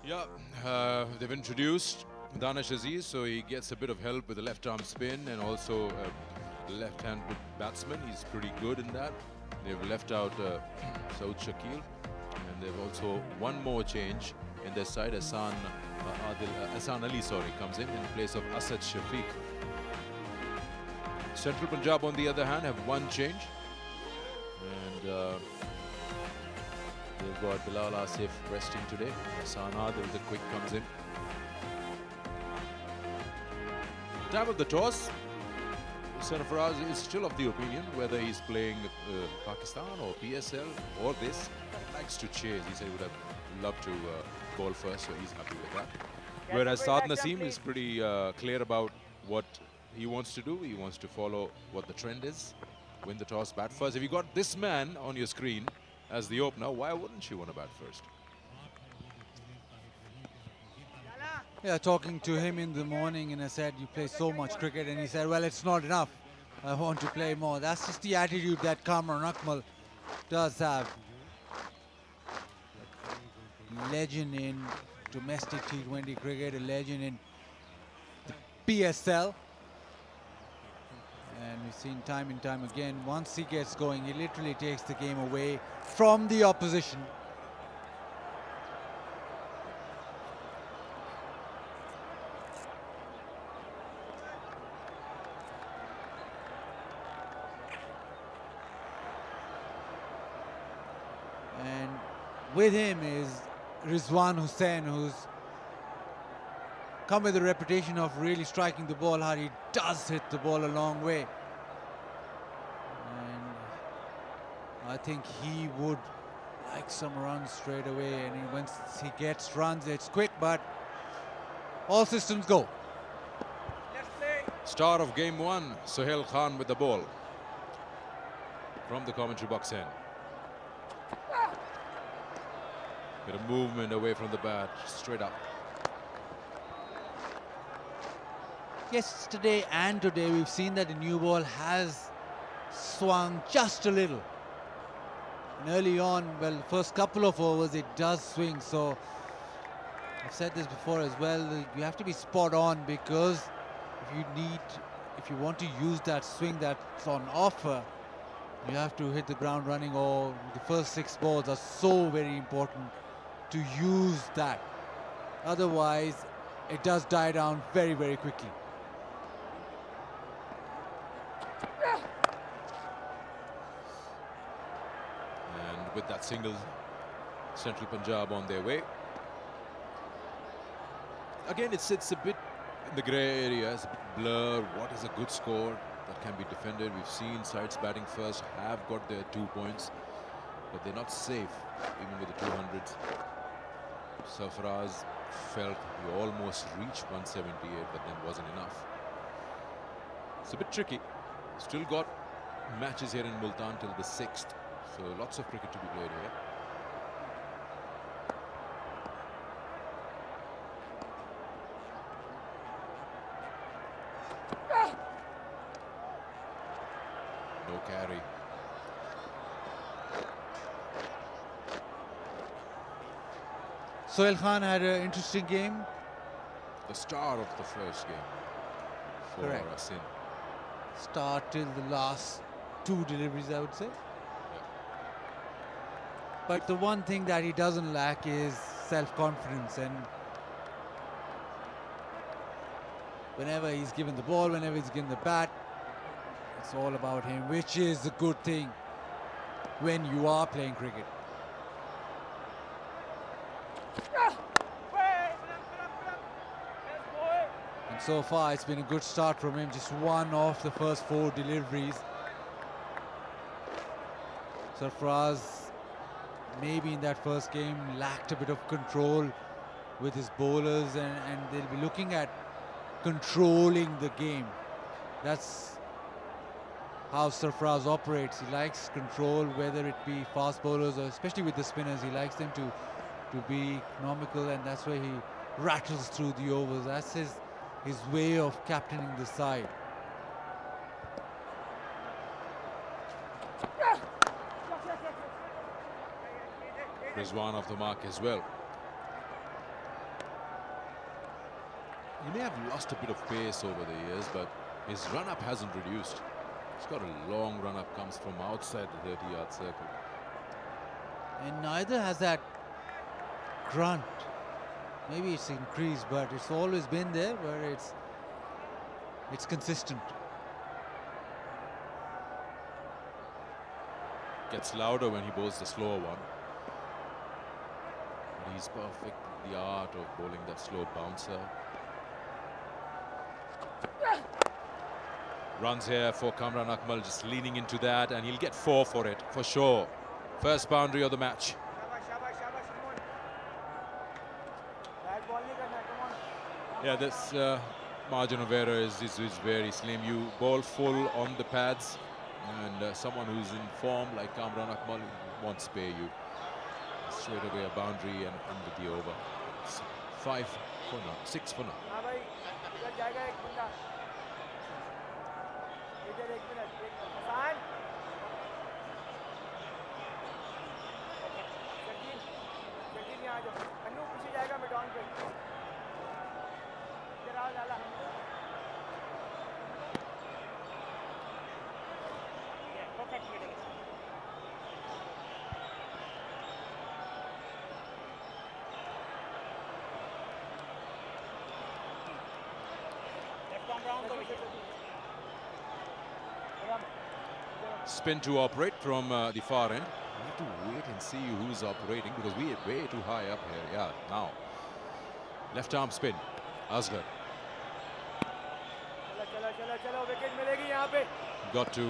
Yeah, they've introduced Danish Aziz, so he gets a bit of help with the left arm spin and also a left-handed batsman. He's pretty good in that. They've left out Saud Shakil, and they've also one more change in their side. Ahsan Ali, comes in place of Asad Shafiq. Central Punjab, on the other hand, have one change, and they've got Bilal Asif resting today. Ahsan Adil, the quick, comes in. Time of the toss, Sarfaraz is still of the opinion whether he's playing Pakistan or PSL or this. He likes to chase. He said he would have loved to bowl first, so he's happy with that. Whereas Saad Naseem is pretty clear about what he wants to do. He wants to follow what the trend is, win the toss, bat first. If you got this man on your screen as the opener, why wouldn't you want to bat first? Yeah, talking to him in the morning, and I said, you play so much cricket, and he said, well, it's not enough. I want to play more. That's just the attitude that Kamran Akmal does have. Legend in domestic T20 cricket, a legend in the PSL. And we've seen time and time again, once he gets going, he literally takes the game away from the opposition. And with him is Rizwan Hussain, who's come with a reputation of really striking the ball hard. He does hit the ball a long way. And I think he would like some runs straight away. And once he gets runs, it's quick, but all systems go. Star of game one, Sohail Khan with the ball from the commentary box end. Bit of movement away from the bat, straight up. Yesterday and today we've seen that the new ball has swung just a little. And early on, well, the first couple of overs it does swing. So I've said this before as well, you have to be spot on, because if you want to use that swing that's on offer, you have to hit the ground running, or the first 6 balls are so very important to use that. Otherwise, it does die down very, very quickly. And with that single, Central Punjab on their way. Again, it sits a bit in the grey area, it's a bit blur. What is a good score that can be defended? We've seen sides batting first have got their 2 points, but they're not safe, even with the 200s. Sarfaraz felt he almost reached 178, but then wasn't enough. It's a bit tricky. Still got matches here in Multan till the 6th, so lots of cricket to be played here. No carry. Sohail Khan had an interesting game. The star of the first game for Sindh. Start till the last 2 deliveries, I would say. Yeah. But the one thing that he doesn't lack is self-confidence, and whenever he's given the ball, whenever he's given the bat, it's all about him, which is a good thing when you are playing cricket. And so far, it's been a good start from him, just 1 off the first 4 deliveries. Sarfaraz, maybe in that first game, lacked a bit of control with his bowlers, and they'll be looking at controlling the game. That's how Sarfaraz operates. He likes control, whether it be fast bowlers or especially with the spinners. He likes them to be economical, and that's where he rattles through the overs. That's his way of captaining the side. Rizwan off the mark as well. He may have lost a bit of pace over the years, but his run-up hasn't reduced. He's got a long run-up, comes from outside the 30-yard circle. And neither has that grunt. Maybe it's increased, but it's always been there where it's consistent. Gets louder when he bowls the slower one. And he's perfect at the art of bowling that slow bouncer. Runs here for Kamran Akmal, just leaning into that, and he'll get 4 for it, for sure. First boundary of the match. Yeah, this margin of error is very slim. You bowl full on the pads, and someone who's in form like Kamran Akmal won't spare you. Straight away a boundary and under the over. It's 5 for now, 6 for now. Spin to operate from the far end. We have to wait and see who's operating because we are way too high up here. Yeah, now. Left arm spin. Asghar. Got to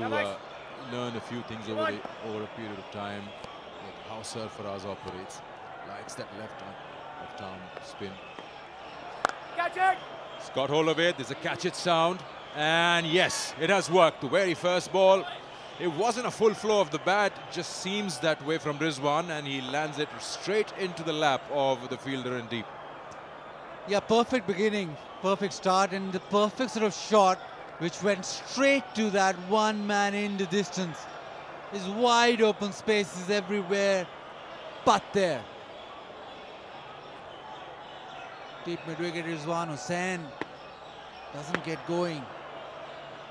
learn a few things over a period of time. Like how Sarfaraz operates. Likes that left arm spin. Catch it! He's got hold of it. There's a catch it sound. And yes, it has worked. The very first ball. It wasn't a full flow of the bat, just seems that way from Rizwan, and he lands it straight into the lap of the fielder in deep. Yeah, perfect beginning, perfect start, and the perfect sort of shot which went straight to that one man in the distance. There's wide open spaces everywhere, but there. Deep mid-wicket, Rizwan Hussain doesn't get going.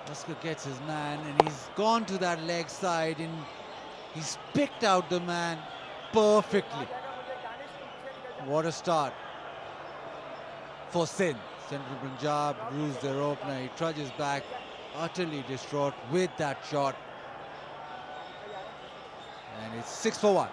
Asghar gets his man and he's gone to that leg side and he's picked out the man perfectly. What a start for Sindh. Central Punjab lose their opener. He trudges back, utterly distraught with that shot. And it's 6 for 1.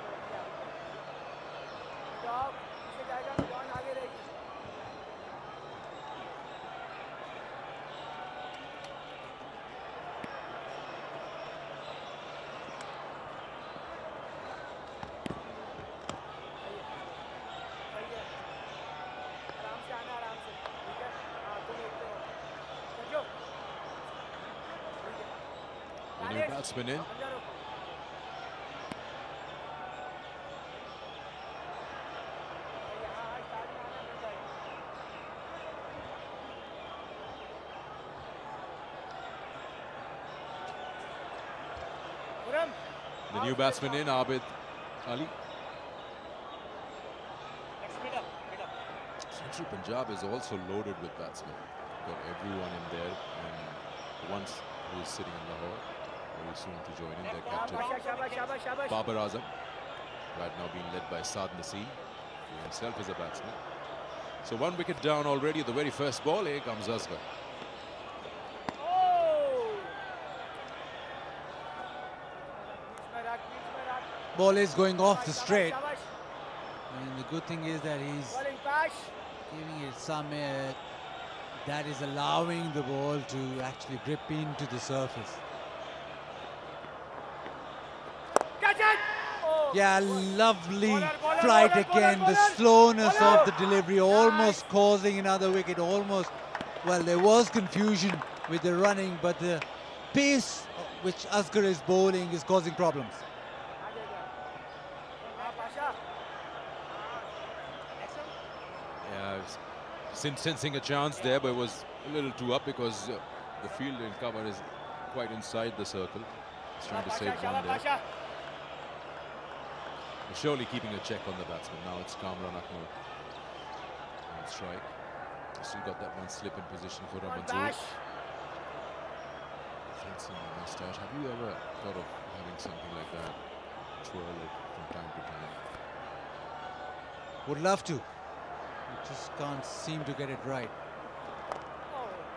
The new batsman in. The new batsman in, Abid Ali. Central Punjab is also loaded with batsmen. Got everyone in there, and once who is sitting in Lahore, very soon to join in, their captain Babar Azam, right now being led by Saad Naseem, who himself is a batsman. So 1 wicket down already at the very first ball. Here comes Asghar. Ball is going off the straight. And the good thing is that he's giving it some air that is allowing the ball to actually grip into the surface. Yeah, lovely flight again. The slowness of the delivery almost causing another wicket. Almost, well, there was confusion with the running, but the pace which Asghar is bowling is causing problems. Yeah, sensing a chance there, but it was a little too up because the field in cover is quite inside the circle. He's trying to save one there. Surely keeping a check on the batsman. Now it's Kamran Akmal on strike. Still got that one slip in position for Come on, Ramanzoor. Bash. Flexing the mustache. Have you ever thought of having something like that? Twirl it from time to time. Would love to. You just can't seem to get it right.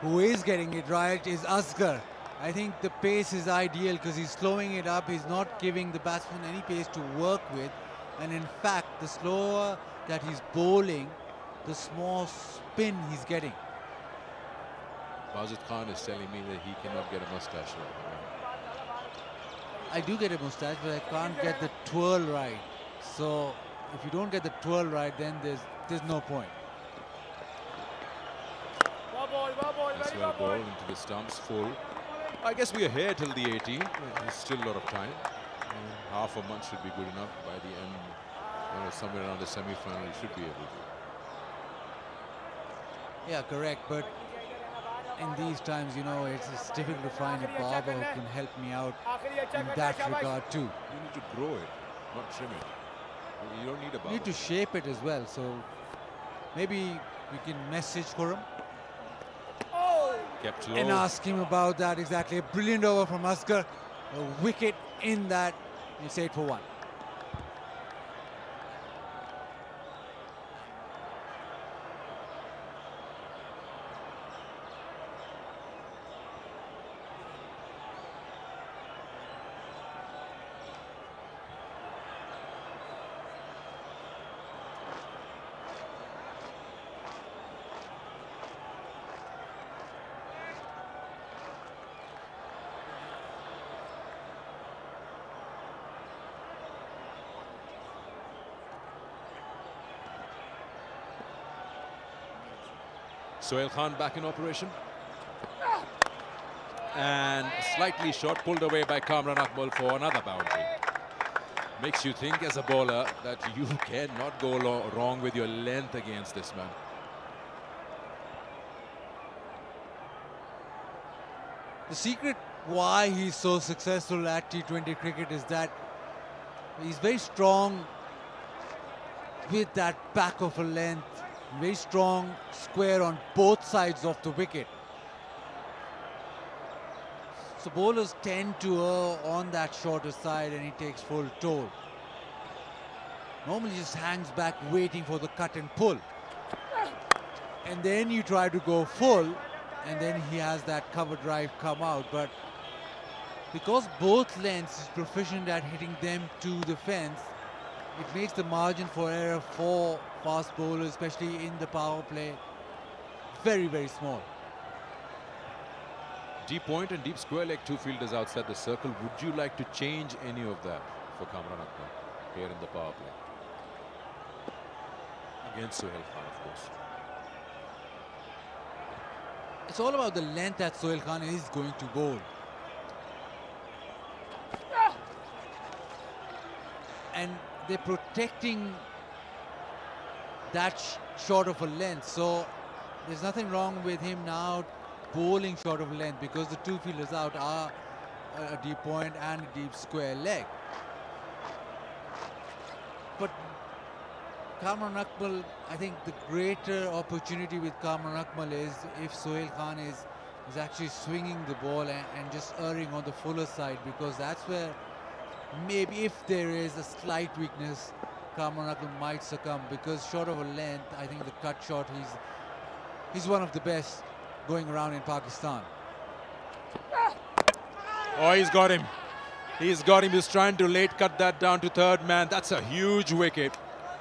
Who is getting it right is Asghar. I think the pace is ideal because he's slowing it up. He's not giving the batsman any pace to work with. And in fact, the slower that he's bowling, the small spin he's getting. Majid Khan is telling me that he cannot get a mustache right. I do get a mustache, but I can't get the twirl right. So if you don't get the twirl right, then there's no point. Well ball, That's very well well bowled into the stumps, full. I guess we are here till the 18th. There's still a lot of time. Half a month should be good enough. By the end, somewhere around the semi-final, you should be able to. Yeah, correct. But in these times, it's difficult to find a barber who can help me out in that regard too. You need to grow it, not trim it. You don't need a barber. You need to shape it as well. So maybe we can message Khurram Kept low. and ask him about that. Exactly. A brilliant over from Asghar. A wicket in that. It's 8 for 1. Sohail Khan back in operation. And slightly short, pulled away by Kamran Akmal for another boundary. Makes you think as a bowler that you cannot go wrong with your length against this man. The secret why he's so successful at T20 cricket is that he's very strong with that back of a length, very strong square on both sides of the wicket. So bowlers tend to err on that shorter side and he takes full toll. Normally just hangs back waiting for the cut and pull. And then you try to go full and then he has that cover drive come out. But because both lengths is proficient at hitting them to the fence, it makes the margin for error for fast bowlers, especially in the power play, very, very small. Deep point and deep square leg, two fielders outside the circle. Would you like to change any of that for Kamran Akmal here in the power play? Against Sohail Khan, of course. It's all about the length that Sohail Khan is going to bowl. And they're protecting that short of a length. So there's nothing wrong with him now bowling short of length because the two fielders out are a deep point and a deep square leg. But Kamran Akmal, I think the greater opportunity with Kamran Akmal is if Sohail Khan is actually swinging the ball and just erring on the fuller side, because that's where maybe if there is a slight weakness, Kamran Akmal might succumb, because short of a length, I think the cut shot, he's one of the best going around in Pakistan. Oh, he's got him. He's got him. He's trying to late cut that down to third man. That's a huge wicket.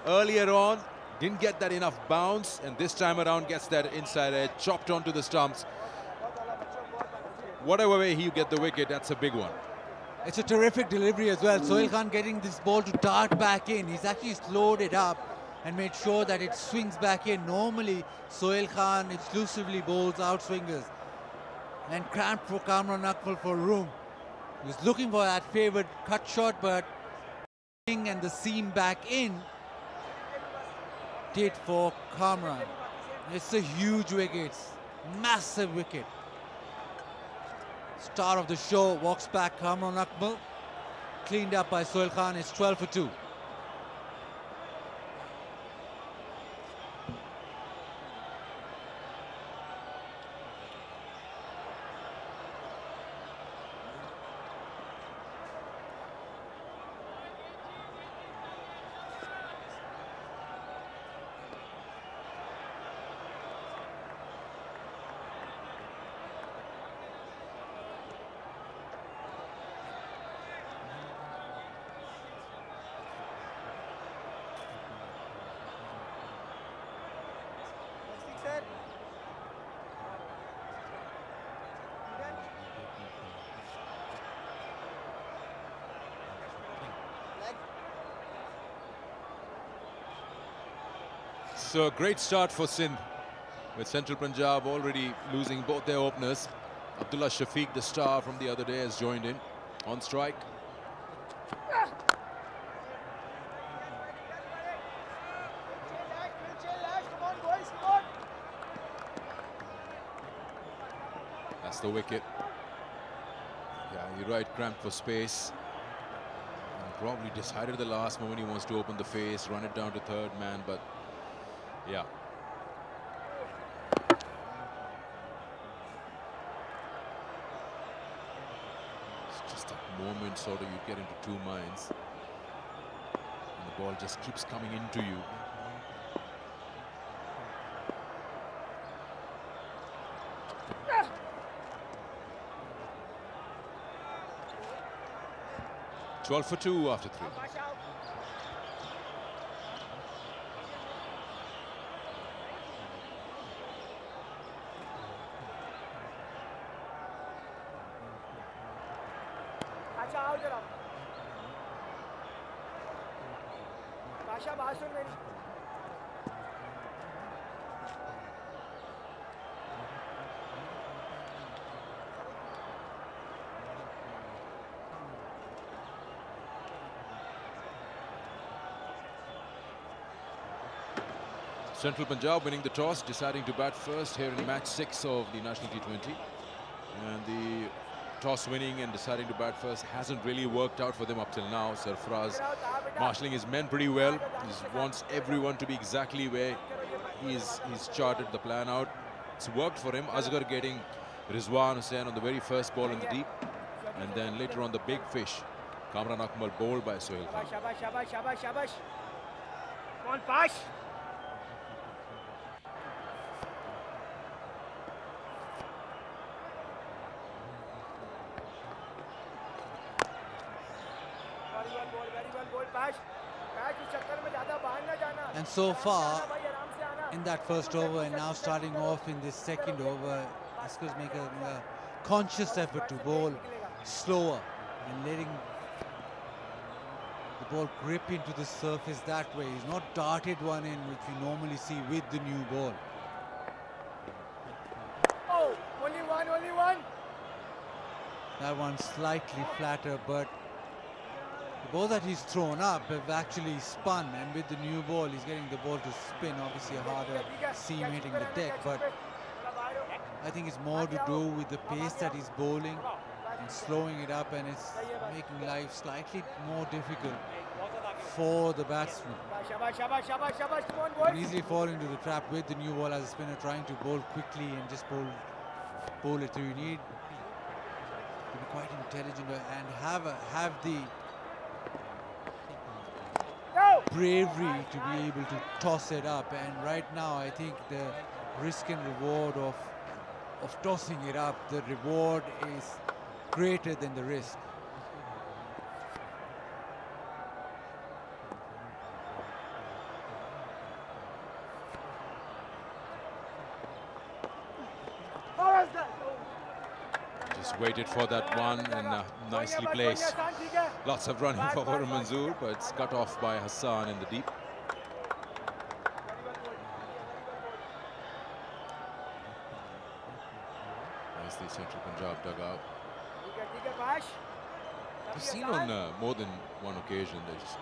Earlier on, didn't get that enough bounce, and this time around gets that inside edge, chopped onto the stumps. Whatever way he get the wicket, that's a big one. It's a terrific delivery as well. Sohail Khan getting this ball to dart back in. He's actually slowed it up and made sure that it swings back in. Normally, Sohail Khan exclusively bowls outswingers. And cramped for Kamran Akmal for room. He was looking for that favoured cut shot, but and the seam back in did for Kamran. It's a huge wicket, massive wicket. Star of the show walks back Kamran Akmal. Cleaned up by Sohail Khan. It's 12 for 2. So great start for Sindh, with Central Punjab already losing both their openers. Abdullah Shafiq, the star from the other day, has joined in on strike. That's the wicket. Yeah, you're right, cramped for space. And probably decided at the last moment he wants to open the face, run it down to third man, but yeah. It's just that moment sort of you get into two minds. And the ball just keeps coming into you. Twelve for 2 after 3. Central Punjab winning the toss, deciding to bat first here in match 6 of the National T20. And the toss winning and deciding to bat first hasn't really worked out for them up till now. Sarfaraz marshalling his men pretty well. He wants everyone to be exactly where he's charted the plan out. It's worked for him. Asghar getting Rizwan Hussain on the very first ball in the deep. And then later on the big fish, Kamran Akmal bowled by Sohail Khan. Come on, Pash. And so far, in that first over and now starting off in this second over, Asghar's making a conscious effort to bowl slower and letting the ball grip into the surface that way. He's not darted one in, which we normally see with the new ball. Oh, only one. That one's slightly flatter, but the ball that he's thrown up have actually spun, and with the new ball he's getting the ball to spin. Obviously a harder seam hitting the deck, but I think it's more to do with the pace that he's bowling and slowing it up, and it's making life slightly more difficult for the batsman. You can easily fall into the trap with the new ball as a spinner, trying to bowl quickly and just bowl it through. You need to be quite intelligent and have the bravery to be able to toss it up. And right now I think the risk and reward of tossing it up, the reward is greater than the risk. Just waited for that one and nicely placed. Lots of running for Warren Manzoor, but it's cut off by Hassan in the deep. Nicely Central Punjab dug out. We've seen on more than one occasion there's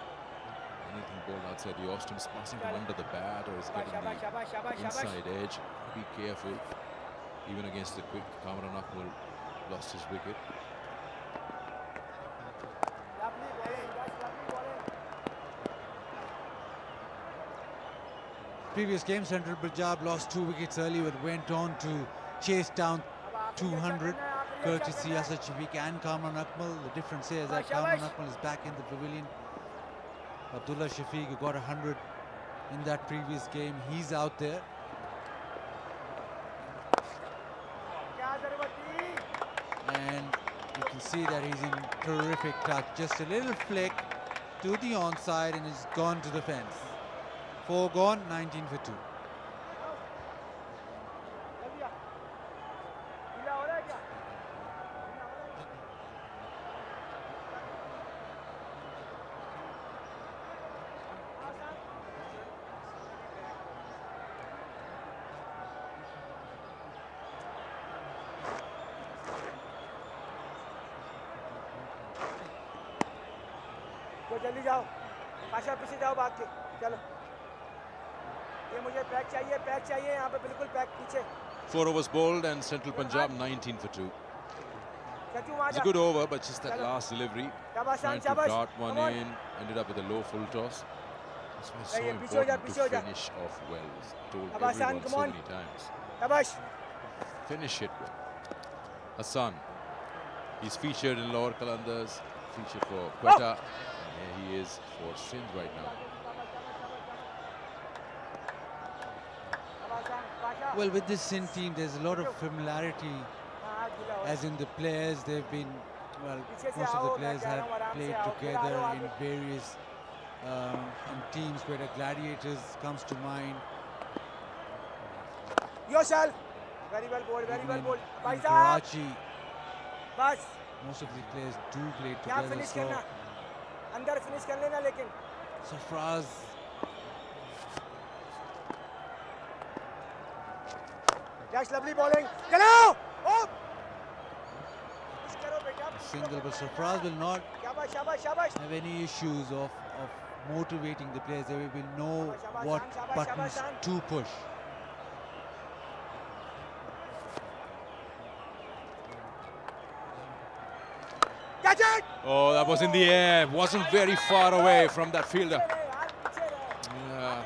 anything bowled outside the off stumps passing from under the bat, or is getting the inside edge. Be careful. Even against the quick, Kamran Akmal lost his wicket. Previous game, Central Punjab lost 2 wickets early, but went on to chase down 200, courtesy Asad Shafiq and Kamran Akmal. The difference here is that Kamran Akmal is back in the pavilion. Abdullah Shafiq, who got 100 in that previous game, he's out there. And you can see that he's in terrific touch. Just a little flick to the onside and it's gone to the fence. 4 gone, 19 for 2. जल्दी जाओ पाशा पीछे जाओ भाग के चलो ये मुझे pack चाहिए यहाँ पे बिल्कुल पैक पीछे 4 overs bowled and Central Punjab 19 for 2. चचू वहाँ It's a जा good over, but just that last delivery, शाबाश trying to शाबाश dart one come on in, ended up with a low full toss. That's why it's so नहीं, ये पीछे हो जा, important पीछे हो to जा। finish off well. It's told अब आसान, everyone come so on। many times. शाबाश Finish it well. Hassan, he's featured in Lower Qalandars, featured for Quetta, and here he is for Sindh right now. Well, with this Sindh team, there's a lot of familiarity, as in the players. They've been, well, most of the players have played together in various in teams. Where the Gladiators comes to mind. yourself very well bowled Even in भाई साहब Karachi, बस most of the players do play यहाँ together. Finish So करना अंदर finish कर लेना लेकिन Sarfraz, that's lovely bowling चलो oh पुश करो बेटा single, but Sarfraz will not शाबाश शाबाश शाबाश have any issues of motivating the players. They will know what buttons to push. catch it Oh, that was in the air. Wasn't very far away from that fielder. Yeah,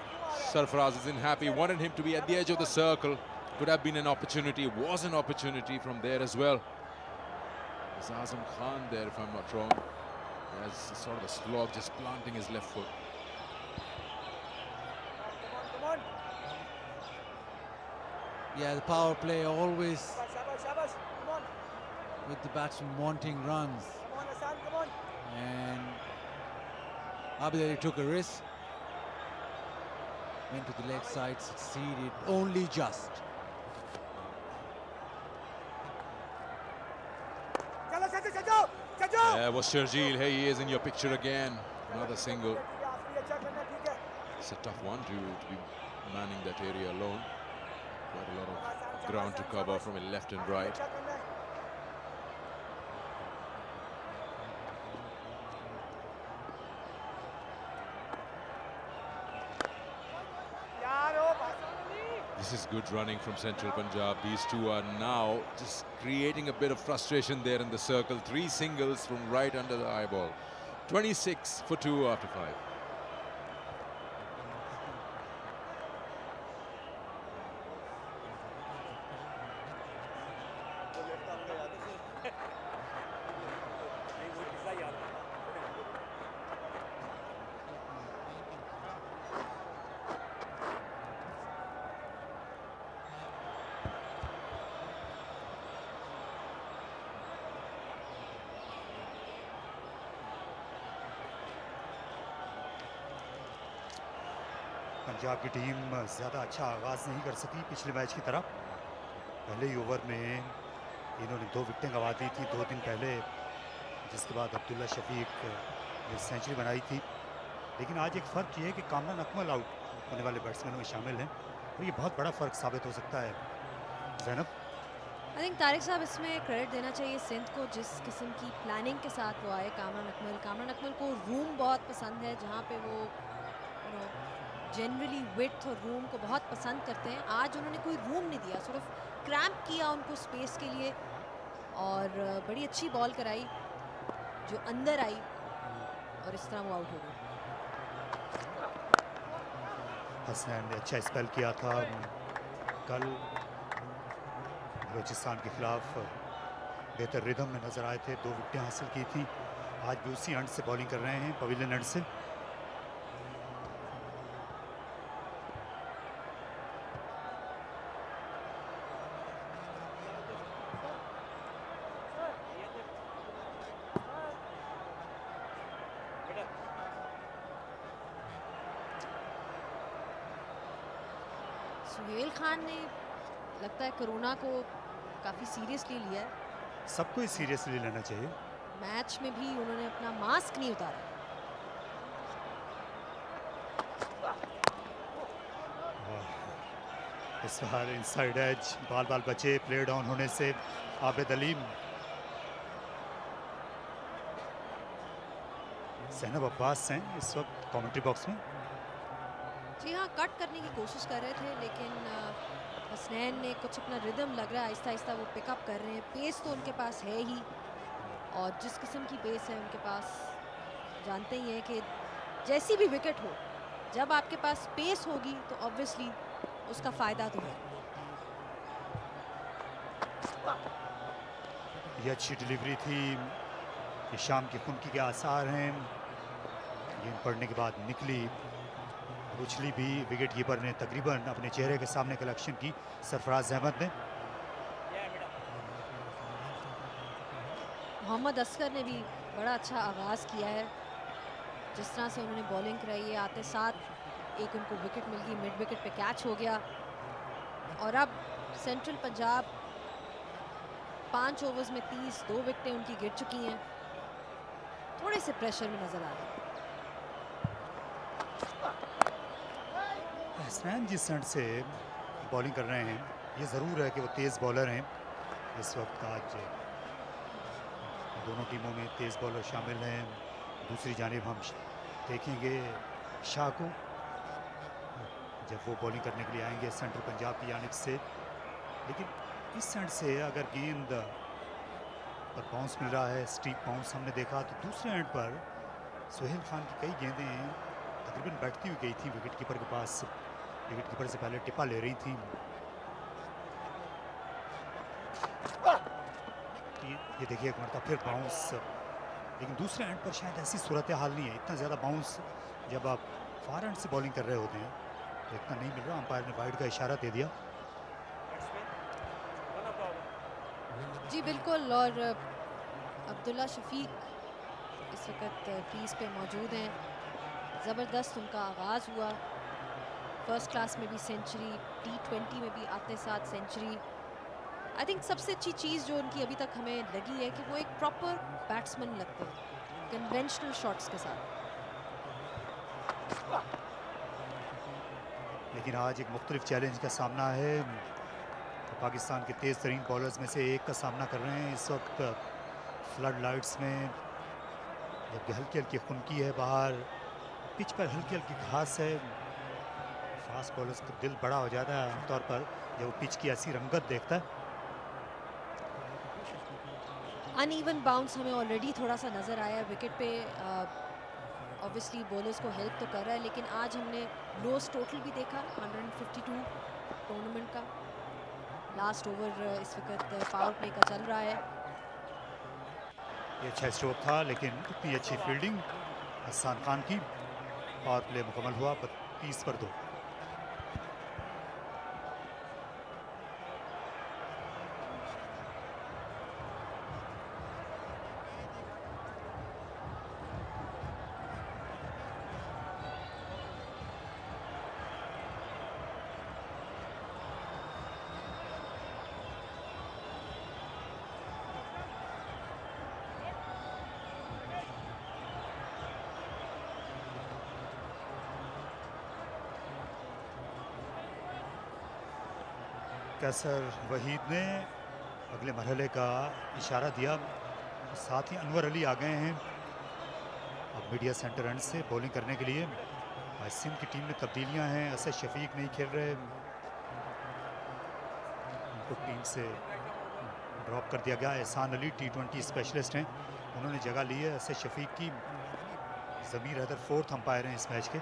Sarfaraz isn't happy. Wanted him to be at the edge of the circle. Could have been an opportunity. Was an opportunity from there as well. It's Azam Khan there, if I'm not wrong. He has sort of a slog just planting his left foot. come on Yeah, the power play always शाबाश शाबाश come on with the batsman wanting runs. come on Hassan come on And Abidali took a risk. Went to the leg side, succeeded only just. चलो सचो Yeah, was Sharjeel. Here he is in your picture again. Another single. आखिरी अच्छा करना ठीक है It's a tough one to be manning that area alone. Quite a lot of ground to cover from a left and right. अच्छा करना है यार ओ This is good running from Central Punjab. These two are now just creating a bit of frustration there in the circle. 3 singles from right under the eyeball. 26 for 2 after 5. Punjab की team ज़्यादा अच्छा आगाज़ नहीं कर सकी पिछले मैच की तरह। पहले ही ओवर में इन्होंने 2 विकेटें गंवा दी थी 2 दिन पहले, जिसके बाद अब्दुल्ला शफीक ने सेंचुरी बनाई थी। लेकिन आज एक फ़र्क ये है कि कामरान अकमल आउट होने वाले बैट्समैनों में शामिल हैं और ये बहुत बड़ा फ़र्क साबित हो सकता है। ज़ैनब, आई थिंक तारिक साहब इसमें क्रेडिट देना चाहिए सिंध को, जिस किस्म की प्लानिंग के साथ वो आए। कामरान अकमल को रूम बहुत पसंद है, जहाँ पे वो जनरली विड्थ और रूम को बहुत पसंद करते हैं। आज उन्होंने कोई रूम नहीं दिया, सिर्फ क्रैम्प किया उनको स्पेस के लिए और बड़ी अच्छी बॉल कराई जो अंदर आई और इस तरह वो आउट हो गए। हसनैन ने अच्छा स्पेल किया था कल, बलूचिस्तान के खिलाफ बेहतर रिदम में नजर आए थे, 2 विकेटें हासिल की थी। आज भी उसी एंड से बॉलिंग कर रहे हैं, पवेलियन एंड से। सुहेल खान ने लगता है कोरोना को काफ़ी सीरियसली लिया है। सबको इस सीरियसली लेना चाहिए। मैच में भी उन्होंने अपना मास्क नहीं उतारा। इस बार इनसाइड एज, बाल बचे प्ले डाउन होने से। आबिद अलीम ज़ैनब अब्बास हैं इस वक्त कमेंट्री बॉक्स में। जी हाँ, कट करने की कोशिश कर रहे थे, लेकिन हसनैन ने कुछ अपना रिदम लग रहा है आहिस्ता आहिस्ता वो पिकअप कर रहे हैं। पेस तो उनके पास है ही, और जिस किस्म की पेस है उनके पास, जानते ही हैं कि जैसी भी विकेट हो, जब आपके पास पेस होगी तो ऑब्वियसली उसका फ़ायदा तो है। ये अच्छी डिलीवरी थी, ये शाम की खुनकी के आसार हैं। गेंद पड़ने के बाद निकली, उछली भी, विकेट कीपर ने तकरीबन अपने चेहरे के सामने कलेक्शन की सरफराज अहमद ने। मोहम्मद असगर ने भी बड़ा अच्छा आगाज़ किया है, जिस तरह से उन्होंने बॉलिंग कराई है, आते साथ एक उनको विकेट मिल गई, मिड विकेट पे कैच हो गया। और अब सेंट्रल पंजाब 5 ओवर्स में 2 विकेटें उनकी गिर चुकी हैं, थोड़े से प्रेशर में नजर आ रहे हैं। हसनैन जिस एंड से बॉलिंग कर रहे हैं, ये ज़रूर है कि वो तेज़ बॉलर हैं। इस वक्त आज दोनों टीमों में तेज़ बॉलर शामिल हैं। दूसरी जानिब हम देखेंगे शाह को जब वो बॉलिंग करने के लिए आएंगे सेंट्रल पंजाब की जानिब से। लेकिन इस एंड से अगर गेंद पर बाउंस मिल रहा है, स्टीप बाउंस हमने देखा, तो दूसरे एंड पर सुहेल खान की कई गेंदें तकरीबन बैठती हुई गई थी विकेट कीपर के पास। विकेट कीपर से पहले टिप्पा ले रही थी। ये देखिए एक मरतबा फिर बाउंस, लेकिन दूसरे एंड पर शायद ऐसी सूरत हाल नहीं है। इतना ज़्यादा बाउंस जब आप फार एंड से बॉलिंग कर रहे होते हैं तो इतना नहीं मिल रहा। अंपायर ने वाइड का इशारा दे दिया। जी बिल्कुल, और अब्दुल्ला शफीक इस वक्त क्रीज पे मौजूद हैं। ज़बरदस्त उनका आगाज़ हुआ, फर्स्ट क्लास में भी सेंचुरी, T20 में भी आते साथ सेंचुरी। आई थिंक सबसे अच्छी चीज़ जो उनकी अभी तक हमें लगी है कि वो एक प्रॉपर बैट्समैन लगते हैं, कन्वेंशनल शॉट्स के साथ। लेकिन आज एक मुख्तलिफ चैलेंज का सामना है। तो पाकिस्तान के तेज़ तरीन बॉलर्स में से एक का सामना कर रहे हैं इस वक्त फ्लड लाइट्स में, जबकि हल्की हल्की खुनकी है बाहर, पिच पर हल्की हल्की घास है। फास्ट बॉलर्स का दिल बड़ा हो जाता है आमतौर पर जब वो पिच की ऐसी रंगत देखता है। अनइवन बाउंस हमें ऑलरेडी थोड़ा सा नज़र आया विकेट पे। ऑब्वियसली बॉलर्स को हेल्प तो कर रहा है, लेकिन आज हमने लोस्ट टोटल भी देखा 152 टूर्नामेंट का। लास्ट ओवर इस वक्त पावर प्ले का चल रहा है। ये अच्छा स्ट्रोक था, लेकिन इतनी अच्छी फील्डिंग हसन खान की। पावर प्ले मुकम्मल हुआ 30 पर 2। कैसर वहीद ने अगले मरहले का इशारा दिया। साथ ही अनवर अली आ गए हैं अब मीडिया सेंटर एंड से बॉलिंग करने के लिए। आज सिंध की टीम में तब्दीलियां हैं, असद शफीक नहीं खेल रहे, उनको टीम से ड्रॉप कर दिया गया। एहसान अली T20 स्पेशलिस्ट हैं, उन्होंने जगह ली है असद शफीक की। ज़मीर हैदर 4th अंपायर हैं इस मैच के।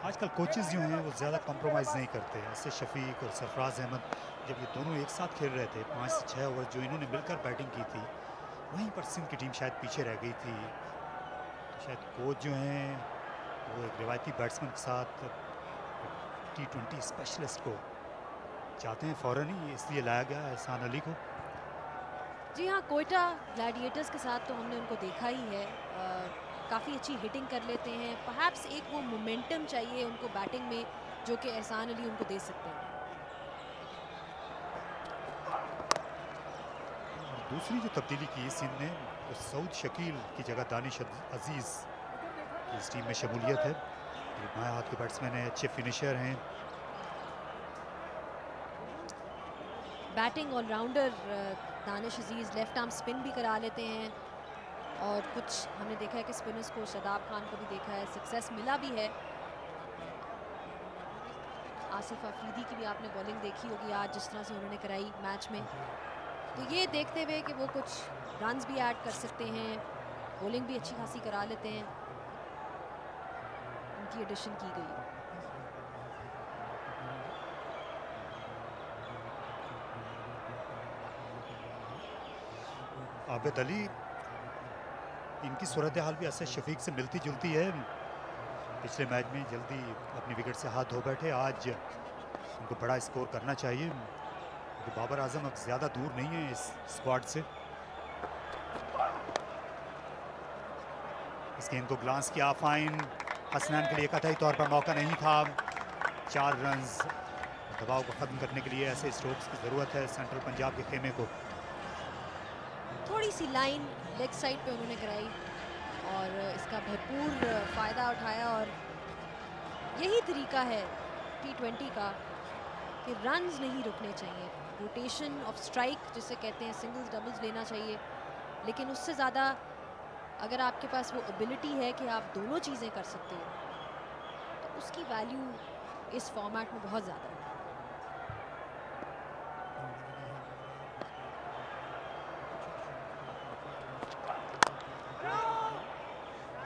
आजकल कोचेस जो हैं वो ज़्यादा कॉम्प्रोमाइज़ नहीं करते। ऐसे शफीक और सरफराज अहमद जब ये दोनों एक साथ खेल रहे थे, 5 से 6 ओवर जो इन्होंने मिलकर बैटिंग की थी, वहीं पर सिंध की टीम शायद पीछे रह गई थी। शायद कोच जो हैं वो एक रिवायती बैट्समैन के साथ T20 स्पेशलिस्ट को चाहते हैं फ़ौरन ही, इसलिए लाया गया एहसान अली को। जी हाँ, कोयटा ग्लैडिएटर्स के साथ तो हमने उनको देखा ही है, काफ़ी अच्छी हिटिंग कर लेते हैं। परहैप्स एक वो मोमेंटम चाहिए उनको बैटिंग में जो कि एहसान अली उनको दे सकते हैं। और दूसरी जो तब्दीली की सिंध ने, वो सऊद शकील की जगह दानिश अजीज़ की इस टीम में शमूलियत है। ये बाएं हाथ के बैट्समैन हैं, अच्छे फिनिशर हैं। बैटिंग ऑलराउंडर दानिश अजीज़ लेफ्ट आर्म स्पिन भी करा लेते हैं, और कुछ हमने देखा है कि स्पिनर्स को शादाब खान को भी देखा है, सक्सेस मिला भी है। आसिफ अफरीदी की भी आपने बॉलिंग देखी होगी आज, जिस तरह से उन्होंने कराई मैच में। तो ये देखते हुए कि वो कुछ रन्स भी ऐड कर सकते हैं, बॉलिंग भी अच्छी खासी करा लेते हैं, उनकी एडिशन की गई। आबिद अली, इनकी सूरत हाल भी असद शफीक से मिलती जुलती है। पिछले मैच में जल्दी अपनी विकेट से हाथ धो बैठे, आज उनको बड़ा स्कोर करना चाहिए। तो बाबर आजम अब ज़्यादा दूर नहीं है इस स्क्वाड से। इस गेंद को ग्लांस किया फाइन, हसनैन के लिए कतई तौर पर मौका नहीं था। 4 रन्स दबाव को ख़त्म करने के लिए ऐसे स्ट्रोक्स की ज़रूरत है सेंट्रल पंजाब के खेमे को। थोड़ी सी लाइन लेग साइड पे उन्होंने कराई और इसका भरपूर फ़ायदा उठाया, और यही तरीका है T20 का कि रन्स नहीं रुकने चाहिए। रोटेशन ऑफ स्ट्राइक जिसे कहते हैं, सिंगल्स डबल्स लेना चाहिए, लेकिन उससे ज़्यादा अगर आपके पास वो एबिलिटी है कि आप दोनों चीज़ें कर सकते हो, तो उसकी वैल्यू इस फॉर्मेट में बहुत ज़्यादा है।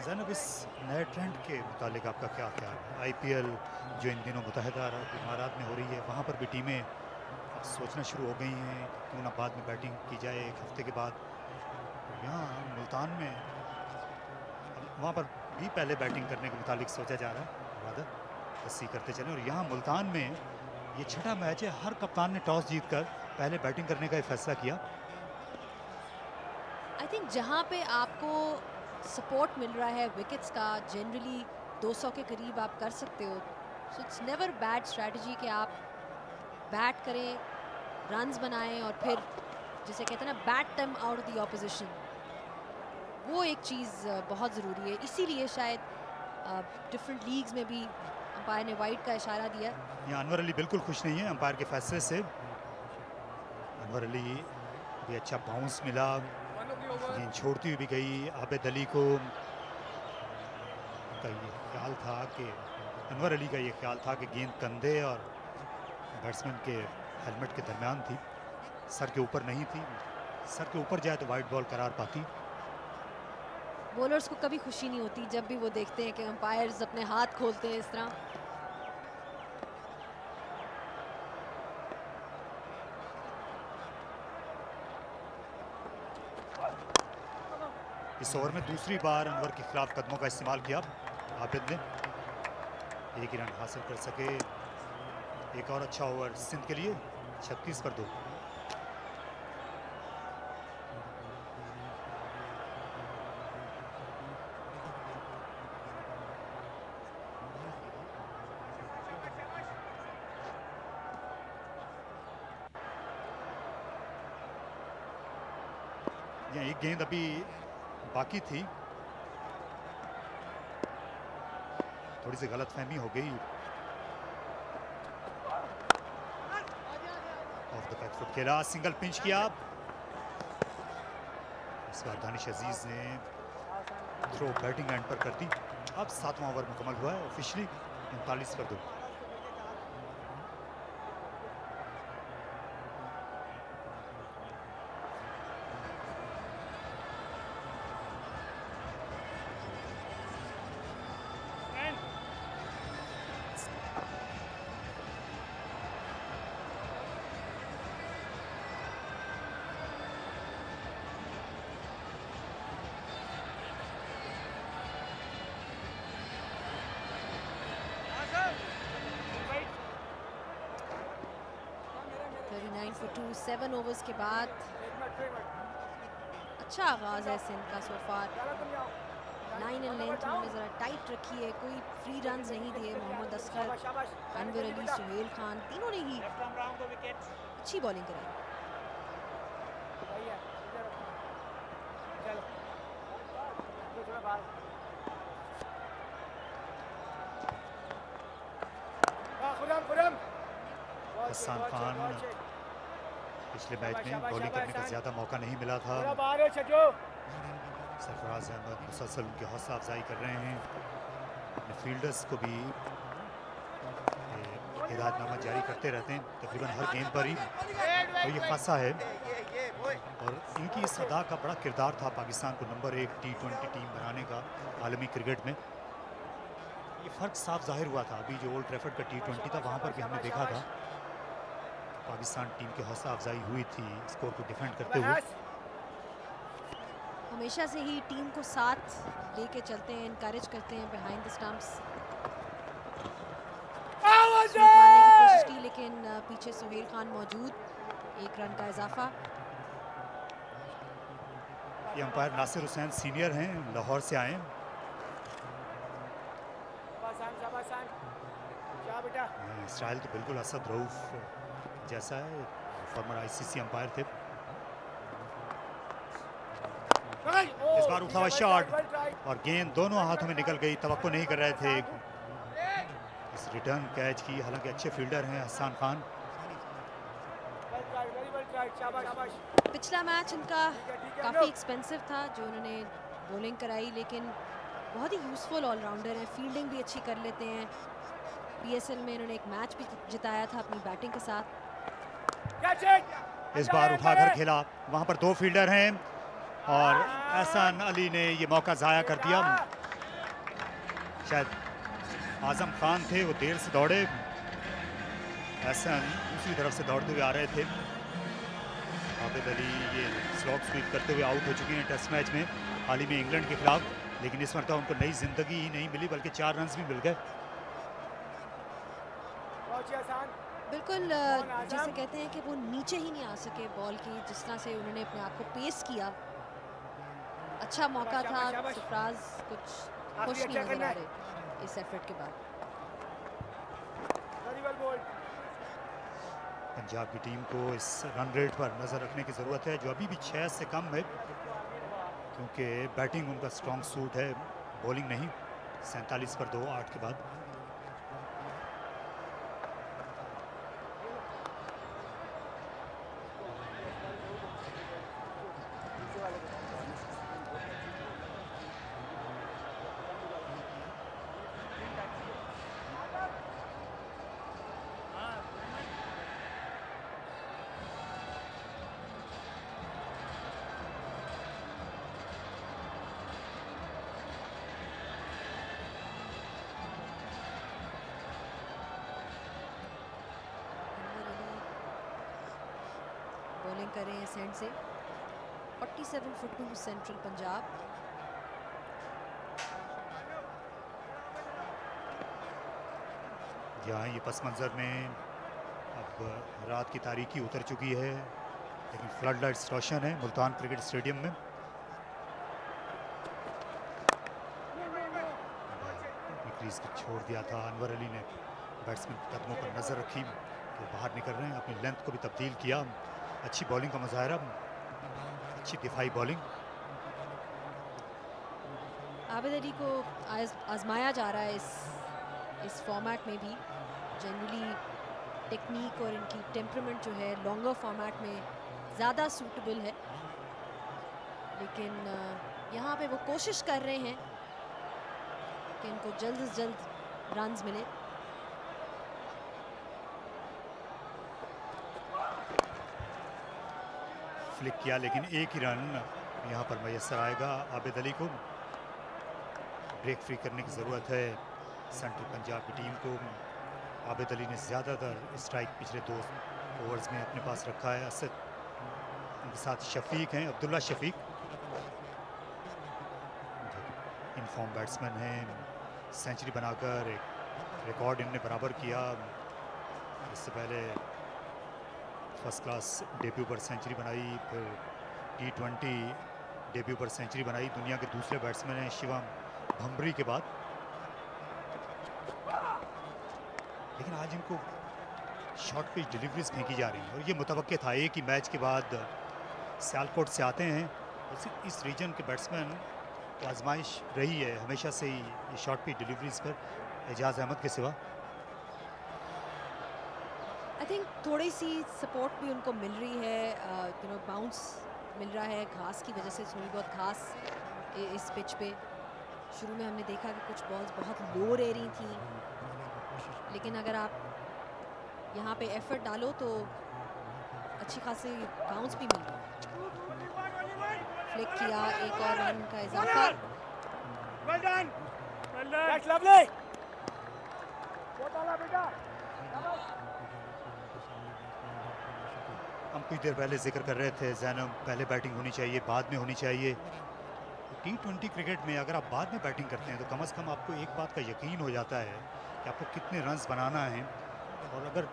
ज़ैनब, इस नए ट्रेंड के मुतालिक आपका क्या ख्याल है? IPL जो इन दिनों मुत्तहिदा अरब इमारात में हो रही है, वहाँ पर भी टीमें अब सोचना शुरू हो गई हैं कि क्यों ना बाद में बैटिंग की जाए 1 हफ्ते के बाद। यहाँ मुल्तान में वहाँ पर भी पहले बैटिंग करने के मुतालिक सोचा जा रहा है, वादा तस्सी करते चलें। और यहाँ मुल्तान में ये 6ठा मैच है, हर कप्तान ने टॉस जीत कर पहले बैटिंग करने का फैसला किया। आई थिंक जहाँ पे आपको सपोर्ट मिल रहा है विकेट्स का, जनरली 200 के करीब आप कर सकते हो, so it's never bad strategy कि आप बैट करें, रन्स बनाएं और फिर जिसे कहते हैं ना bat them out of the opposition, वो एक चीज़ बहुत ज़रूरी है। इसीलिए शायद डिफरेंट लीग्स में भी अंपायर ने वाइड का इशारा दिया। यहाँ अनवर अली बिल्कुल खुश नहीं है अंपायर के फैसले से। अनवर अली भी अच्छा बाउंस मिला, गेंद छोड़ती हुई भी गई। आबिद अली को का ये ख्याल था कि अनवर अली का ये ख्याल था कि गेंद कंधे और बैट्समैन के हेलमेट के दरमियान थी, सर के ऊपर नहीं थी। सर के ऊपर जाए तो वाइड बॉल करार पाती। बॉलर्स को कभी खुशी नहीं होती जब भी वो देखते हैं कि अंपायर्स अपने हाथ खोलते हैं इस तरह। इस ओवर में दूसरी बार अनवर के खिलाफ कदमों का इस्तेमाल किया आबिद ने, 1 ही रन हासिल कर सके। एक और अच्छा ओवर सिंध के लिए, 36 पर 2। यहाँ एक गेंद अभी बाकी थी, थोड़ी सी गलतफहमी हो गई। ऑफ द बैक फुट खेला, सिंगल पिंच किया। इस बार दानिश अजीज ने थ्रो बैटिंग एंड पर कर दी। अब 7वां ओवर मुकम्मल हुआ है ऑफिशियली, 39 पर 2। for 2, 7 ओवर्स के बाद अच्छा आगाज है सिंध का सो फार। 9 इन लेंथ उन्होंने ज़रा टाइट रखी है, कोई फ्री रन्स नहीं दिए। मोहम्मद असगर, अनवर अली, सुहेल खान तीनों ने ही अच्छी बॉलिंग कराई। हसन खान पिछले मैच में बॉलिंग करने का ज़्यादा मौका नहीं मिला था। सरफराज अहमद मुसलसल उनकी हौसला अफजाई कर रहे हैं, अपने फील्डर्स को भी हिदायतनामा जारी करते रहते हैं तकरीबन हर गेंद पर ही। तो ये खासा है और इनकी इस अदा का बड़ा किरदार था पाकिस्तान को नंबर 1 T20 टीम बनाने का आलमी क्रिकेट में। ये फ़र्क साफ जाहिर हुआ था। अभी जो ओल्ड ट्रैफर्ड का T20 था वहाँ पर भी हमने देखा था पाकिस्तान टीम की हौसला अफजाई हुई थी स्कोर को डिफेंड करते हुए। हमेशा से ही टीम को साथ लेके चलते हैं, इनकरेज करते हैं बिहाइंड द स्टंप्स। मारने की कोशिश की लेकिन पीछे सुहेल खान मौजूद, 1 रन का इजाफा। ये अंपायर नासिर हुसैन सीनियर हैं, लाहौर से आए। स्टाइल तो बिल्कुल असद रऊफ जैसा है, फॉर्मर ICC अंपायर थे। इस बार उठा हुआ शॉट और गेंद दोनों हाथों में निकल गई, तवक्को नहीं कर रहे थे इस रिटर्न कैच की। हालांकि अच्छे फील्डर हैं हसन खान। पिछला मैच इनका काफ़ी एक्सपेंसिव था जो उन्होंने बॉलिंग कराई, लेकिन बहुत ही यूज़फुल ऑलराउंडर हैं, फील्डिंग भी अच्छी कर लेते हैं। PSL में इन्होंने एक मैच भी जिताया था अपनी बैटिंग के साथ। इस बार उठाकर खेला, वहां पर 2 फील्डर हैं और एहसान अली ने ये मौका ज़ाया कर दिया। शायद आजम खान थे, वो देर से दौड़े, एहसान दूसरी तरफ से दौड़ते हुए आ रहे थे। आबिद अली ये स्लॉग स्वीप करते हुए आउट हो चुके हैं टेस्ट मैच में हाल ही में इंग्लैंड के खिलाफ, लेकिन इस मरतबा उनको नई जिंदगी ही नहीं मिली बल्कि 4 रन भी मिल गए। बिल्कुल जिसे कहते हैं कि वो नीचे ही नहीं आ सके बॉल की, जिस तरह से उन्होंने अपने आप को पेस किया। अच्छा मौका था, सरफराज कुछ खुश नहीं नजर आ रहे इस एफर्ट के बाद। पंजाब की टीम को इस रन रेट पर नज़र रखने की ज़रूरत है जो अभी भी 6 से कम है, क्योंकि बैटिंग उनका स्ट्रॉन्ग सूट है, बॉलिंग नहीं। 47 पर 2 8 के बाद। बॉलिंग कर रहे हैं सेंड से। 47 for 2 सेंट्रल पंजाब। यहाँ ये पस मंज़र में अब रात की तारीकी उतर चुकी है, लेकिन फ्लड लाइट्स रोशन है मुल्तान क्रिकेट स्टेडियम में। क्रीज को छोड़ दिया था, अनवर अली ने बैट्समैन के कदमों पर नज़र रखी तो बाहर निकल रहे हैं, अपनी लेंथ को भी तब्दील किया। अच्छी बॉलिंग का मुजाहरा, अच्छी दिफाई बॉलिंग। आबिद अली को आजमाया जा रहा है इस फॉर्मेट में भी। जनरली टेक्निक और इनकी टेम्परामेंट जो है लॉन्गर फॉर्मेट में ज़्यादा सूटेबल है, लेकिन यहाँ पे वो कोशिश कर रहे हैं कि इनको जल्द से जल्द रन्स मिले। फ्लिक किया लेकिन एक ही रन यहाँ पर मैसर आएगा आबिद अली को। ब्रेक फ्री करने की ज़रूरत है सेंट्रल पंजाब की टीम को। आबिद अली ने ज़्यादातर स्ट्राइक पिछले 2 ओवर्स में अपने पास रखा है। असद, उनके साथ शफीक हैं, अब्दुल्ला शफीक इनफॉर्म बैट्समैन हैं। सेंचुरी बनाकर एक रिकॉर्ड इनने बराबर किया। इससे पहले फर्स्ट क्लास डेब्यू पर सेंचुरी बनाई, फिर T20 डेब्यू पर सेंचुरी बनाई। दुनिया के दूसरे बैट्समैन हैं शिवम भंबरी के बाद। लेकिन आज इनको शॉर्ट पिच डिलीवरीज फेंकी जा रही हैं और ये मुतवक्के था। एक ही मैच के बाद सियालकोट से आते हैं और इस रीजन के बैट्समैन तो आजमाइश रही है हमेशा से ही ये शॉर्ट पिच डिलीवरीज पर, एजाज अहमद के सिवा। थिंक थोड़ी सी सपोर्ट भी उनको मिल रही है, यू नो बाउंस मिल रहा है घास की वजह से, थोड़ी बहुत घास इस पिच पे। शुरू में हमने देखा कि कुछ बॉल्स बहुत लो रह रही थी, लेकिन अगर आप यहाँ पे एफर्ट डालो तो अच्छी खासी बाउंस भी मिल रही है। फ्लिक किया, एक और रन का इजाफा। Well done. Well done. That's lovely. बेटा। हम कुछ देर पहले जिक्र कर रहे थे जैनब, पहले बैटिंग होनी चाहिए, बाद में होनी चाहिए। T20 क्रिकेट में अगर आप बाद में बैटिंग करते हैं तो कम से कम आपको एक बात का यकीन हो जाता है कि आपको कितने रन्स बनाना है, और अगर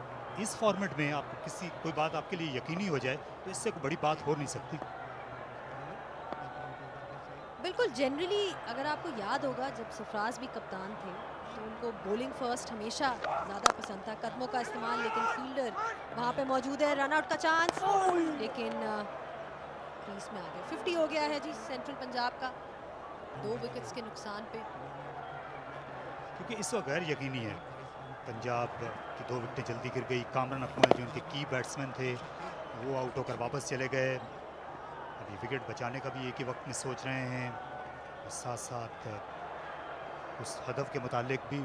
इस फॉर्मेट में आपको कोई बात आपके लिए यकीनी हो जाए तो इससे कोई बड़ी बात हो नहीं सकती। बिल्कुल, जनरली अगर आपको याद होगा जब सरफराज भी कप्तान थे तो उनको बॉलिंग फर्स्ट हमेशा ज़्यादा पसंद था, कदमों का इस्तेमाल, लेकिन फील्डर वहाँ पे मौजूद है, रन आउट का चांस, लेकिन क्रीज में आ गए। 50 हो गया है जी सेंट्रल पंजाब का, 2 विकेट्स के नुकसान पे। क्योंकि इस वक्त गैर यकीनी है, पंजाब की 2 विकेटें जल्दी गिर गई। कामरान अकमल जो उनके की बैट्समैन थे वो आउट होकर वापस चले गए। अभी विकेट बचाने का भी एक ही वक्त में सोच रहे हैं, और साथ साथ उस हदफ के मुतालिक भी।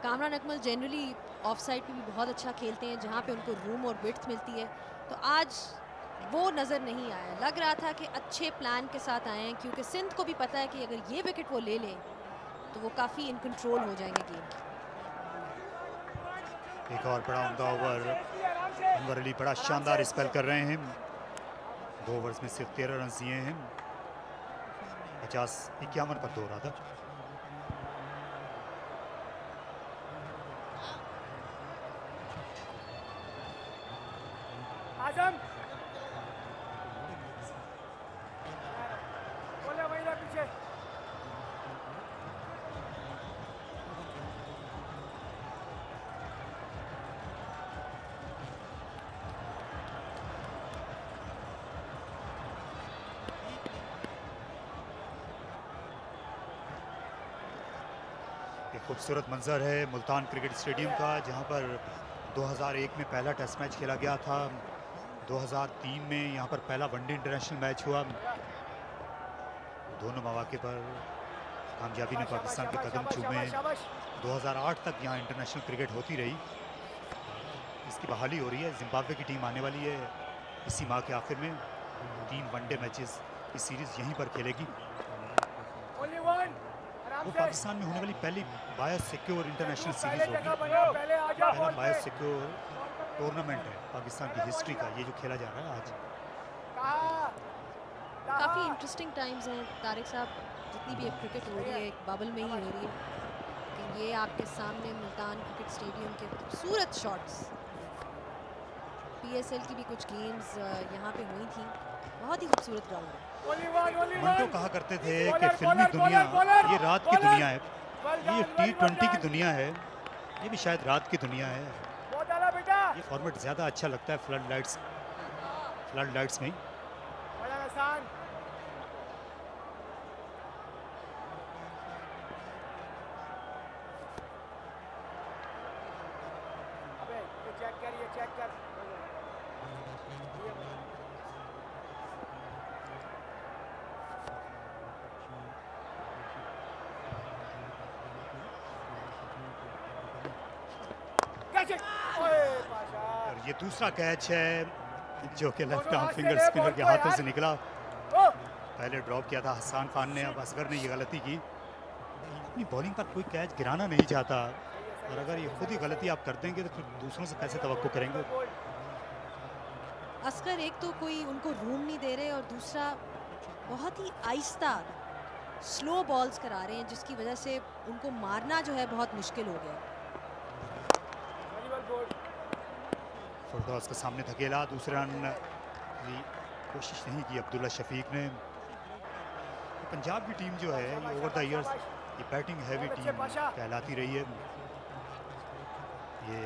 Kamran Akmal generally of side पे भी बहुत अच्छा खेलते हैं, जहाँ पे उनको रूम और विड्थ मिलती है, तो आज वो नज़र नहीं आया। लग रहा था कि अच्छे प्लान के साथ आए हैं, क्योंकि सिंध को भी पता है कि अगर ये विकेट वो ले लें तो वो काफ़ी इन कंट्रोल हो जाएंगे गेम। एक और बड़ा उम्दा ओवर, अनवर अली बड़ा शानदार स्पेल कर रहे हैं। 2 ओवर्स में सिर्फ 13 रन दिए हैं, 50-51 पर 2 रहा था। आजम बोले वही रहा पीछे। खूबसूरत मंजर है मुल्तान क्रिकेट स्टेडियम का, जहां पर 2001 में पहला टेस्ट मैच खेला गया था। 2003 में यहां पर पहला वनडे इंटरनेशनल मैच हुआ। दोनों मौके पर कामयाबी ने पाकिस्तान के कदम चूमे। 2008 तक यहां इंटरनेशनल क्रिकेट होती रही। इसकी बहाली हो रही है। जिम्बाब्वे की टीम आने वाली है इसी माह के आखिर में। 3 वनडे मैचेस की सीरीज यहीं पर खेलेगी। वो पाकिस्तान में होने वाली पहली बायोसिक्योर इंटरनेशनल सीरीज होगी। पहला बायोसिक्योर टूर्नामेंट है पाकिस्तान की हिस्ट्री का, ये जो खेला जा रहा है आज। काफ़ी इंटरेस्टिंग टाइम्स हैं तारिक साहब, जितनी भी अब क्रिकेट हो रही है एक बबल में ही हो रही है, लेकिन ये आपके सामने मुल्तान क्रिकेट स्टेडियम के खूबसूरत शॉट्स। PSL की भी कुछ गेम्स यहाँ पे हुई थी, बहुत ही खूबसूरत ग्राउंड है। मंटो कहा करते थे कि फिल्मी दुनिया ये रात की दुनिया है, ये T20 की दुनिया है, ये भी शायद रात की दुनिया है। ये फॉर्मेट ज़्यादा अच्छा लगता है फ्लड लाइट्स में। और ये दूसरा कैच है जो कि लेफ्ट आर्म फिंगर स्पिनर के हाथों से निकला। पहले ड्रॉप किया था हसन खान ने, अब असगर ने ये गलती की। अपनी बॉलिंग पर कोई कैच गिराना नहीं चाहता, और अगर ये खुद ही गलती आप कर देंगे तो फिर दूसरों से कैसे तवक्को करेंगे। असगर एक तो कोई उनको रूम नहीं दे रहे, और दूसरा बहुत ही आहिस्ता स्लो बॉल्स करा रहे हैं, जिसकी वजह से उनको मारना जो है बहुत मुश्किल हो गया। फरदौस के सामने धकेला, दूसरे रन की कोशिश नहीं की अब्दुल्ला शफीक ने। तो पंजाब की टीम जो है ये ओवर द इयर्स ये बैटिंग हैवी टीम कहलाती रही है। ये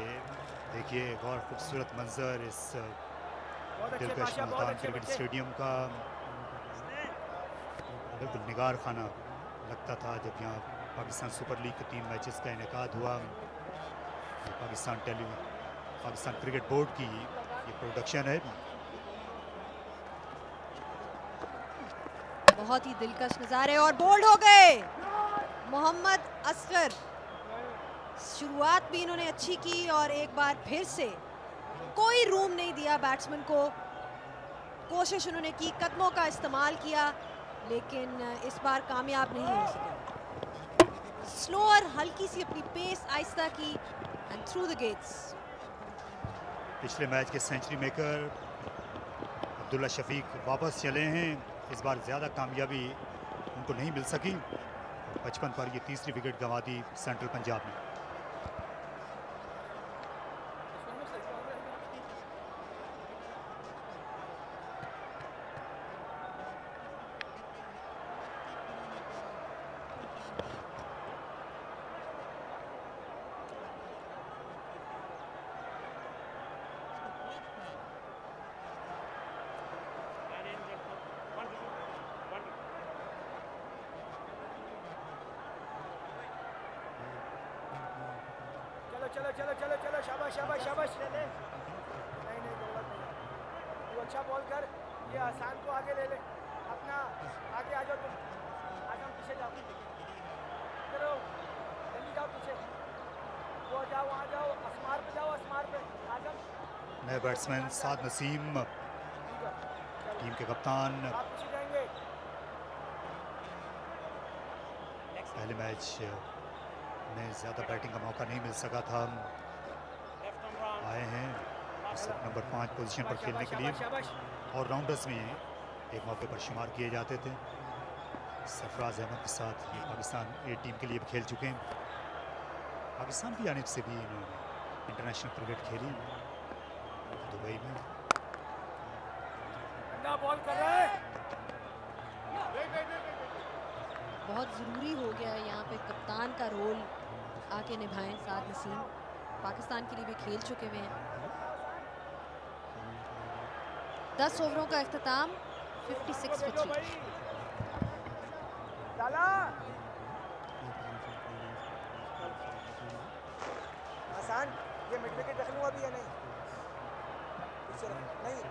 देखिए एक और खूबसूरत मंजर इस दिलकश मुल्तान क्रिकेट स्टेडियम का। बिल्कुल निगार खाना लगता था जब यहाँ पाकिस्तान सुपर लीग के 3 मैचेस का इनेकाद हुआ। पाकिस्तान क्रिकेट बोर्ड की ये प्रोडक्शन है। बहुत ही दिलकश नजारे और बोल्ड हो गए मोहम्मद असगर। शुरुआत भी इन्होंने अच्छी की और एक बार फिर से कोई रूम नहीं दिया बैट्समैन को। कोशिश उन्होंने की, कदमों का इस्तेमाल किया, लेकिन इस बार कामयाब नहीं हो सके। स्लोअर, हल्की सी अपनी पेस आहिस्ता की एंड थ्रू द गेट्स। पिछले मैच के सेंचुरी मेकर अब्दुल्ला शफीक वापस चले हैं। इस बार ज़्यादा कामयाबी उनको नहीं मिल सकी। 55 पर ये तीसरी विकेट गंवा दी सेंट्रल पंजाब ने। चलो चलो चलो चलो, शाबाश शाबाश शाबाश। नहीं नहीं, जरूरत नहीं। तू अच्छा बॉल कर, ये आसान को आगे ले ले। अपना आगे आ जाओ तुम, आ जाओ पीछे जाओ, करो जल्दी जाओ पीछे, वो जाओ वहाँ जाओ, असमार पे जाओ, असमार पे आ जाओ। नए बैट्समैन साद नसीम, टीम के कप्तान। आप पीछे जाएंगे। पहले मैच में ज़्यादा बैटिंग का मौका नहीं मिल सका था। आए हैं नंबर 5 पोजीशन पर खेलने के लिए। और राउंडर्स में एक मौके पर शुमार किए जाते थे। सरफराज अहमद के साथ ये पाकिस्तान ए टीम के लिए भी खेल चुके हैं। पाकिस्तान की जानिब से भी इन्होंने इंटरनेशनल क्रिकेट खेली दुबई में। बॉल कर रहा है। बहुत ज़रूरी हो गया है यहाँ पे कप्तान का रोल आके निभाएं साद नसीम। पाकिस्तान के लिए भी खेल चुके हुए हैं। 10 ओवरों का इख्तिताम 56 for 3। आसान, ये मिड विकेट रख लूँ अभी या नहीं? नहीं,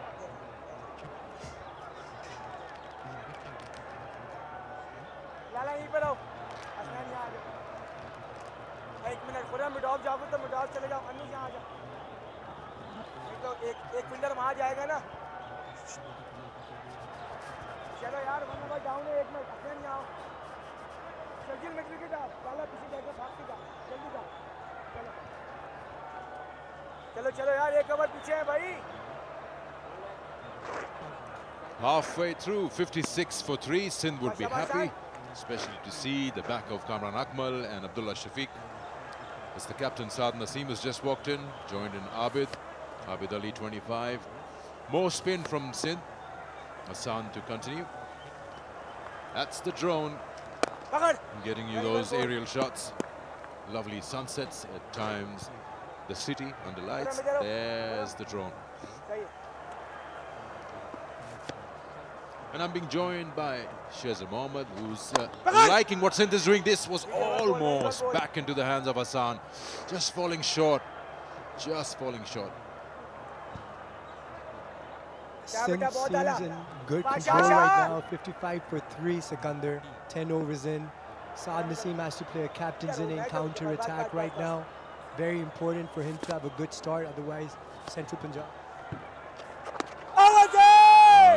लाला यहीं पर आओ। आसान यहाँ आ जाओ। 1 मिनट, पूरा मिड ऑफ जाओगे तो मिड ऑफ चले जाओ। अनुज यहाँ आ जाओ। नहीं तो एक फील्डर वहाँ जाएगा ना। चलो यार, 1 ओवर डाउन है, 1 मिनट। आसान यहाँ आओ। शर्जिल मिड विकेट आओ। लाला पीछे जाकर भाग के जाओ, जल्दी जाओ। चलो चलो चलो यार, 1 ओवर पीछे है भाई। Halfway through, 56 for 3. Sindh would be happy, especially to see the back of Kamran Akmal and Abdullah Shafiq. As the captain Saad Naseem has just walked in, joined in Abid Ali 25. More spin from Sindh. Hassan to continue. That's the drone, getting you those aerial shots. Lovely sunsets at times. The city under lights. There's the drone. And I'm being joined by Shehzad Mohammad, who's liking what Sindh is doing. This was almost back into the hands of Hassan. Just falling short. Just falling short. Sindh seems in good control right now. 55 for 3, Sikandar. 10 overs in. Saad Naseem has to play a captain's inning counter attack right now. Very important for him to have a good start, otherwise Central Punjab.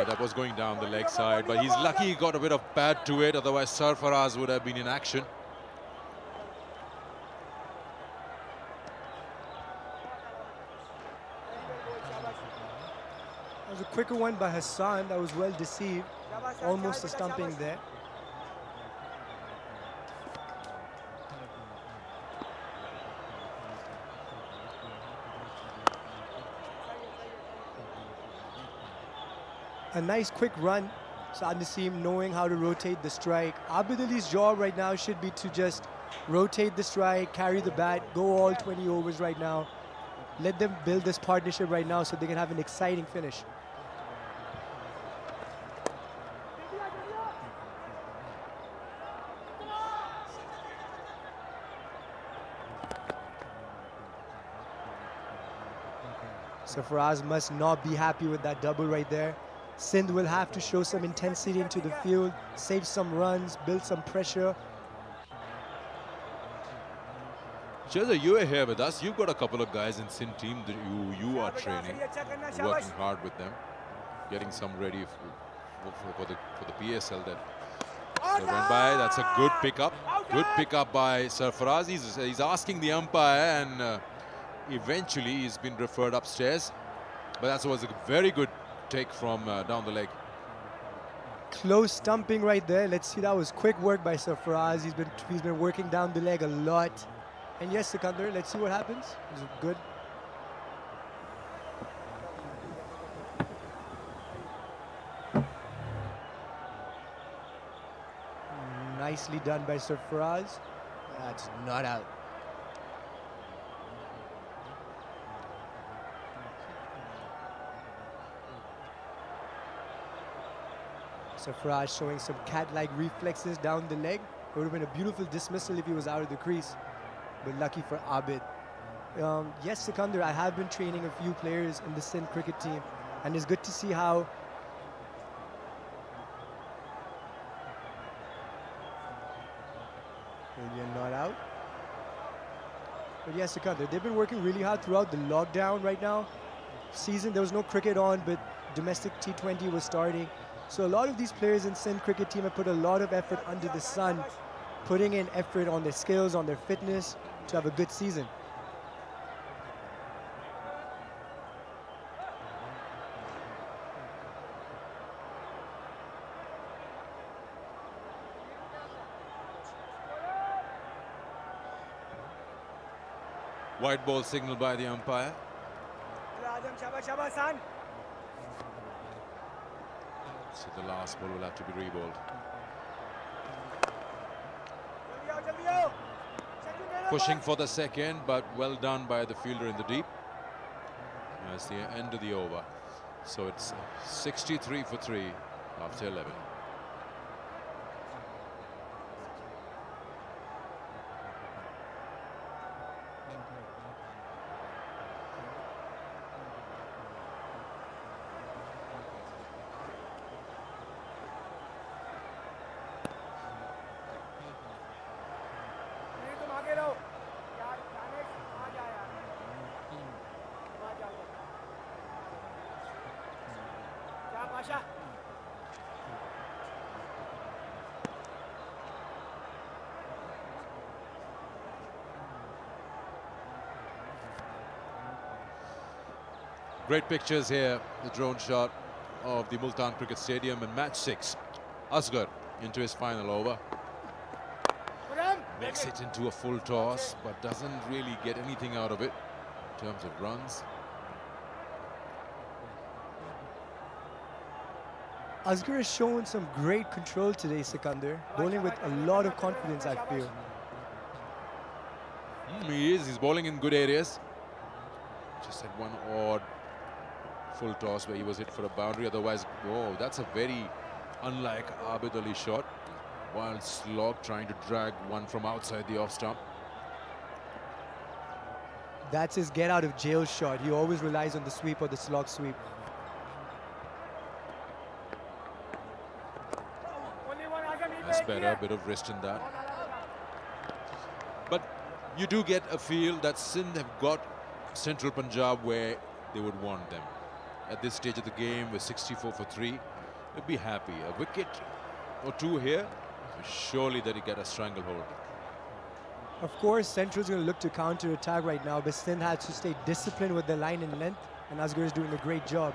That was going down the leg side, but he's lucky he got a bit of pad to it, otherwise Sarfaraz would have been in action. That was a quicker one by Hassan. That was well deceived. Almost a stumping there. A nice quick run. Saad Naseem knowing how to rotate the strike. Abid Ali's job right now should be to just rotate the strike, carry the bat, go all 20 overs right now. Let them build this partnership right now so they can have an exciting finish. Sarfaraz must not be happy with that double right there. Sindh will have to show some intensity into the field, save some runs, build some pressure. Shahzad, you are here with us. You've got a couple of guys in Sindh team that you are training, working hard with them, getting some ready for the PSL that they went by. That's a good pickup. Good pickup by Sarfaraz. He's asking the umpire, and eventually he's been referred upstairs. But that was a very good take from down the leg. Close stumping right there. Let's see, that was quick work by Sarfaraz. He's been working down the leg a lot. And yes, Sikandar, let's see what happens. It was good. Nicely done by Sarfaraz. That's not out. Sarfaraz showing some cat-like reflexes down the leg. It would have been a beautiful dismissal if he was out of the crease. But lucky for Abid. Yes, Sikandar, I have been training a few players in the Sindh cricket team, and it's good to see how maybe not out. But yes, Sikandar, they've been working really hard throughout the lockdown right now. Season, there was no cricket on, but domestic T20 was starting. So a lot of these players in Sindh cricket team have put a lot of effort under the sun, putting in effort on their skills, on their fitness, to have a good season. White ball signaled by the umpire. So the last ball will have to be reballed. Pushing for the second, but well done by the fielder in the deep. That's the end of the over. So it's 63 for 3 after 11. Great pictures here, the drone shot of the Multan Cricket Stadium in match 6. Asghar into his final over. Makes it into a full toss, but doesn't really get anything out of it in terms of runs. Asghar has shown some great control today, Sikandar. Bowling with a lot of confidence, I feel. He is. He's bowling in good areas. Just had one odd full toss where he was hit for a boundary. Otherwise, oh, that's a very unlike Abid Ali shot. Wild slog trying to drag one from outside the off stump. That's his get out of jail shot. He always relies on the sweep or the slog sweep. That's better, a bit of wrist in that. But you do get a feel that Sindh have got Central Punjab where they would want them. At this stage of the game with 64 for 3, they'd be happy. A wicket or two here, surely they'll get a stranglehold. Of course, Central's going to look to counter-attack right now, but Sindh has to stay disciplined with their line and length, and Asghar is doing a great job.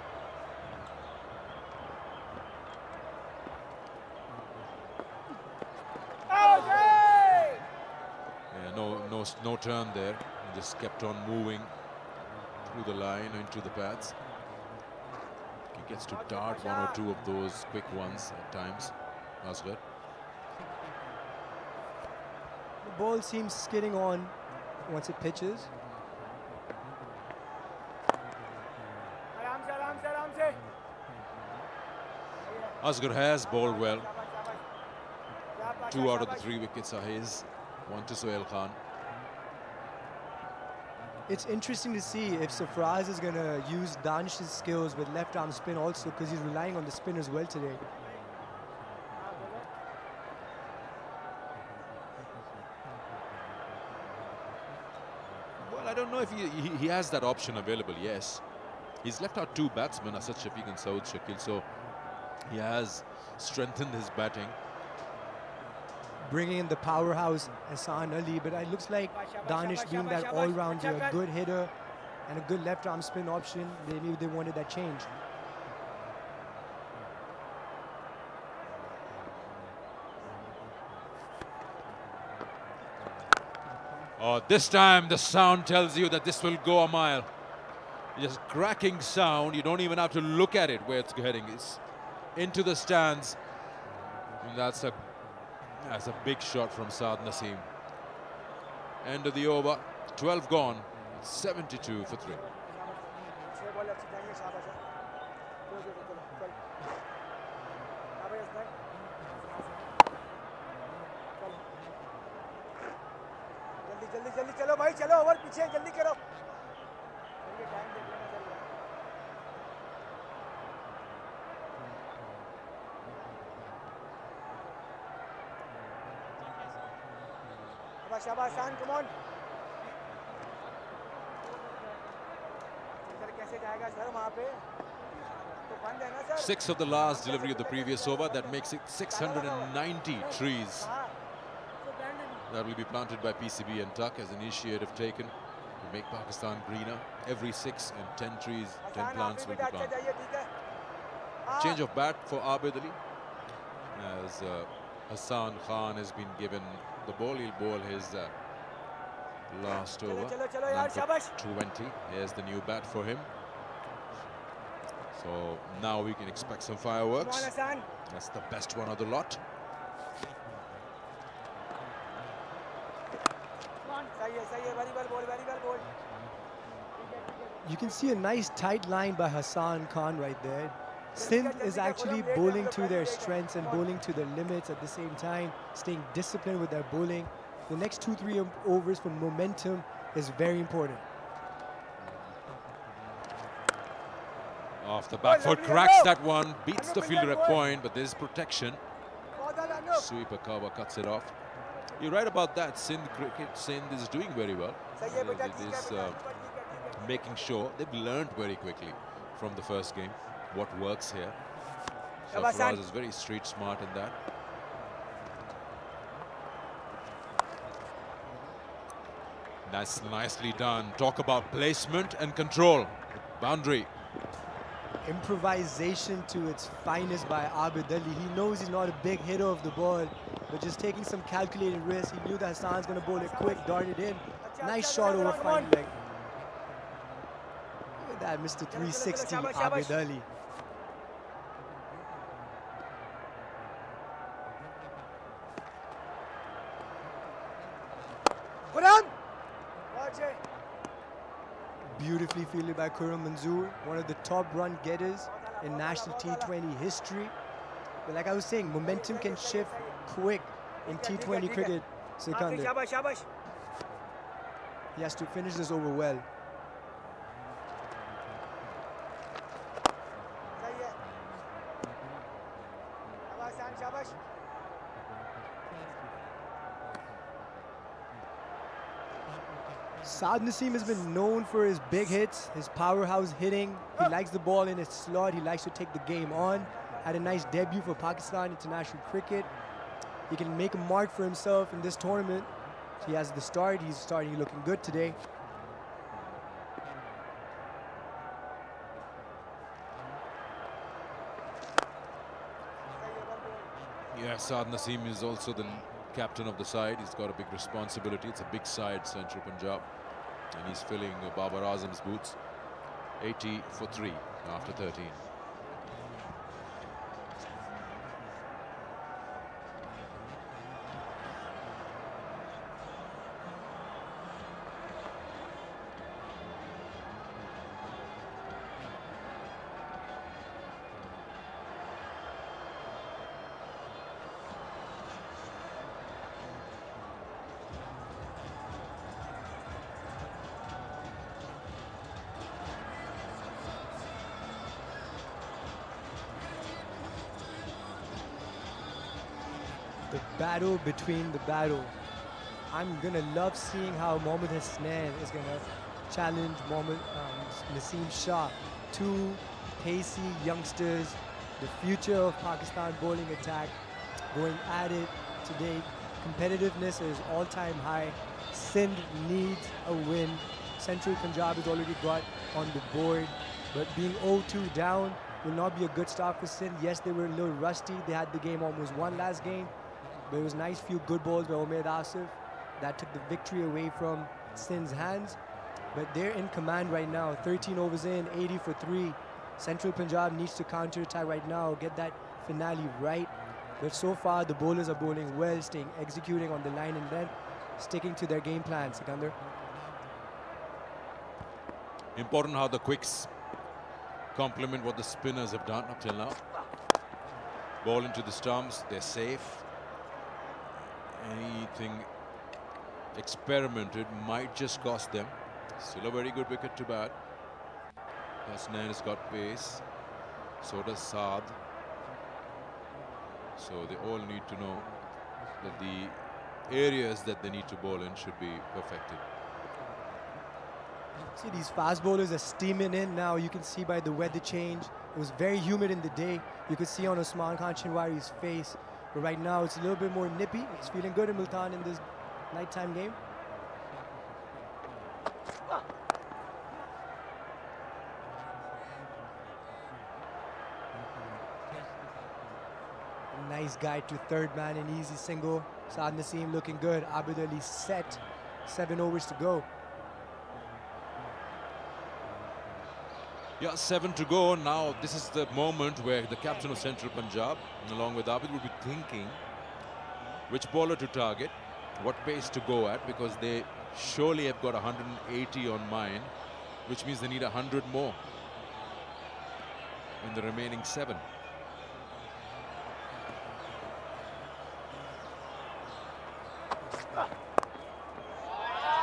Yeah, no turn there. He just kept on moving through the line into the pads. He gets to dart one or two of those quick ones at times. Asghar. The ball seems skidding on once it pitches. Asghar has bowled well. 2 out of the 3 wickets are his. 1 to Sohail Khan. It's interesting to see if Sarfaraz is going to use Danish's skills with left arm spin also, because he's relying on the spin as well today. Well, I don't know if he has that option available, yes. He's left out two batsmen, Asad Shafiq and Saud Shakil, so he has strengthened his batting. Bringing in the powerhouse Hassan Ali, but it looks like Danish being that all-rounder, a good hitter and a good left arm spin option, maybe they wanted that change. Oh, this time the sound tells you that this will go a mile. Just cracking sound, you don't even have to look at it where it's heading. It's into the stands. And that's a big shot from Saad Naseem. End of the over, 12 gone, 72 for 3. जल्दी जल्दी चलो भाई, चलो over पीछे जल्दी करो। ये time देख लेना जल्दी। शाबाश शाबाश शान, कम ऑन। इधर कैसे जाएगा सर वहाँ पे? तो बंद है ना sir? 6 of the last delivery of the previous over, that makes it 690 trees. That will be planted by PCB and Tuck as initiative taken to make Pakistan greener. Every 6 and 10 trees, 10 plants will be planted. Change of bat for Abid Ali as Hassan Khan has been given the ball. He'll bowl his last over. Number 20. Here's the new bat for him. So now we can expect some fireworks. That's the best one of the lot. You can see a nice tight line by Hassan Khan right there. Sindh is actually bowling to their strengths and bowling to their limits at the same time, staying disciplined with their bowling. The next 2-3 overs for momentum is very important. Off the back foot, cracks that one, beats the fielder at point, but there's protection. Sweeper cover cuts it off. You're right about that. Sindh is doing very well. It is making sure they've learned very quickly from the first game what works here. So Faraz is very street smart in that. That's nicely done. Talk about placement and control. Boundary. Improvisation to its finest by Abid Ali. He knows he's not a big hitter of the ball, but just taking some calculated risks. He knew that Hassan's going to bowl it quick, dart it in. Nice shot over fine leg. Look at that, Mr. 360, Abid Ali. Beautifully fielded by Khurram Manzoor, one of the top run getters in national T20 history. But like I was saying, momentum can shift quick in T20 cricket, Sikandar. He has to finish this over well. Saad Naseem has been known for his big hits, his powerhouse hitting. He likes the ball in his slot. He likes to take the game on. Had a nice debut for Pakistan international cricket. He can make a mark for himself in this tournament. He has the start. He's starting looking good today. Yeah, Saad Naseem is also the captain of the side. He's got a big responsibility. It's a big side, Central Punjab. And he's filling Babar Azam's boots. 80 for 3 after 13. the battle between the battle. I'm gonna love seeing how Mohammad Hasnain is gonna challenge Naseem Shah. Two pacey youngsters, the future of Pakistan bowling attack, going at it today. Competitiveness is all-time high. Sindh needs a win. Central Punjab has already got on the board, but being 0-2 down will not be a good start for Sindh. Yes, they were a little rusty. They had the game almost won last game, but it was nice few good balls by Umaid Asif that took the victory away from Sindh's hands. But they're in command right now. 13 overs in, 80 for 3. Central Punjab needs to counter-attack right now, get that finale right. But so far, the bowlers are bowling well, executing on the line and then sticking to their game plan, Sikandar. Important how the quicks complement what the spinners have done up till now. Ball into the stumps, they're safe. Anything experimented might just cost them. Still a very good wicket to bat. Hasnain has got pace. So does Saad. So they all need to know that the areas that they need to bowl in should be perfected. See, these fast bowlers are steaming in now. You can see by the weather change. It was very humid in the day. You could see on Usman Khan Shinwari's face. But right now, it's a little bit more nippy. It's feeling good in Multan in this nighttime game. Nice guide to third man, an easy single. Saad Naseem looking good. Abid Ali set. 7 overs to go. Yeah, 7 to go. Now this is the moment where the captain of Central Punjab, along with Abid, will be thinking which bowler to target, what pace to go at, because they surely have got 180 on mind, which means they need 100 more in the remaining 7.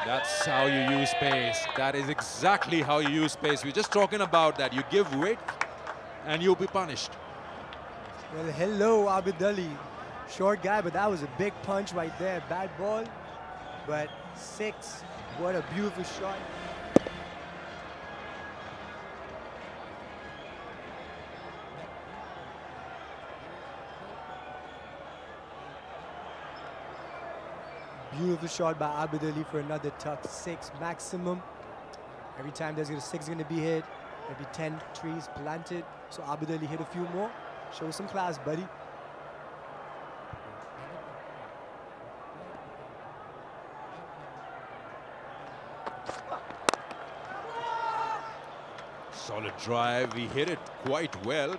That's how you use pace. That is exactly how you use pace. We're just talking about that. You give weight and you'll be punished. Well, hello, Abid Ali. Short guy, but that was a big punch right there. Bad ball, but 6. What a beautiful shot. Beautiful shot by Abid Ali for another tough 6 maximum. Every time there's a 6 going to be hit, maybe 10 trees planted. So Abid Ali hit a few more. Show some class, buddy. Solid drive. He hit it quite well,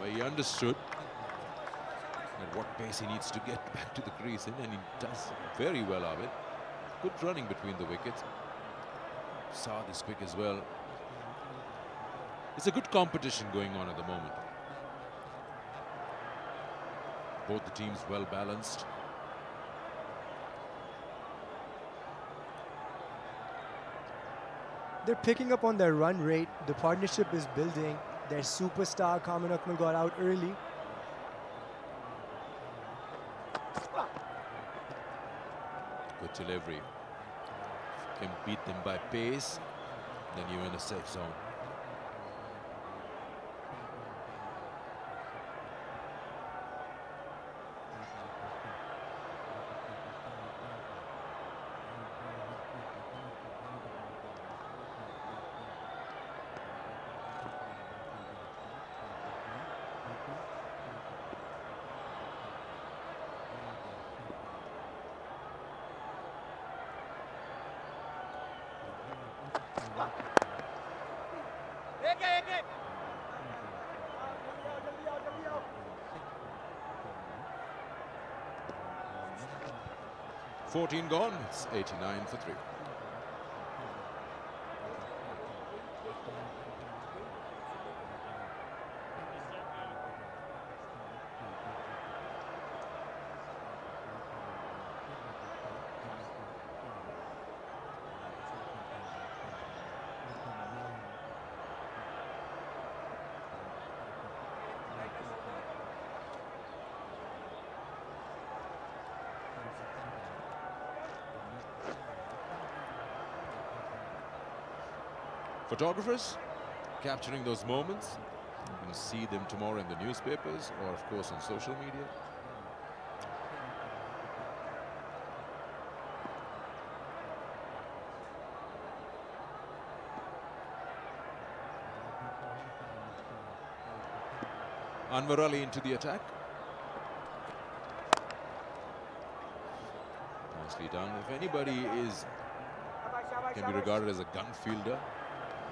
but he understood at what pace he needs to get back to the crease in, and he does very well of it. Good running between the wickets. Saad is quick as well. It's a good competition going on at the moment. Both the teams well balanced. They're picking up on their run rate. The partnership is building. Their superstar, Kaman Akmal, got out early. Good delivery. Can beat them by pace, then you're in a safe zone. एक 14 gone, it's 89 for 3. photographers capturing those moments. You can see them tomorrow in the newspapers or of course on social media. Anwar Ali into the attack. Nicely done. If anybody can be regarded as a gun fielder,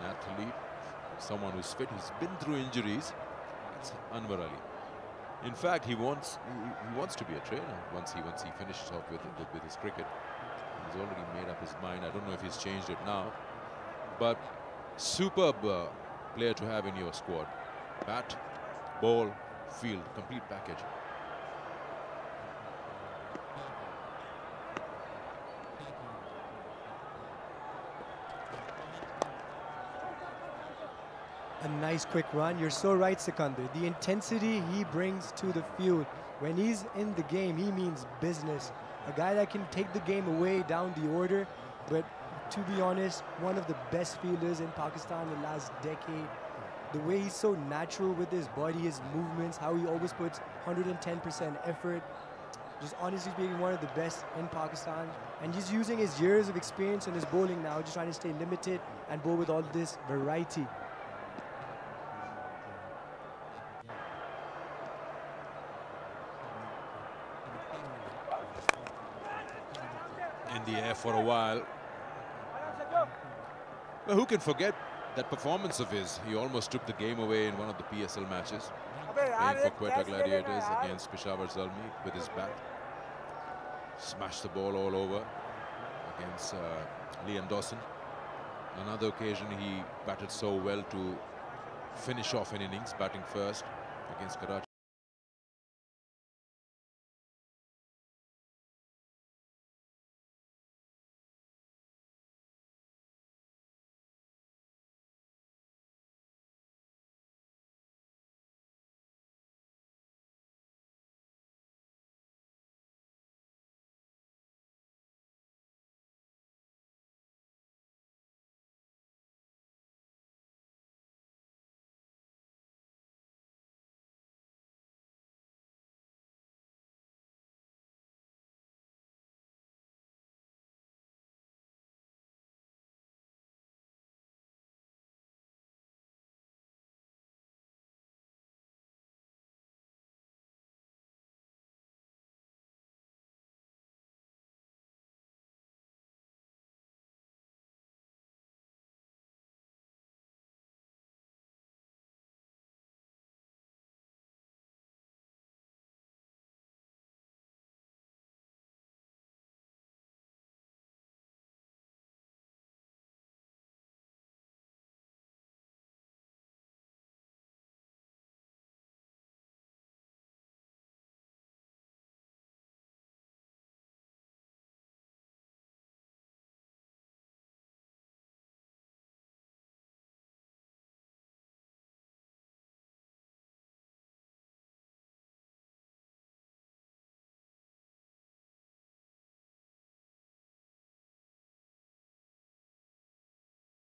an athlete, someone who's fit, who's been through injuries, it's Anwar Ali. In fact, he wants to be a trainer once he finishes off with his cricket. He's already made up his mind. I don't know if he's changed it now, but superb player to have in your squad. Bat, ball, field, complete package. A nice quick run. You're so right, Sikandar. The intensity he brings to the field. When he's in the game, he means business. A guy that can take the game away down the order, but to be honest, one of the best fielders in Pakistan in the last decade. The way he's so natural with his body, his movements, how he always puts 110% effort. Just honestly being one of the best in Pakistan. And just using his years of experience in his bowling now, just trying to stay limited and bowl with all this variety. In the air for a while. But who can forget that performance of his? He almost took the game away in one of the PSL matches, playing for Quetta Gladiators against Peshawar Zalmi with his bat. Smashed the ball all over against Liam Dawson. Another occasion he batted so well to finish off an innings, batting first against Karachi.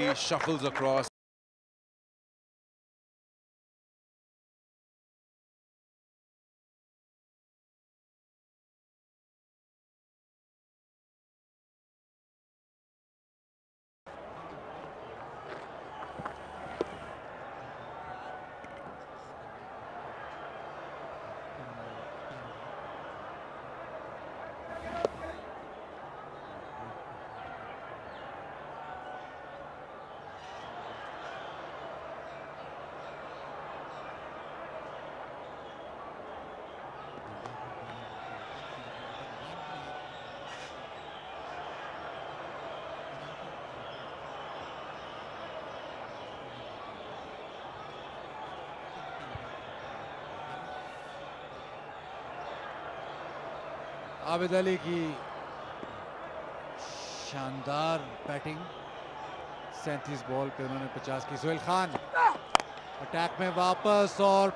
He shuffles across. Abid Ali की शानदार batting, 37 ball पे उन्होंने 50 की। Sohail Khan attack में वापस और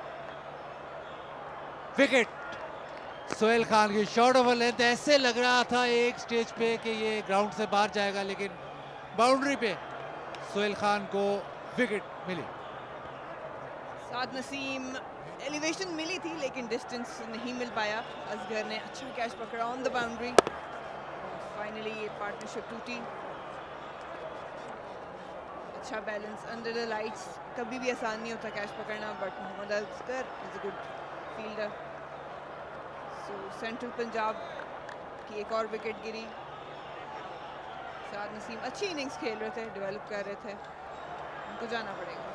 wicket. Sohail Khan की shot over length, ऐसे लग रहा था एक स्टेज पे कि ये ग्राउंड से बाहर जाएगा, लेकिन बाउंड्री पे सोहेल खान को विकेट मिली। साद नसीम एलिवेशन मिली थी लेकिन डिस्टेंस नहीं मिल पाया। असगर ने अच्छा कैच पकड़ा ऑन द बाउंड्री। फाइनली ये पार्टनरशिप टूटी। अच्छा बैलेंस अंडर द लाइट्स, कभी भी आसान नहीं होता कैच पकड़ना, but Mohammad Asghar is a good fielder. So central Punjab की एक और विकेट गिरी। साद नसीम अच्छी इनिंग्स खेल रहे थे, डेवलप कर रहे थे, उनको जाना पड़ेगा।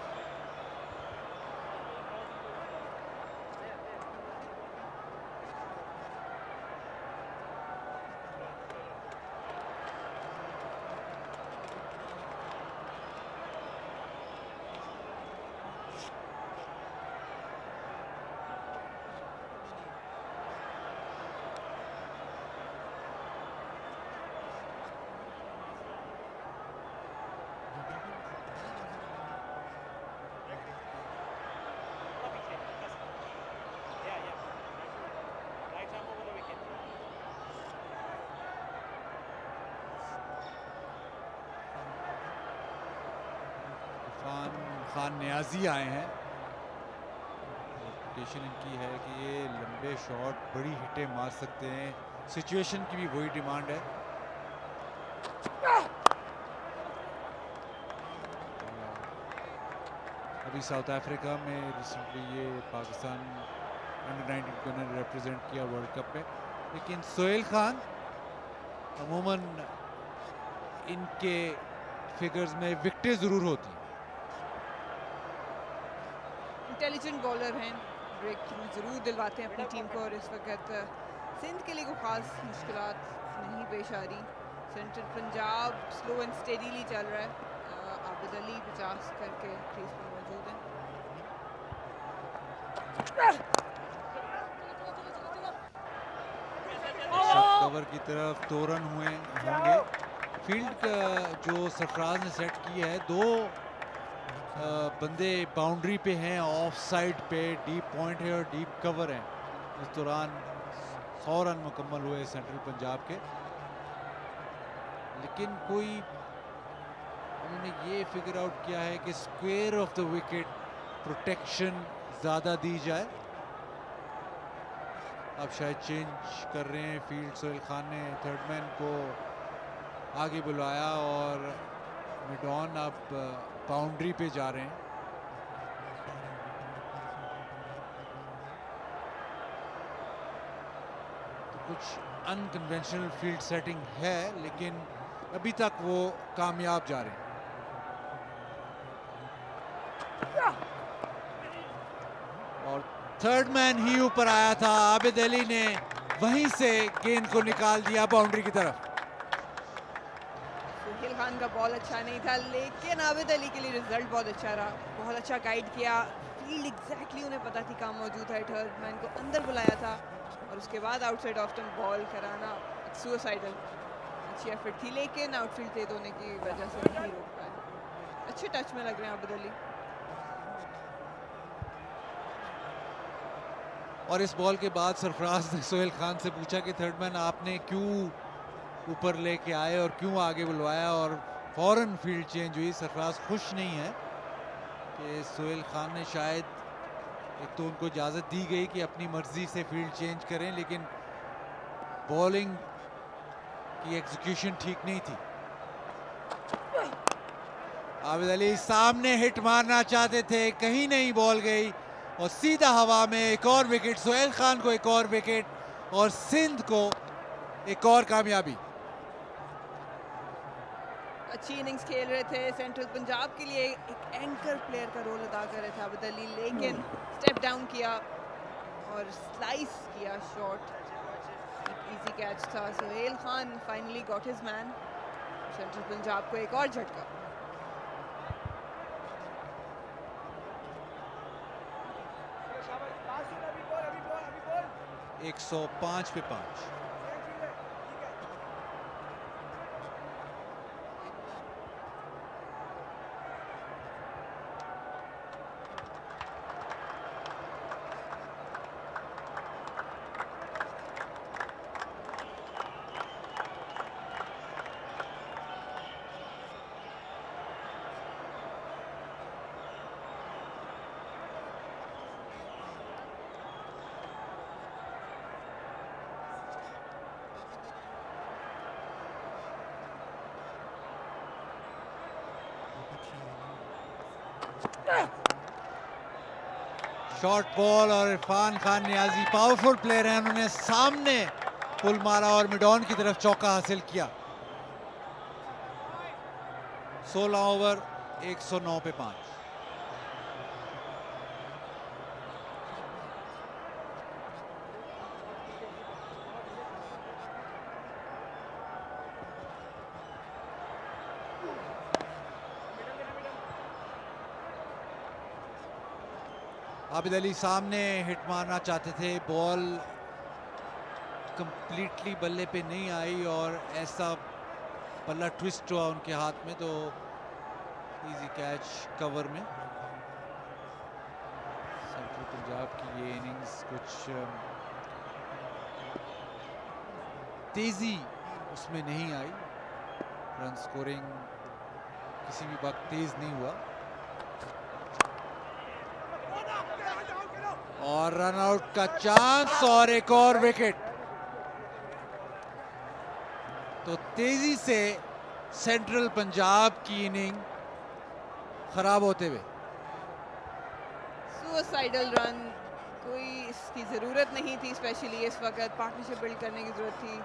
खान न्याजी आए हैं। रेपुटेशन इनकी है कि ये लंबे शॉट बड़ी हिटें मार सकते हैं। सिचुएशन की भी वही डिमांड है। अभी साउथ अफ्रीका में रिसेंटली ये पाकिस्तान अंडर-19 को ने रिप्रेजेंट किया वर्ल्ड कप में। लेकिन सोहेल खान अमूमन इनके फिगर्स में विकेटें ज़रूर होती हैं। इंटेलिजेंट बॉलर हैं, ब्रेक थ्रू ज़रूर दिलवाते हैं अपनी टीम को। और इस वक्त सिंध के लिए कोई ख़ास मुश्किलात नहीं पेश आ रही। Central Punjab slow and steadily चल रहा है। आबिद अली 50 करके क्रीज पर मौजूद हैं। कवर की तरफ 2 रन होंगे। फील्ड का जो सरफराज ने सेट की है, 2 बंदे बाउंड्री पे हैं, ऑफ साइड पे डीप पॉइंट है और डीप कवर है। इस दौरान 100 रन मुकम्मल हुए सेंट्रल पंजाब के। लेकिन कोई उन्होंने ये फिगर आउट किया है कि square of the wicket protection ज़्यादा दी जाए। अब शायद चेंज कर रहे हैं फील्ड। सोहेल खान ने थर्ड मैन को आगे बुलाया और मिड ऑन अब बाउंड्री पे जा रहे हैं। तो कुछ अनकन्वेंशनल फील्ड सेटिंग है, लेकिन अभी तक वो कामयाब जा रहे हैं। और थर्ड मैन ही ऊपर आया था। आबिद अली ने वहीं से गेंद को निकाल दिया बाउंड्री की तरफ। सोहेल खान का बॉल अच्छा नहीं था, लेकिन आबिद अली के लिए रिजल्ट बहुत अच्छा रहा। बहुत अच्छा गाइड किया, फील्ड एग्जैक्टली उन्हें पता थी कहाँ मौजूद है। थर्ड मैन को अंदर बुलाया था और उसके बाद आउटसाइड ऑफ स्टंप बॉल कराना सुसाइडल। अच्छी एफर्ट थी, लेकिन आउटफील्ड तेज होने की वजह से नहीं रोक पाए। अच्छे टच में लग रहे हैं आबिद अली। और इस बॉल के बाद सरफराज ने सोहेल खान से पूछा कि थर्ड मैन आपने क्यों ऊपर लेके आए और क्यों आगे बुलवाया, और फौरन फील्ड चेंज हुई। सरफराज खुश नहीं है कि सोहेल खान ने शायद, एक तो उनको इजाज़त दी गई कि अपनी मर्जी से फील्ड चेंज करें, लेकिन बॉलिंग की एग्जीक्यूशन ठीक नहीं थी। आबिद अली सामने हिट मारना चाहते थे, कहीं नहीं बॉल गई और सीधा हवा में एक और विकेट। सोहेल खान को एक और विकेट और सिंध को एक और कामयाबी। अच्छी इनिंग्स खेल रहे थे। सेंट्रल पंजाब के लिए एक एंकर प्लेयर का रोल अदा कर रहे थे आबिद अली, लेकिन स्टेप डाउन किया और स्लाइस किया शॉट। एक इजी कैच था। Sohail Khan finally got his man. Central Punjab को एक और झटका। 105 पे 5। शॉर्ट बॉल और इरफान खान नियाजी पावरफुल प्लेयर हैं, उन्होंने सामने पुल मारा और मिड ऑन की तरफ चौका हासिल किया। 16 ओवर 109 पे 5। आबिद अली सामने हिट मारना चाहते थे, बॉल कंप्लीटली बल्ले पे नहीं आई और ऐसा बल्ला ट्विस्ट हुआ उनके हाथ में, तो इजी कैच कवर में। सेंट्रल पंजाब की ये इनिंग्स कुछ तेजी उसमें नहीं आई, रन स्कोरिंग किसी भी वक्त तेज नहीं हुआ और रन आउट का चांस और एक और विकेट। तो तेजी से सेंट्रल पंजाब की इनिंग खराब होते हुए। सुसाइडल रन, कोई इसकी ज़रूरत नहीं थी, स्पेशली इस वक्त पार्टनरशिप बिल्ड करने की ज़रूरत थी।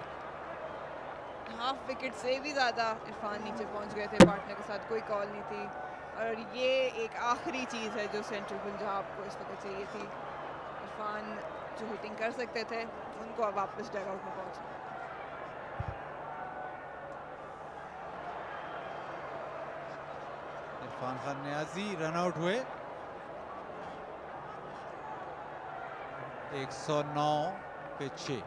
हाफ विकेट से भी ज़्यादा इरफान नीचे पहुंच गए थे, पार्टनर के साथ कोई कॉल नहीं थी और ये एक आखिरी चीज़ है जो सेंट्रल पंजाब को इस वक्त चाहिए थी। इरफान जो हिटिंग कर सकते थे उनको अब वापस डग आउट में पहुंचना। इरफान खान नियाजी रन आउट हुए। 109 पे 6।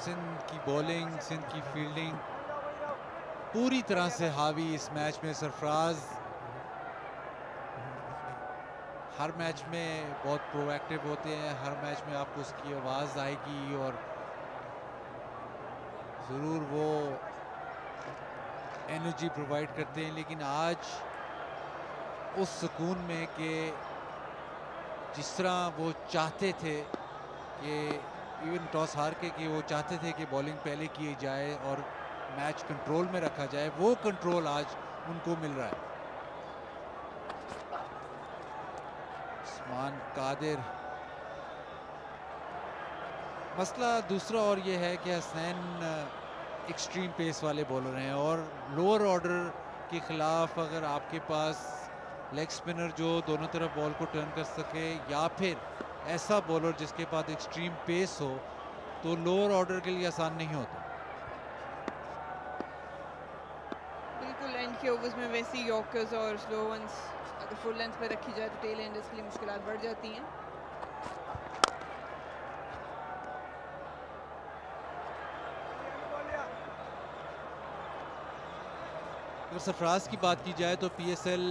सिंध की बॉलिंग, सिंध की फील्डिंग पूरी तरह से हावी इस मैच में। सरफराज हर मैच में बहुत प्रोएक्टिव होते हैं, हर मैच में आपको उसकी आवाज़ आएगी और ज़रूर वो एनर्जी प्रोवाइड करते हैं, लेकिन आज उस सुकून में कि जिस तरह वो चाहते थे कि इवन टॉस हार के कि वो चाहते थे कि बॉलिंग पहले की जाए और मैच कंट्रोल में रखा जाए, वो कंट्रोल आज उनको मिल रहा है। उस्मान कादिर, मसला दूसरा और ये है कि हसनैन एक्सट्रीम पेस वाले बॉलर हैं और लोअर ऑर्डर के खिलाफ अगर आपके पास लेग स्पिनर जो दोनों तरफ बॉल को टर्न कर सके या फिर ऐसा बॉलर जिसके पास एक्सट्रीम पेस हो, तो लोअर ऑर्डर के लिए आसान नहीं होता। बिल्कुल एंड के ओवर्स में वैसी यॉर्कर्स और स्लो वंस अगर फुल लेंथ पे रखी जाए तो टेल एंडर्स के लिए मुश्किलात बढ़ जाती हैं। अगर सरफराज की बात की जाए तो PSL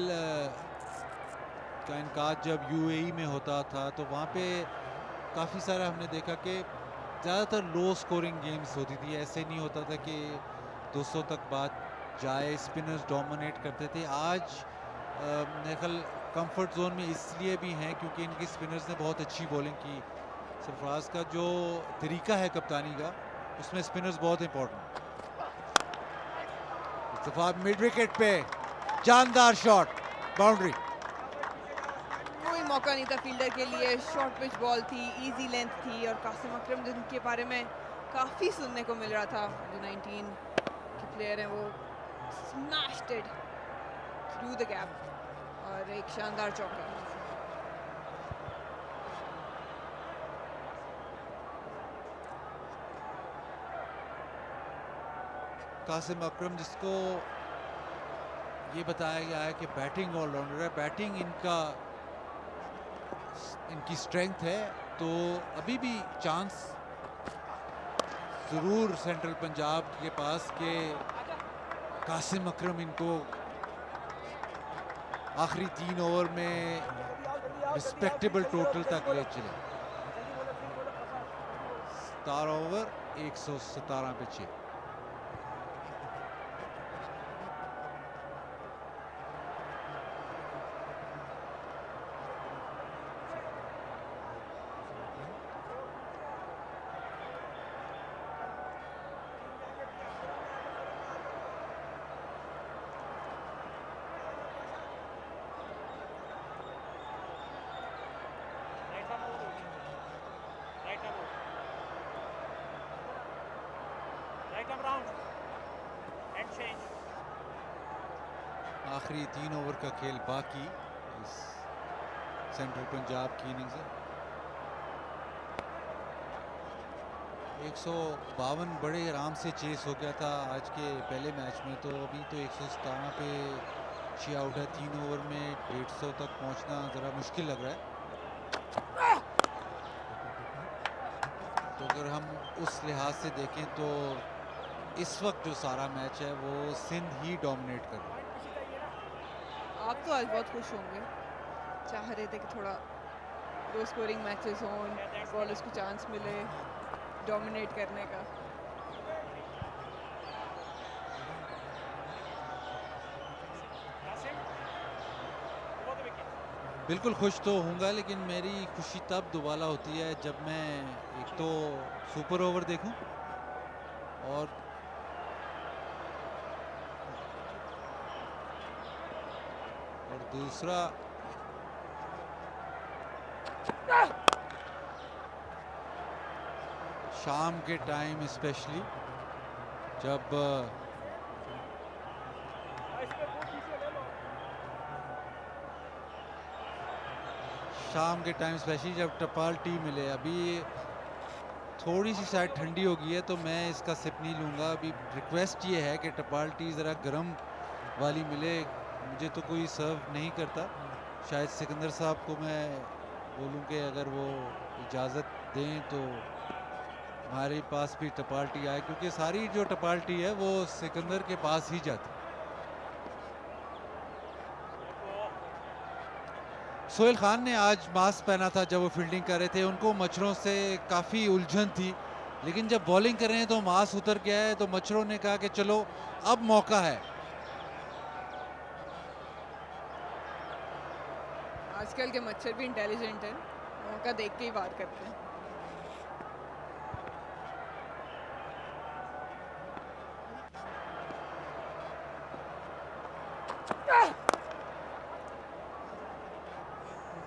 का इनकाज जब UAE में होता था तो वहाँ पे काफ़ी सारा हमने देखा कि ज़्यादातर लो स्कोरिंग गेम्स होती थी। ऐसे नहीं होता था कि 200 तक बात जाए, स्पिनर्स डोमिनेट करते थे। आज मेरे ख्याल कंफर्ट जोन में इसलिए भी हैं क्योंकि इनके स्पिनर्स ने बहुत अच्छी बॉलिंग की। सरफराज का जो तरीका है कप्तानी का, उसमें स्पिनर्स बहुत इंपॉर्टेंट। इस दफा मिड विकेट पे जानदार शॉट, बाउंड्री। कोई मौका नहीं था फील्डर के लिए, शॉर्ट पिच बॉल थी, इजी लेंथ थी और कासिम अकरम जिनके बारे में काफ़ी सुनने को मिल रहा था, जो 19 के प्लेयर हैं, वो smashed it through the gap और एक शानदार चौका। कासिम अकरम जिसको ये बताया गया है कि बैटिंग ऑलराउंडर है, बैटिंग इनकी स्ट्रेंथ है, तो अभी भी चांस ज़रूर सेंट्रल पंजाब के पास के कासिम अकरम इनको आखिरी 3 ओवर में रिस्पेक्टेबल टोटल तक ले चले। 17 ओवर 117 पे 6। आखिरी 3 ओवर का खेल बाकी इस सेंट्रल पंजाब की इनिंग्स है। 152 बड़े आराम से चेस हो गया था आज के पहले मैच में, तो अभी तो 117 पे 6 आउट है। 3 ओवर में 150 तक पहुंचना ज़रा मुश्किल लग रहा है। तो अगर हम उस लिहाज से देखें तो इस वक्त जो सारा मैच है वो सिंध ही डोमिनेट कर रहा है। आप तो आज बहुत खुश होंगे, चाह रहे थे कि थोड़ा लो स्कोरिंग मैचेस हों, बॉलर्स को चांस मिले डोमिनेट करने का। बिल्कुल खुश तो होऊंगा, लेकिन मेरी खुशी तब दोबारा होती है जब मैं एक तो सुपर ओवर देखूं और दूसरा शाम के टाइम स्पेशली जब टपाल टी मिले। अभी थोड़ी सी शायद ठंडी हो गई है तो मैं इसका सिप नहीं लूँगा। अभी रिक्वेस्ट ये है कि टपाल टी ज़रा गर्म वाली मिले। मुझे तो कोई सर्व नहीं करता, शायद सिकंदर साहब को मैं बोलूं कि अगर वो इजाज़त दें तो हमारे पास भी टपाल टी आए, क्योंकि सारी जो टपाल टी है वो सिकंदर के पास ही जाती। सोहेल खान ने आज मास्क पहना था जब वो फील्डिंग कर रहे थे, उनको मच्छरों से काफ़ी उलझन थी, लेकिन जब बॉलिंग कर रहे हैं तो मास्क उतर गया है, तो मच्छरों ने कहा कि चलो अब मौका है। आजकल के मच्छर भी इंटेलिजेंट हैं, मौका देख के ही वार करते हैं।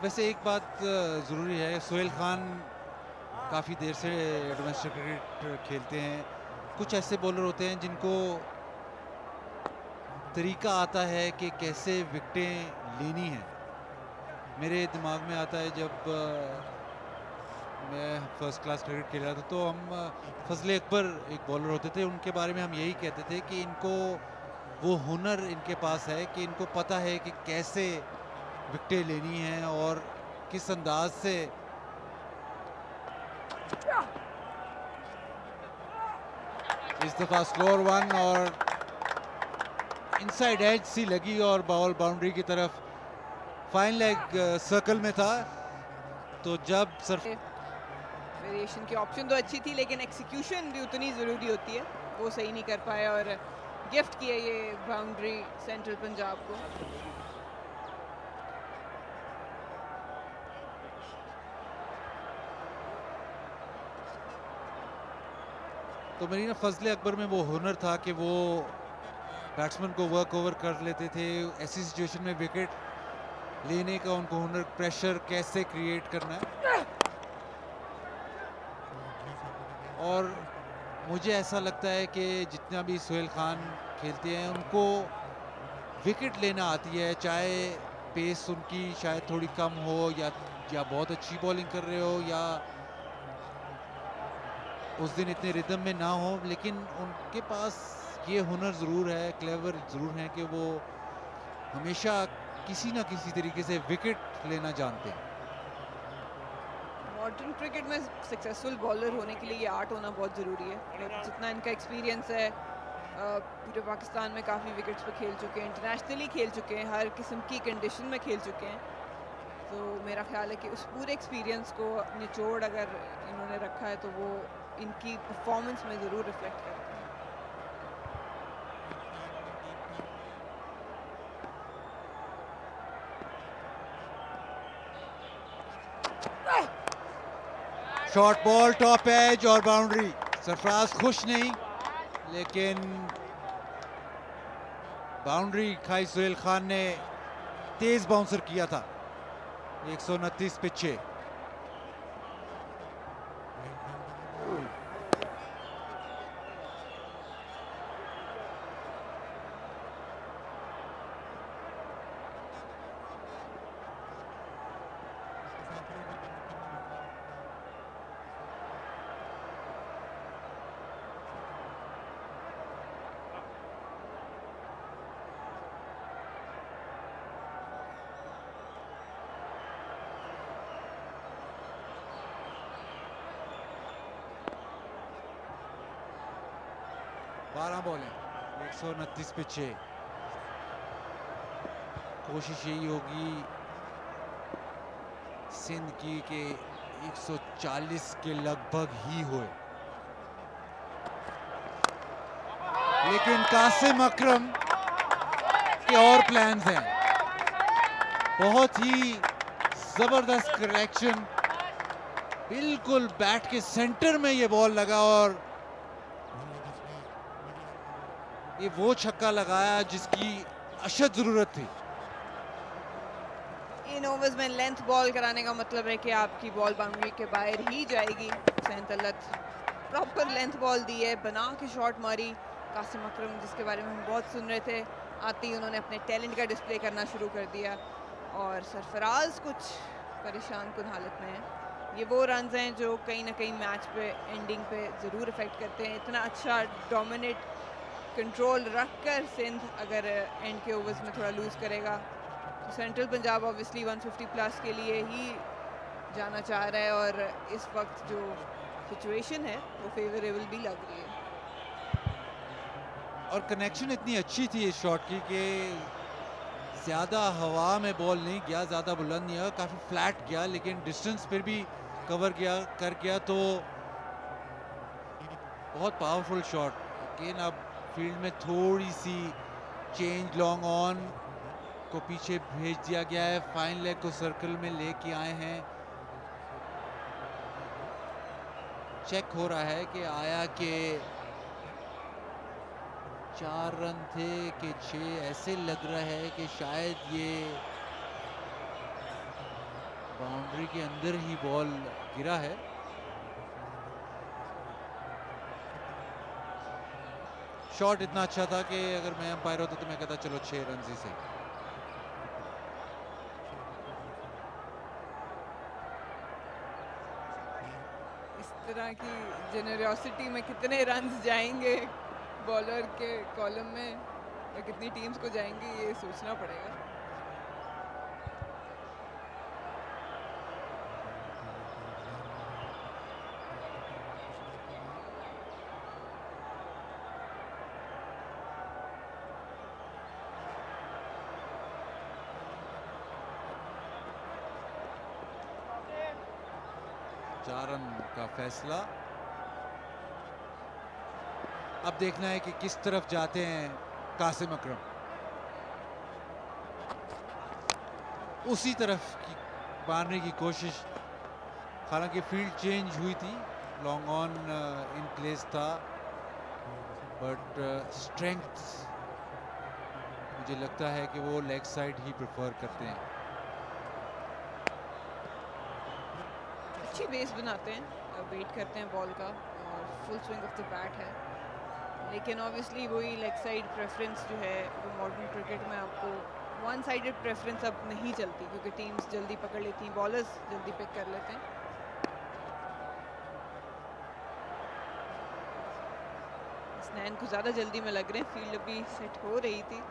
वैसे एक बात ज़रूरी है, सोहेल खान काफ़ी देर से डोमेस्टिक क्रिकेट खेलते हैं। कुछ ऐसे बॉलर होते हैं जिनको तरीका आता है कि कैसे विकेटें लेनी हैं। मेरे दिमाग में आता है जब मैं फर्स्ट क्लास क्रिकेट खेल रहा था तो हम फजले अकबर एक बॉलर होते थे, उनके बारे में हम यही कहते थे कि इनको वो हुनर इनके पास है कि इनको पता है कि कैसे विकेटें लेनी हैं और किस अंदाज से इस दफ़ा स्लोअर वन और इनसाइड एज सी लगी और बॉल बाउंड्री की तरफ फाइन लेग सर्कल में था। तो जब वेरिएशन की ऑप्शन तो अच्छी थी, लेकिन एक्सिक्यूशन भी उतनी ज़रूरी होती है, वो सही नहीं कर पाए और गिफ्ट किया ये बाउंड्री सेंट्रल पंजाब को। तो मेरी ना फजले अकबर में वो हुनर था कि वो बैट्समैन को वर्क ओवर कर लेते थे। ऐसी सिचुएशन में विकेट लेने का उनको हुनर, प्रेशर कैसे क्रिएट करना है। और मुझे ऐसा लगता है कि जितना भी सोहेल खान खेलते हैं उनको विकेट लेना आती है, चाहे पेस उनकी शायद थोड़ी कम हो या बहुत अच्छी बॉलिंग कर रहे हो या उस दिन इतने रिदम में ना हो, लेकिन उनके पास ये हुनर ज़रूर है, क्लेवर ज़रूर है कि वो हमेशा किसी ना किसी तरीके से विकेट लेना जानते हैं। मॉडर्न क्रिकेट में सक्सेसफुल बॉलर होने के लिए ये आर्ट होना बहुत ज़रूरी है। जितना इनका एक्सपीरियंस है, पूरे पाकिस्तान में काफ़ी विकेट्स पे खेल चुके हैं, इंटरनेशनली खेल चुके हैं, हर किस्म की कंडीशन में खेल चुके हैं। तो मेरा ख्याल है कि उस पूरे एक्सपीरियंस को निचोड़ अगर इन्होंने रखा है तो वो इनकी परफॉर्मेंस में ज़रूर रिफ्लेक्ट करता है। शॉर्ट बॉल टॉप एज और बाउंड्री। सरफराज खुश नहीं, लेकिन बाउंड्री खाई सुहेल खान ने तेज बाउंसर किया था। 129 पे 6। बारह बॉलें, 129 पे 6। कोशिश यही होगी सिंध की कि 140 के लगभग ही होए, लेकिन कासिम अकरम के और प्लान्स हैं। बहुत ही जबरदस्त करेक्शन, बिल्कुल बैट के सेंटर में ये बॉल लगा और ये वो छक्का लगाया जिसकी अशद जरूरत थी। इन ओवर्स में लेंथ बॉल कराने का मतलब है कि आपकी बॉल बाउंड्री के बाहर ही जाएगी। Hussain Talat proper length ball दी है, बना के शॉट मारी। कासिम अकरम जिसके बारे में हम बहुत सुन रहे थे, आते ही उन्होंने अपने टैलेंट का डिस्प्ले करना शुरू कर दिया और सरफराज कुछ परेशान कुन हालत में है। ये वो रन्स हैं जो कहीं ना कहीं मैच पे एंडिंग पे ज़रूर इफेक्ट करते हैं। इतना अच्छा डोमिनेट कंट्रोल रखकर सिंध अगर एंड के ओवर्स में थोड़ा लूज़ करेगा तो सेंट्रल पंजाब ऑब्वियसली 150 प्लस के लिए ही जाना चाह रहा है और इस वक्त जो सिचुएशन है वो फेवरेबल भी लग रही है। और कनेक्शन इतनी अच्छी थी इस शॉट की कि ज़्यादा हवा में बॉल नहीं गया, ज़्यादा बुलंद नहीं गया, काफ़ी फ्लैट गया, लेकिन डिस्टेंस फिर भी कवर कर गया। तो बहुत पावरफुल शॉट। अगेन अब फील्ड में थोड़ी सी चेंज, लॉन्ग ऑन को पीछे भेज दिया गया है, फाइन लेग को सर्कल में लेके आए हैं। चेक हो रहा है कि आया के 4 रन थे कि 6, ऐसे लग रहा है कि शायद ये बाउंड्री के अंदर ही बॉल गिरा है। शॉट इतना अच्छा था कि अगर मैं अंपायर होता तो मैं कहता चलो 6 रन ही सही। इस तरह की जेनरोसिटी में कितने रन्स जाएंगे बॉलर के कॉलम में या कितनी टीम्स को जाएंगे, ये सोचना पड़ेगा। रन का फैसला। अब देखना है कि किस तरफ जाते हैं कासिम अकरम। उसी तरफ की मारने की कोशिश, हालांकि फील्ड चेंज हुई थी, लॉन्ग ऑन इन प्लेस था, बट स्ट्रेंथ मुझे लगता है कि वो लेग साइड ही प्रेफर करते हैं। अच्छी बेस बनाते हैं, वेट करते हैं बॉल का और full swing of the bat है, लेकिन ऑब्वियसली वही लेग साइड प्रेफरेंस जो है वो मॉडर्न क्रिकेट में आपको वन साइडेड प्रेफरेंस अब नहीं चलती, क्योंकि टीम्स जल्दी पकड़ लेती हैं, बॉलर्स जल्दी पिक कर लेते हैं। स्नैन को ज़्यादा जल्दी में लग रहे हैं, फील्ड अभी सेट हो रही थी।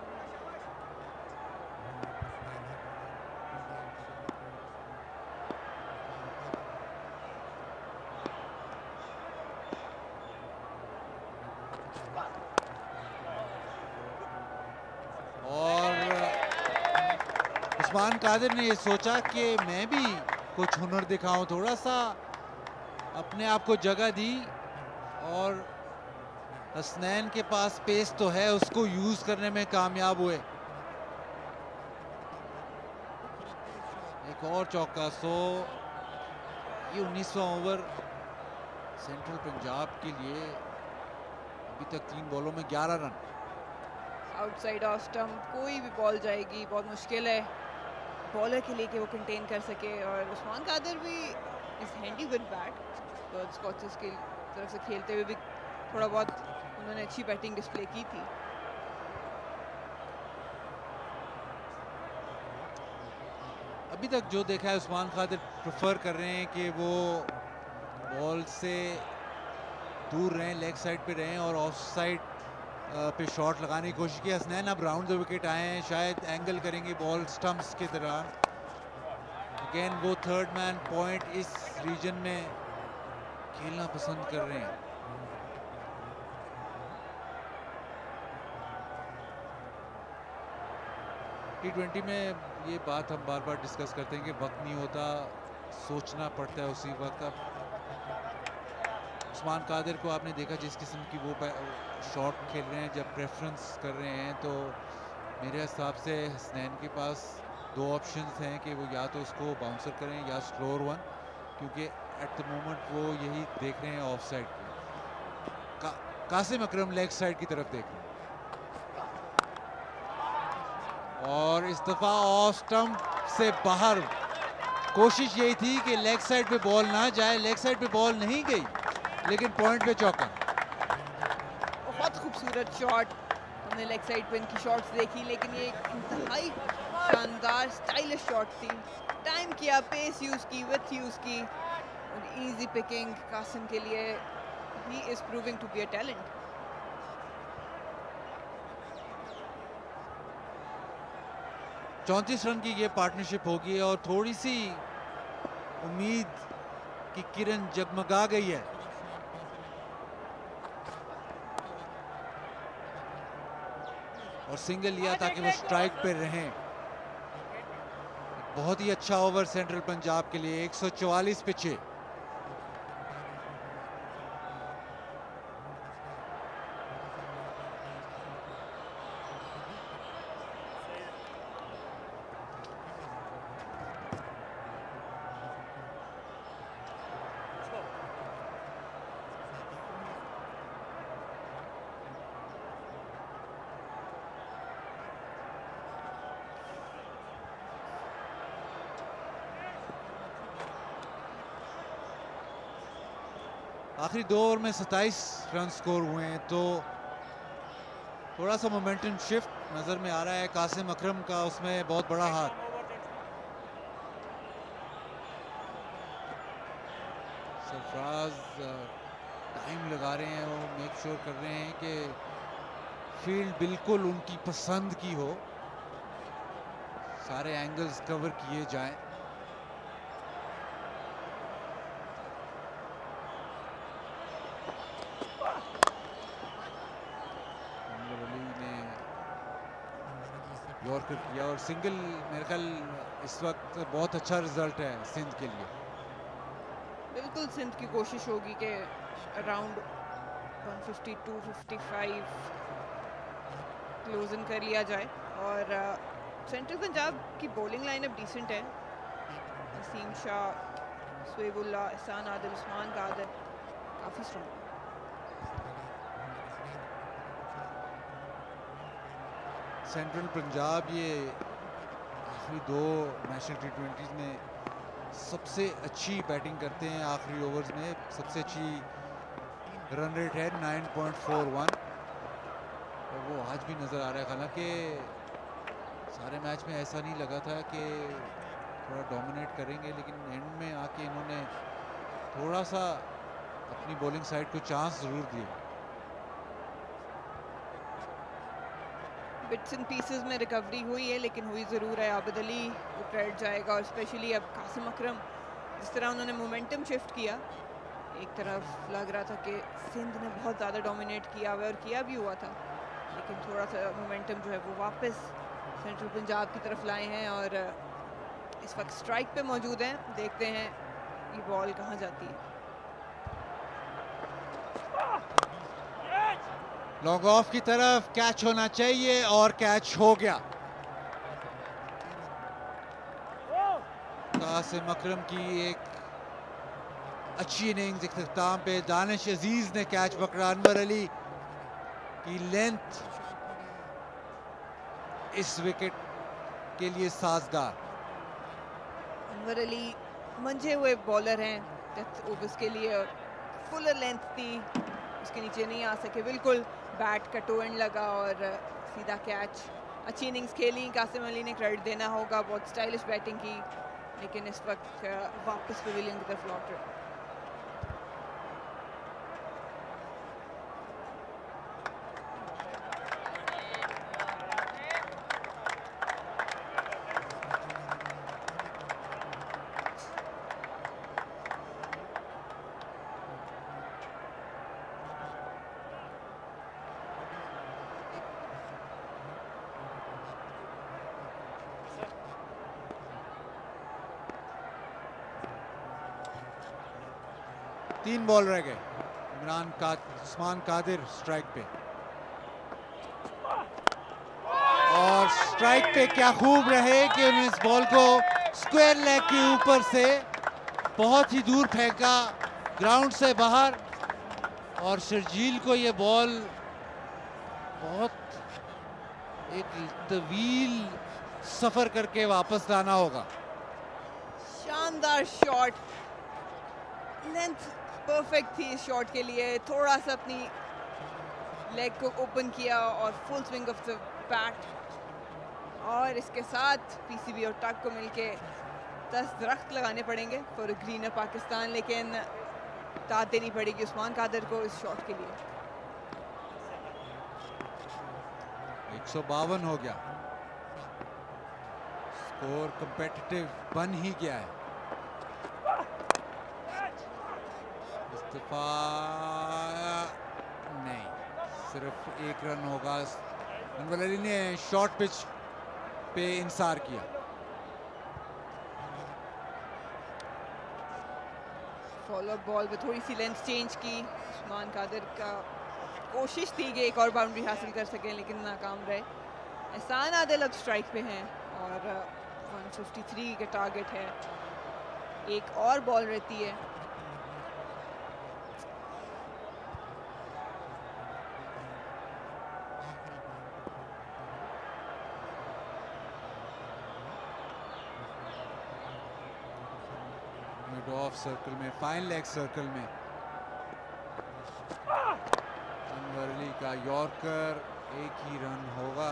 उस्मान कादिर ने ये सोचा कि मैं भी कुछ हुनर दिखाऊं, थोड़ा सा अपने आप को जगह दी और हसनैन के पास पेस तो है, उसको यूज करने में कामयाब हुए। एक और चौका। सो ये 19वां ओवर सेंट्रल पंजाब के लिए। अभी तक 3 बॉलों में 11 रन। आउटसाइड ऑफ स्टंप कोई भी बॉल जाएगी, बहुत मुश्किल है बॉलर के लिए कि वो कंटेन कर सके। और उस्मान कादिर भी इज हैंडी विद बैट, बर्ड स्कॉचेस की तरफ से खेलते हुए भी थोड़ा बहुत उन्होंने अच्छी बैटिंग डिस्प्ले की थी। अभी तक जो देखा है उस्मान कादिर प्रेफर कर रहे हैं कि वो बॉल से दूर रहें, लेग साइड पे रहें और ऑफ साइड पे शॉट लगाने की कोशिश की। हसनैन अब राउंड द विकेट आए हैं, शायद एंगल करेंगे बॉल स्टंप्स के तरह। अगेन वो थर्ड मैन पॉइंट इस रीजन में खेलना पसंद कर रहे हैं। T20 में ये बात हम बार बार डिस्कस करते हैं कि वक्त नहीं होता, सोचना पड़ता है उसी वक्त। अब उस्मान कादिर को आपने देखा जिस किस्म की वो शॉट खेल रहे हैं, जब प्रेफरेंस कर रहे हैं, तो मेरे हिसाब से हसनैन के पास 2 ऑप्शंस हैं कि वो या तो उसको बाउंसर करें या स्लोअर वन, क्योंकि एट द मोमेंट वो यही देख रहे हैं ऑफ साइड की। कासिम अकरम लेग साइड की तरफ देख रहे हैं और इस दफा ऑफ स्टंप से बाहर। कोशिश यही थी कि लेग साइड पे बॉल ना जाए, लेग साइड पे बॉल नहीं गई, लेकिन पॉइंट पे चौका। बहुत खूबसूरत शॉट, हमने लेग साइड पे इनकी शॉट्स देखी, लेकिन ये एक इंतहाई शानदार स्टाइलिश शॉट थी। टाइम किया, पेस यूज की, विथ यूज की और इजी पिकिंग कासिम के लिए। He is proving to be a talent. चौंतीस रन की ये पार्टनरशिप होगी और थोड़ी सी उम्मीद की किरण जगमगा गई है। और सिंगल लिया ताकि वो स्ट्राइक पे रहें। बहुत ही अच्छा ओवर सेंट्रल पंजाब के लिए। 144 पे 6। आखिरी 2 ओवर में 27 रन स्कोर हुए हैं, तो थोड़ा सा मोमेंटम शिफ्ट नजर में आ रहा है। कासिम अकरम का उसमें बहुत बड़ा हाथ। सरफराज टाइम लगा रहे हैं, वो मेक श्योर कर रहे हैं कि फील्ड बिल्कुल उनकी पसंद की हो, सारे एंगल्स कवर किए जाएं। यॉर्कर किया और सिंगल मेरे ख्याल इस वक्त बहुत अच्छा रिजल्ट है सिंध के लिए। बिल्कुल सिंध की कोशिश होगी कि अराउंड 152-55 क्लोज इन कर लिया जाए। और सेंट्रल पंजाब की बॉलिंग लाइनअप डिसेंट है। नसीम शाह, सुएबुल्ला, एहसान आदिल, उस्मान कादिर काफ़ी स्ट्रॉन्ग। सेंट्रल पंजाब ये आखिरी 2 नेशनल T20 में सबसे अच्छी बैटिंग करते हैं। आखिरी ओवर्स में सबसे अच्छी रन रेट है 9.41 और वो आज भी नज़र आ रहा है। हालांकि सारे मैच में ऐसा नहीं लगा था कि थोड़ा डोमिनेट करेंगे, लेकिन एंड में आके इन्होंने थोड़ा सा अपनी बॉलिंग साइड को चांस ज़रूर दिए। बिट्स एंड पीसेस में रिकवरी हुई है, लेकिन हुई ज़रूर है। आबिद अली वो क्रेडिट जाएगा और स्पेशली अब कासिम अकरम, जिस तरह उन्होंने मोमेंटम शिफ्ट किया। एक तरफ लग रहा था कि सिंध ने बहुत ज़्यादा डोमिनेट किया हुआ और किया भी हुआ था, लेकिन थोड़ा सा मोमेंटम जो है वो वापस सेंट्रल पंजाब की तरफ लाए हैं और इस वक्त स्ट्राइक पे मौजूद हैं। देखते हैं ये बॉल कहाँ जाती है। लॉन्ग ऑफ की तरफ कैच होना चाहिए और कैच हो गया। कासिम अकरम की एक अच्छी इनिंग्स इख्तिताम पे दानिश अजीज ने कैच पकड़ा। अनवर अली की लेंथ इस विकेट के लिए साजगार। अनवर अली मंझे हुए बॉलर हैं, डेथ ओवर्स के लिए फुल लेंथ थी, उसके नीचे नहीं आ सके। बिल्कुल बैट का टो एंड लगा और सीधा कैच। अच्छी इनिंग्स खेली, कासिम अली ने क्रेडिट देना होगा, बहुत स्टाइलिश बैटिंग की, लेकिन इस वक्त वापस पवेलियन की तरफ लौट रहे। तीन बॉल रह गए। उस्मान कादिर स्ट्राइक पे और स्ट्राइक पे क्या खूब रहे कि उन्होंने इस बॉल को स्क्वायर लेग के ऊपर से बहुत ही दूर फेंका, ग्राउंड से बाहर। और शर्जील को ये बॉल बहुत एक तवील सफर करके वापस लाना होगा। शानदार शॉट, लेंथ परफेक्ट थी इस शॉट के लिए। थोड़ा सा अपनी लेग को ओपन किया और full swing of the bat, और इसके साथ पीसीबी और टग को मिलके 10 दरख्त लगाने पड़ेंगे फॉर ग्रीनर पाकिस्तान, लेकिन दाद देनी पड़ेगी उस्मान कादिर को इस शॉट के लिए। 152 हो गया, स्कोर कंपेटिटिव बन ही गया है। इस्तीफा नहीं, सिर्फ एक रन होगा। अनवर अली ने शॉर्ट पिच पे इंसार किया। फॉलो बॉल पे थोड़ी सी लेंथ चेंज की उस्मान कादिर का, कोशिश थी कि एक और बाउंड्री हासिल कर सकें, लेकिन नाकाम रहे। एहसान आदिल अब स्ट्राइक पे हैं और 153 का टारगेट है, एक और बॉल रहती है। मिड ऑफ सर्कल में, फाइन लेग सर्कल में अनवर अली का यॉर्कर, एक ही रन होगा।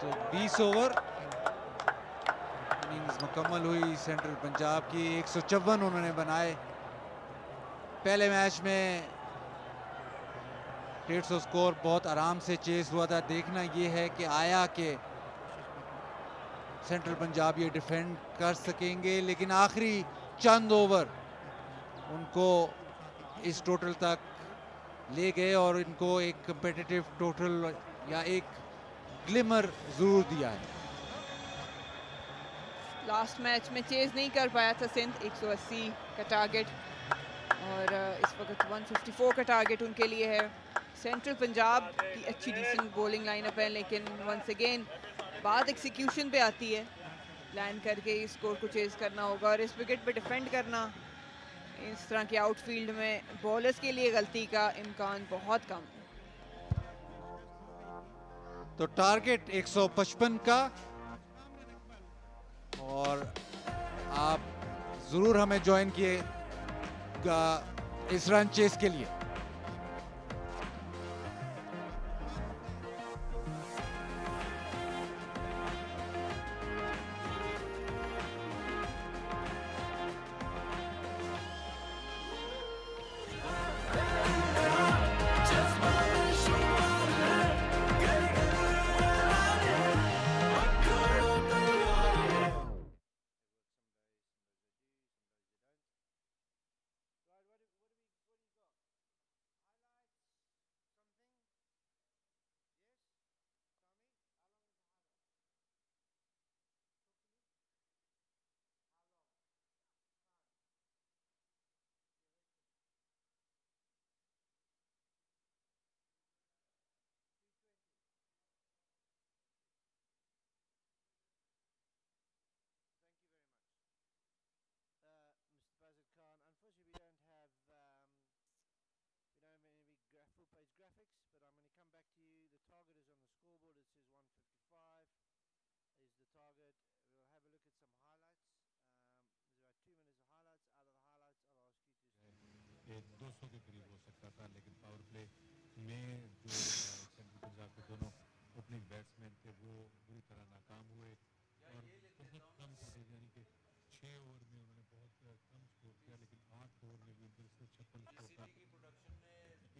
तो 20 ओवर इनिंग्स मुकम्मल हुई सेंट्रल पंजाब की। 154 उन्होंने बनाए। पहले मैच में 150 स्कोर बहुत आराम से चेस हुआ था। देखना ये है कि आया कि सेंट्रल पंजाब ये डिफेंड कर सकेंगे, लेकिन आखिरी चंद ओवर उनको इस टोटल तक ले गए और इनको एक कंपेटिटिव टोटल या एक ग्लिमर जरूर दिया है। लास्ट मैच में चेज नहीं कर पाया था सिंध, 180 का टारगेट, और इस वक्त 154 का टारगेट उनके लिए है। सेंट्रल पंजाब की अच्छी डिसेंट बॉलिंग लाइनअप है, लेकिन वंस अगेन बात एक्सिक्यूशन पे आती है। प्लान करके इस स्कोर को चेज करना होगा, और इस विकेट पे डिफेंड करना इस तरह के आउटफील्ड में बॉलर्स के लिए गलती का इम्कान बहुत कम है। तो टारगेट 155 का, और आप जरूर हमें ज्वाइन किए इस रन चेस के लिए। page graphics, but I'm going to come back to you. The target is on the scoreboard. It says 155 is the target. We'll have a look at some highlights. There's about 2 minutes of highlights. Out of the highlights, I'll ask you to... 200 के करीब हो सकता था, लेकिन power play में जो central Punjab के दोनों ओपनिंग बैट्समैन थे वो बुरी तरह नाकाम हुए और बहुत कम स्कोर, यानी कि 6 ओवर में उन्होंने बहुत कम स्कोर किया, लेकिन 8 ओवर में भी उनके 156 स्कोर था।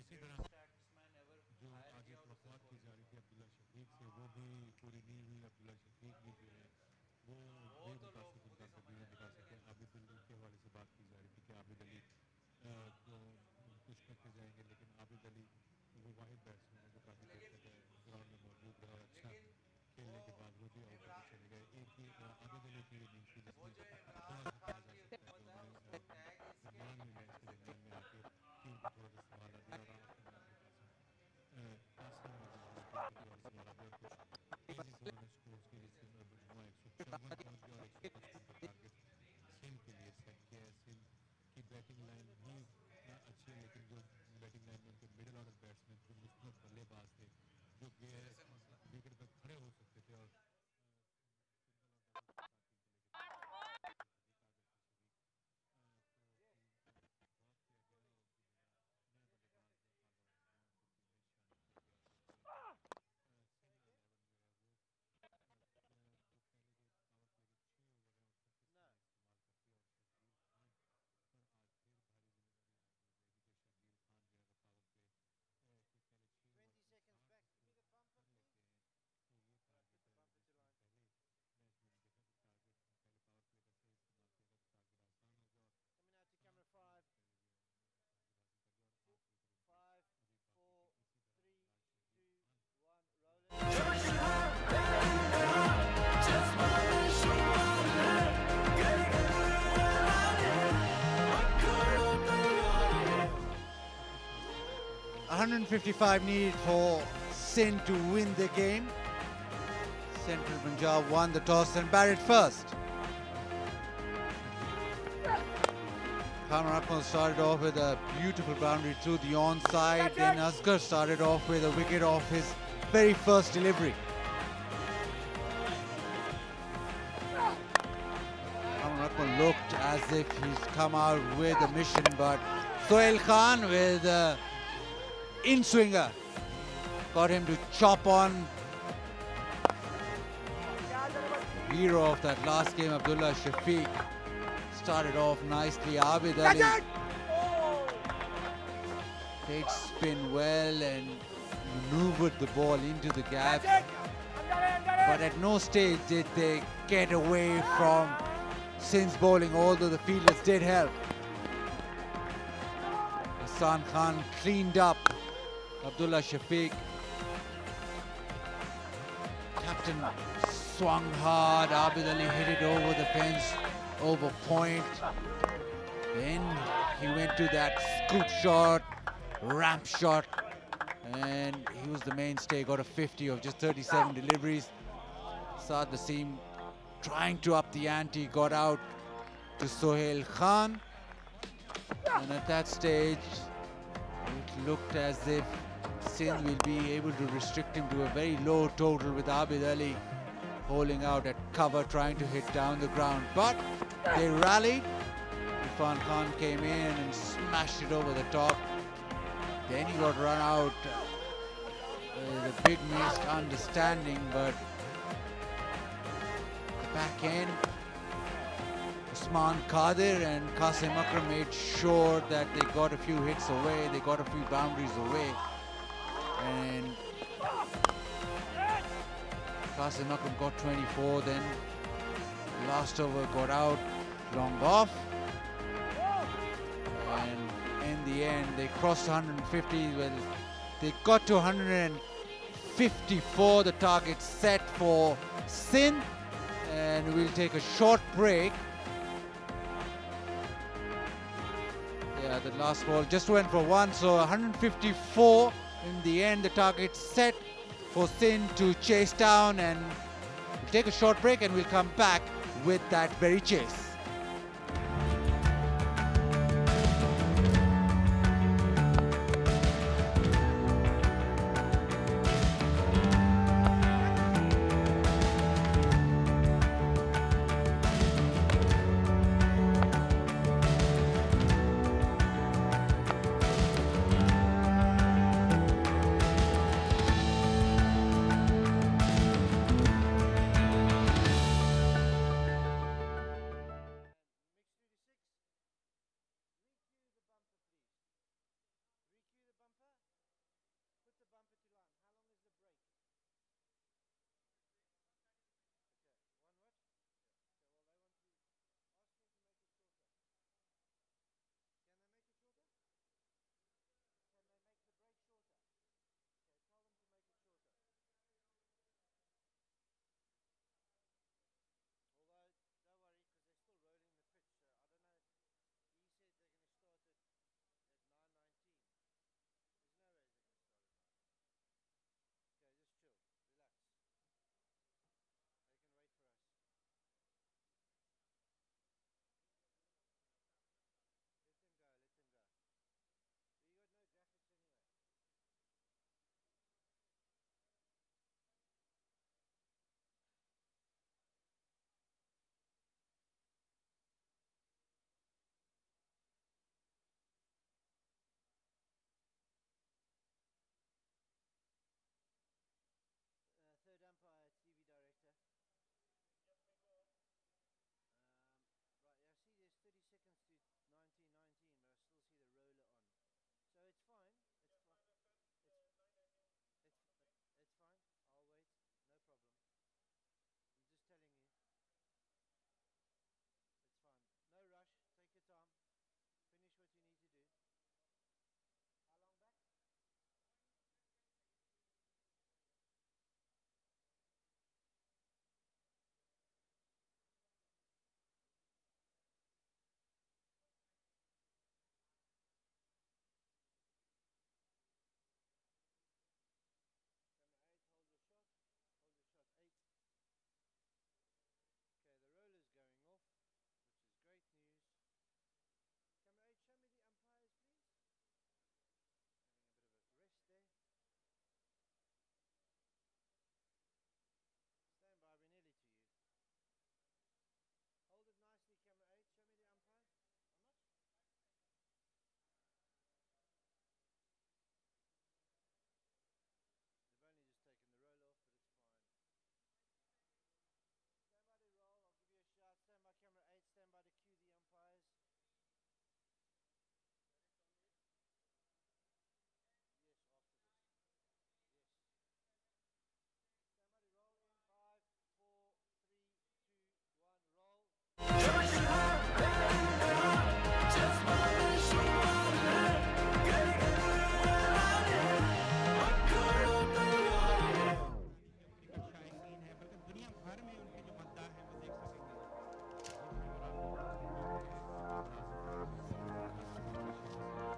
इसी तरह जो आगे तवक्कुआत की जा रही थी अब्दुल्ला शफीक से, वो भी पूरी नहीं हुई। अब्दुल्ला शफीक भी जो है वो बेमुतासिब उनका कभी नहीं दिखा सके। आबिद अली के हवाले से बात की जा रही थी कि आबिद अली को कुछ करते जाएंगे, लेकिन आबिद अली वो वाहिद बैट्समैन है जो काफ़ी देर तक ग्राउंड में मौजूद रहा और अच्छा खेलने के बाद वो भी आउट होकर चले गए। एक ही आबिद अली की इनिंग्स थी जिसमें थोड़ा सा कहा जा सकता है कि उन्होंने दरमियान में मैच के दरमियान में आके टीम को थोड़ा सा संभाला दिया और आखिर में संभाला दिया और कुछ तेजी से उन्होंने स्कोर्स की, जिससे मजमुआ 154 पहुँच गया और 155 का टारगेट सिंध के लिए सेट किया है। सिंध की बैटिंग लाइन भी अच्छी है, लेकिन जो बैटिंग लाइन में उनके मिडिल ऑर्डर बैट्समैन जो मुस्तनद बल्लेबाज थे जो विकेट पर खड़े हो सकते थे और Camera 5, 5, 4, 3, 2, 1, roll it. 155 needed for Sindh to win the game. Central Punjab won the toss and batted first. Kamran Akmal started off with a beautiful boundary through the onside. Then Asghar started off with a wicket off his very first delivery. Kamran Akmal looked as if he's come out with a mission, but Sohail Khan with an in-swinger got him to chop on. Hero of that last game, Abdullah Shafiq, started off nicely. Abid Ali played spin well and maneuvered the ball into the gap, but at no stage did they get away from Sindh's bowling, although the fielders did help. Hassan Khan cleaned up Abdullah Shafiq. Captain swung hard. Abid Ali hit it over the fence, over point. Then he went to that scoop shot, ramp shot, and he was the mainstay. Got a 50 of just 37 deliveries. Saad Naseem trying to up the ante, got out to Sohail Khan, and at that stage it looked as if Sindh will be able to restrict him to a very low total, with Abid Ali holding out at cover, trying to hit down the ground. But they rallied. Irfan Khan came in and smashed it over the top. Then he got run out. The big misunderstanding, but the back end, Usman Qadir and Qasim Akram made sure that they got a few hits away, they got a few boundaries away. And Qasim Akram got 24, then last over got out, long off. And in the end, they crossed 150. Well, they got to 154, the target set for Sindh. And we'll take a short break. Yeah, the last ball just went for one, so 154 in the end, the target set for Sindh to chase down, and we'll take a short break and we'll come back with that very chase.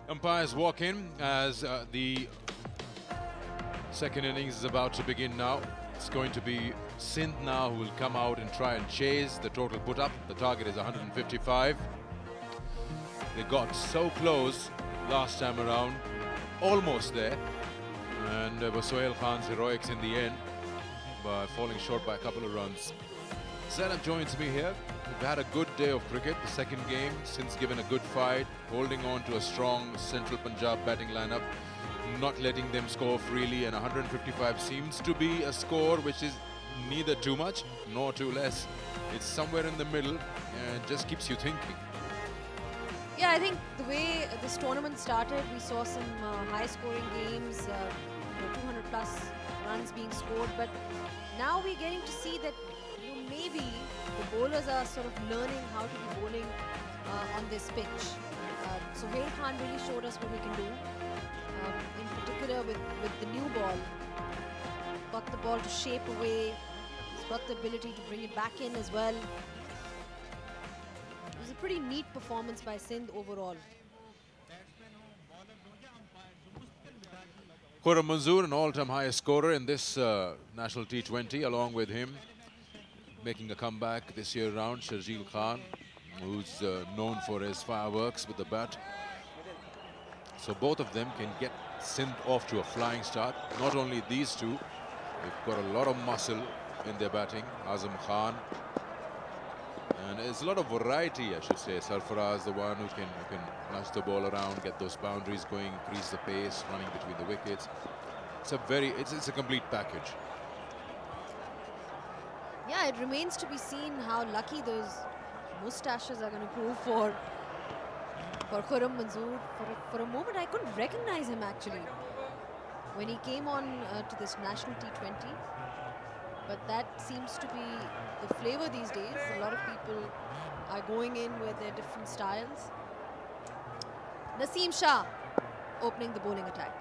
Umpires walk in as the second innings is about to begin now. It's going to be Sindh now who will come out and try and chase the total put up. The target is 155. They got so close last time around, almost there. And it was Sohail Khan's heroics in the end by falling short by a couple of runs. Zainab joins me here. We've had a good day of cricket. The second game, since given a good fight, holding on to a strong central Punjab batting lineup, not letting them score freely, and 155 seems to be a score which is neither too much nor too less. It's somewhere in the middle and just keeps you thinking. Yeah, I think the way this tournament started, we saw some high-scoring games, 200 plus runs being scored, but now we're getting to see that maybe the bowlers are sort of learning how to be bowling on this pitch. Sohail Khan really showed us what he can do, in particular with the new ball. Got the ball to shape away, he's got the ability to bring it back in as well. It was a pretty neat performance by Sindh overall. Khurram Manzoor, an all-time highest scorer in this national T20, along with him making a comeback this year round, Sharjeel Khan, who's known for his fireworks with the bat. So both of them can get Sindh off to a flying start. Not only these two, they've got a lot of muscle in their batting. Azam Khan, and there's a lot of variety, I should say. Sarfaraz, the one who can nudge the ball around, get those boundaries going, increase the pace, running between the wickets. It's a complete package. Yeah, it remains to be seen how lucky those moustaches are going to prove for Khurram Manzoor. For a moment, I couldn't recognize him actually when he came on to this national T20. But that seems to be the flavor these days. A lot of people are going in with their different styles. Naseem Shah opening the bowling attack.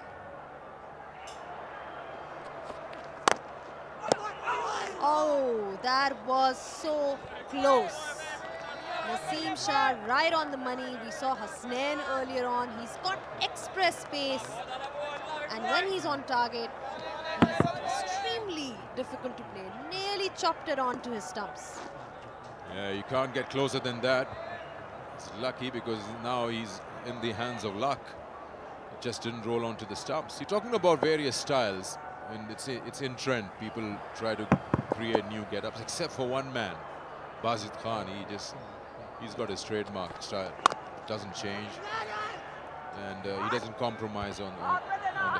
Oh, that was so close. Naseem Shah right on the money. We saw Hasnain earlier on. He's got express pace. And when he's on target, he's extremely difficult to play. Nearly chopped it onto his stumps. Yeah, you can't get closer than that. He's lucky because now he's in the hands of luck. It just didn't roll onto the stumps. You're talking about various styles, and it's in trend. People try to create new get-ups, except for one man, Bazid Khan. He's got his trademark style. It doesn't change, and he doesn't compromise on the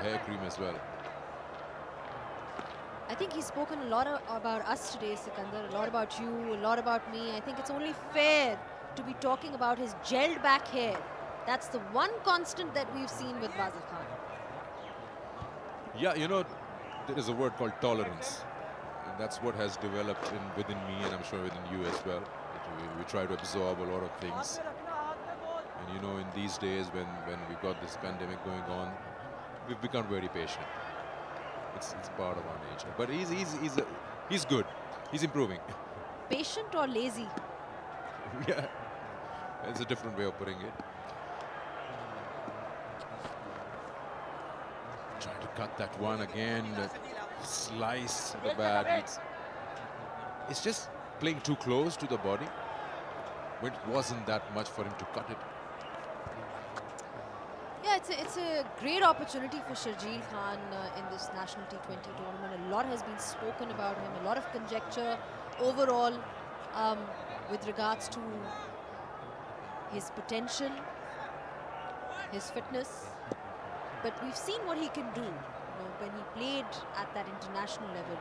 hair cream as well. I think he's spoken a lot about us today, Sikandar, a lot about you, a lot about me. I think it's only fair to be talking about his gelled back hair. That's the one constant that we've seen with Bazid Khan. Yeah, there is a word called tolerance. And that's what has developed within me, and I'm sure within you as well. We try to absorb a lot of things. And in these days when we've got this pandemic going on, we've become very patient. It's part of our nature. But he's good. He's improving. Patient or lazy? Yeah, it's a different way of putting it. Trying to cut that one again. Slice the bat. It's just playing too close to the body. It wasn't that much for him to cut it. Yeah, it's a great opportunity for Sharjeel Khan in this national T20 tournament. A lot has been spoken about him, a lot of conjecture overall with regards to his potential, his fitness. But we've seen what he can do when he played at that international level.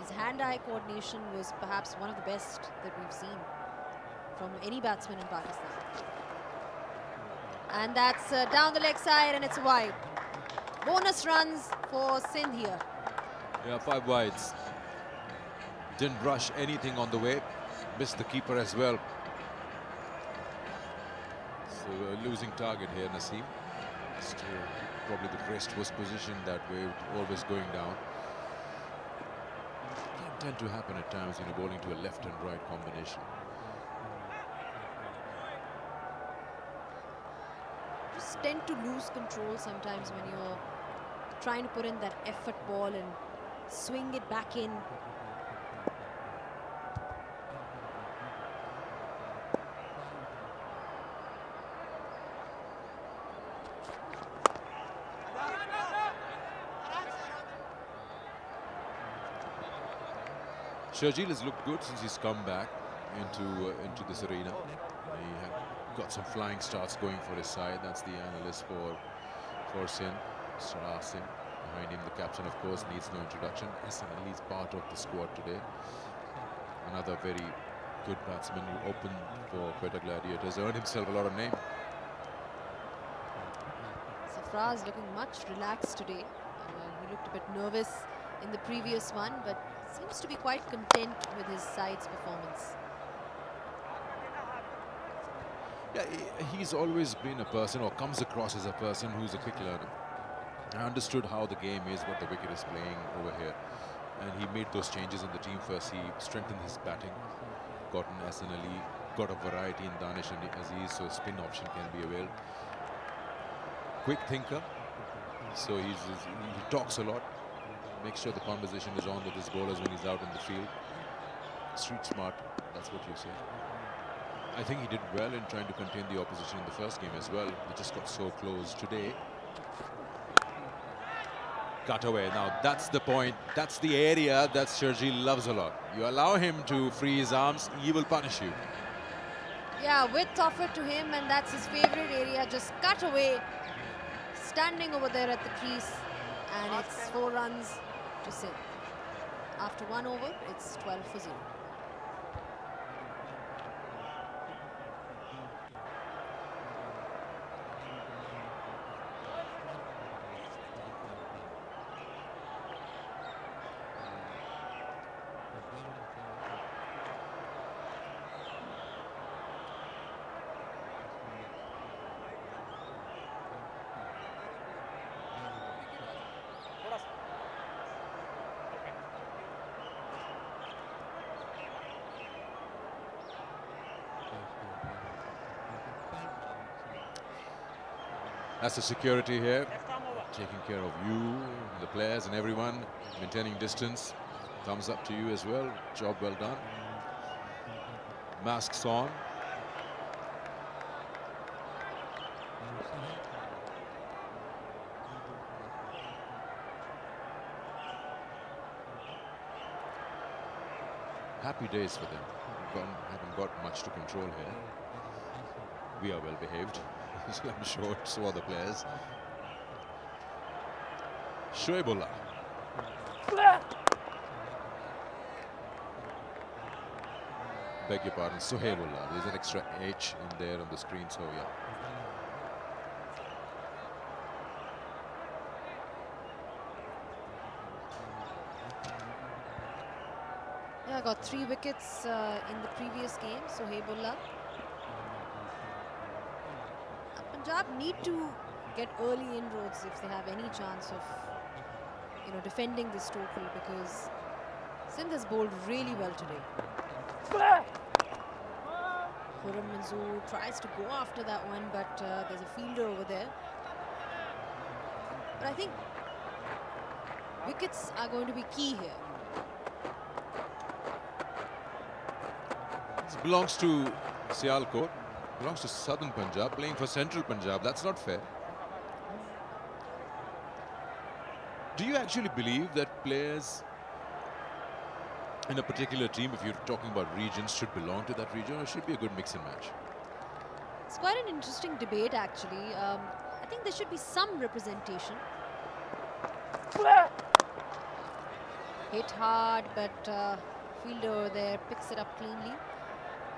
His hand-eye coordination was perhaps one of the best that we've seen from any batsman in Pakistan. And that's down the leg side, and it's wide. Bonus runs for Sindh here. Yeah, 5 wides. Didn't rush anything on the way. Missed the keeper as well. So a losing target here, Naseem. Still, probably the crest was positioned that way, always going down. Can tend to happen at times when you're bowling to a left and right combination. just tend to lose control sometimes when you're trying to put in that effort ball and swing it back in. Sharjeel has looked good since he's come back into this arena. He had got some flying starts going for his side. That's the analyst for Sindh, Sarah Singh. Behind him, the captain, of course, needs no introduction. SNL is part of the squad today. Another very good batsman who opened for Quetta Gladiators, earned himself a lot of name. Sarfraz looking much relaxed today. He looked a bit nervous in the previous one, but seems to be quite content with his side's performance. Yeah, he's always been a person, or comes across as a person, who's a quick learner. I understood how the game is, what the wicket is playing over here, and he made those changes in the team first. He strengthened his batting, got an SNLE, got a variety in Danish and Aziz, so a spin option can be availed. Quick thinker, so he talks a lot, makes sure the conversation is on with his bowlers when he's out in the field. Street smart, that's what you say. I think he did well in trying to contain the opposition in the first game as well. They just got so close today. Cut away. Now that's the point. That's the area that Sharjeel loves a lot. You allow him to free his arms, he will punish you. Yeah, width offered to him, and that's his favorite area. Just cut away, standing over there at the crease, and it's 4 runs to Sindh. After 1 over, it's 12 for 0. That's the security here, taking care of you, the players and everyone, maintaining distance. Thumbs up to you as well. Job well done. Masks on. Happy days for them. Haven't got much to control here. We are well behaved. I'm sure so are the players. Shoaibullah. Beg your pardon, Sohaibullah. There's an extra H in there on the screen, so yeah. Yeah, got 3 wickets in the previous game, Sohaibullah. Punjab need to get early inroads if they have any chance of, defending this total, because Sindh has bowled really well today. Khurram Manzoor tries to go after that one, but there's a fielder over there. But I think wickets are going to be key here. This belongs to Sialkot. Belongs to Southern Punjab, playing for Central Punjab. That's not fair. Do you actually believe that players in a particular team, if you're talking about regions, should belong to that region, or should be a good mix and match? It's quite an interesting debate, actually. I think there should be some representation. Hit hard, but fielder there picks it up cleanly.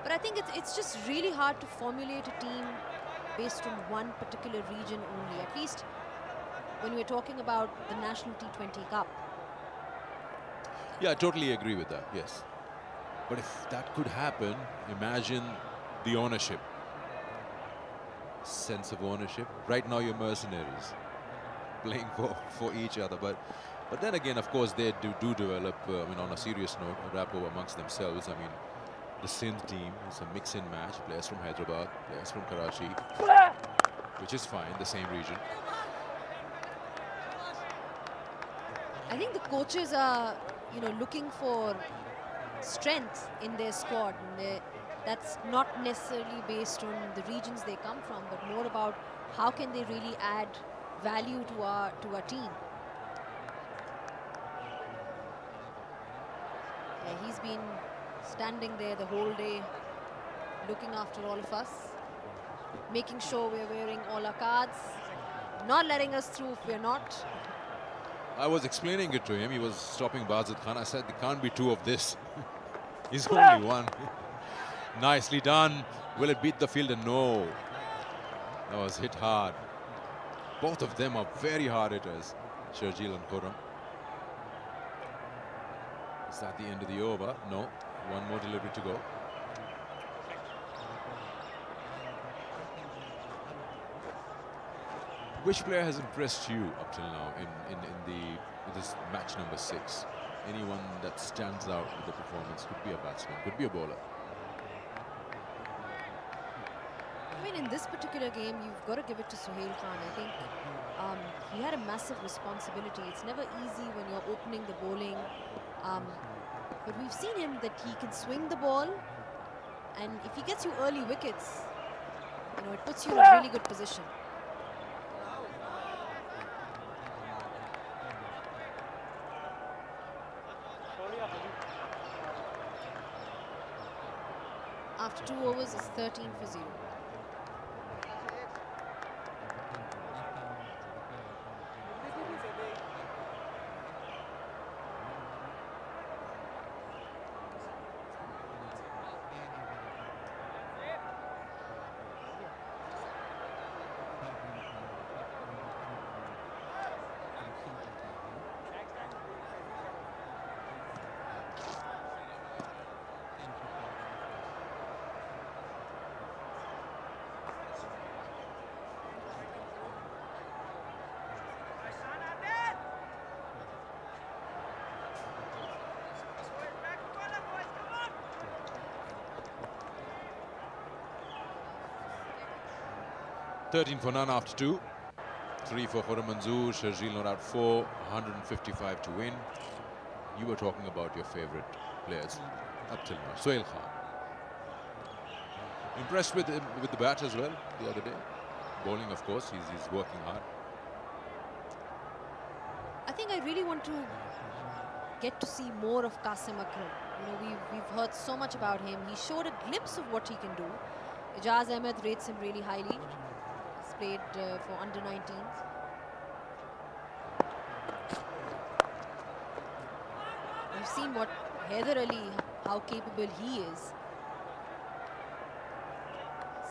But I think it's just really hard to formulate a team based on one particular region only, at least when we're talking about the National T20 Cup. Yeah, I totally agree with that, yes. But if that could happen, imagine the ownership. Sense of ownership. Right now you're mercenaries, playing for each other. But then again, of course, they do develop, on a serious note, a rapport amongst themselves. The Sindh team is a mix and match. Players from Hyderabad, players from Karachi. which is fine, the same region. I think the coaches are, looking for strength in their squad. And that's not necessarily based on the regions they come from, but more about how can they really add value to our team. Yeah, he's been standing there the whole day, looking after all of us, making sure we're wearing all our cards, not letting us through if we're not. I was explaining it to him. He was stopping Bazid Khan. I said, there can't be two of this. He's only one. Nicely done. Will it beat the fielder? No. That was hit hard. Both of them are very hard hitters, Sharjeel and Khurram. Is that the end of the over? No. One more delivery to go. Which player has impressed you up till now in this match number 6? Anyone that stands out with the performance? Could be a batsman, could be a bowler. I mean, in this particular game, you've got to give it to Sohail Khan. I think he had a massive responsibility. It's never easy when you're opening the bowling. But we've seen him that he can swing the ball. And if he gets you early wickets, it puts you in a really good position. After 2 overs, it's 13 for 0. $13 for none after 2. 3 for Khurram Manzoor. Sharjeel not out 4. 155 to win. You were talking about your favorite players up till now. Sohail Khan. Impressed with the bat as well the other day. Bowling, of course, he's working hard. I think I really want to get to see more of Qasim Akram. We've heard so much about him. He showed a glimpse of what he can do. Ijaz Ahmed rates him really highly. He's played for under 19s. We've seen what Haider Ali, how capable he is.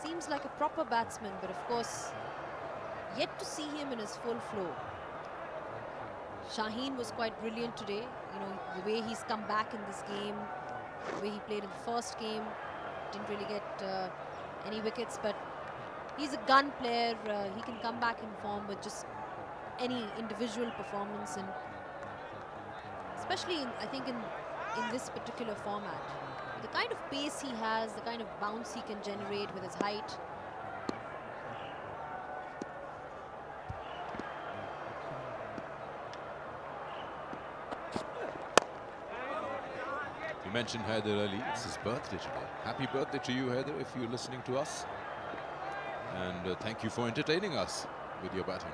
Seems like a proper batsman, but of course, yet to see him in his full flow. Shaheen was quite brilliant today. The way he's come back in this game, the way he played in the first game, didn't really get any wickets, but he's a gun player. He can come back in form with just any individual performance, and especially I think in this particular format. The kind of pace he has, the kind of bounce he can generate with his height. You mentioned Haider Ali. It's his birthday today. Happy birthday to you, Haider, if you're listening to us. And thank you for entertaining us with your batting.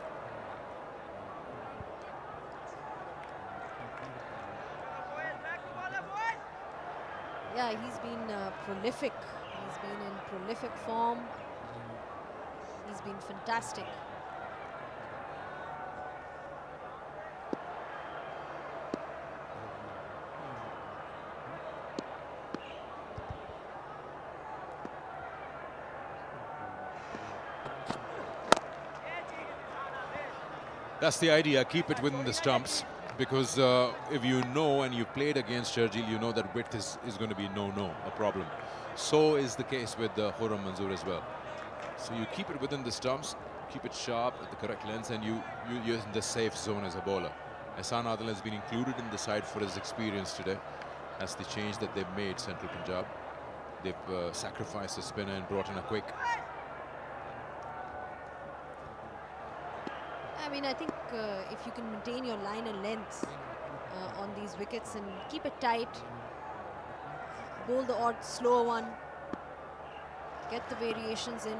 Yeah, he's been prolific. He's been in prolific form. He's been fantastic. That's the idea. Keep it within the stumps. Because if you know and you've played against Sharjeel, you know that width is going to be a problem. So is the case with Khurram Manzoor as well. So you keep it within the stumps, keep it sharp at the correct length, and you're in the safe zone as a bowler. Ehsan Adil has been included in the side for his experience today. That's the change that they've made, Central Punjab. They've sacrificed a spinner and brought in a quick. I mean, I think if you can maintain your line and length on these wickets and keep it tight, bowl the odd slower one, get the variations in.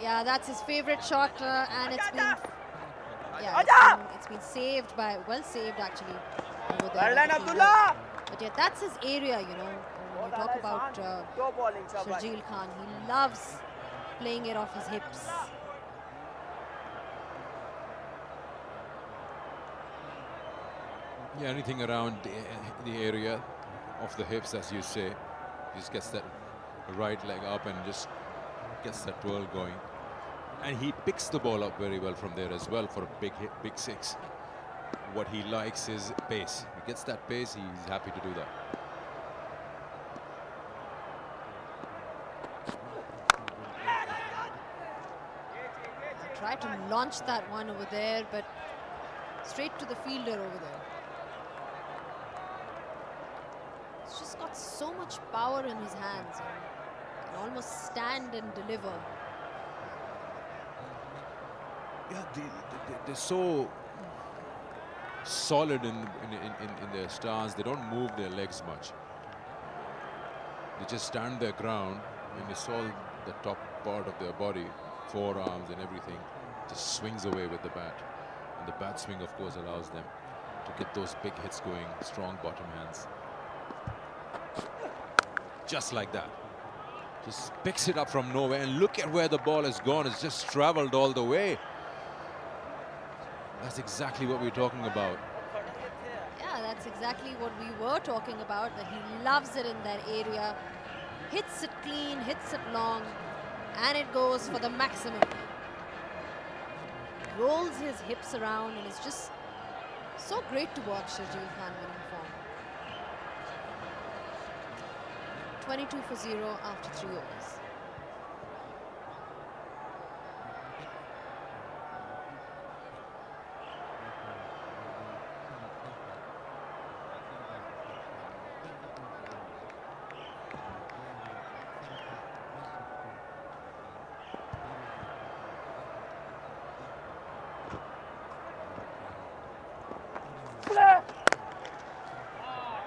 Yeah, that's his favorite shot, and it's been, yeah, it's been saved by, well saved actually over there. But yeah, that's his area, you know. When you talk about Sharjeel Khan, he loves playing it off his hips. Yeah, anything around the area of the hips, as you say, just gets that right leg up and just gets that twirl going. And he picks the ball up very well from there as well for a big hit, big six. What he likes is pace. He gets that pace, he's happy to do that. Try to launch that one over there, but straight to the fielder over there. He's just got so much power in his hands. You know? Can almost stand and deliver. Yeah, they're so solid in their stance. They don't move their legs much. They just stand their ground, and you saw the top part of their body, forearms and everything, just swings away with the bat. And the bat swing, of course, allows them to get those big hits going, strong bottom hands. Just like that. Just picks it up from nowhere, and look at where the ball has gone. It's just traveled all the way. That's exactly what we're talking about. Yeah, that's exactly what we were talking about, that he loves it in that area. Hits it clean, hits it long, and it goes for the maximum. Rolls his hips around, and it's just so great to watch Sharjeel Khan when in form. 22 for 0 after 3 overs.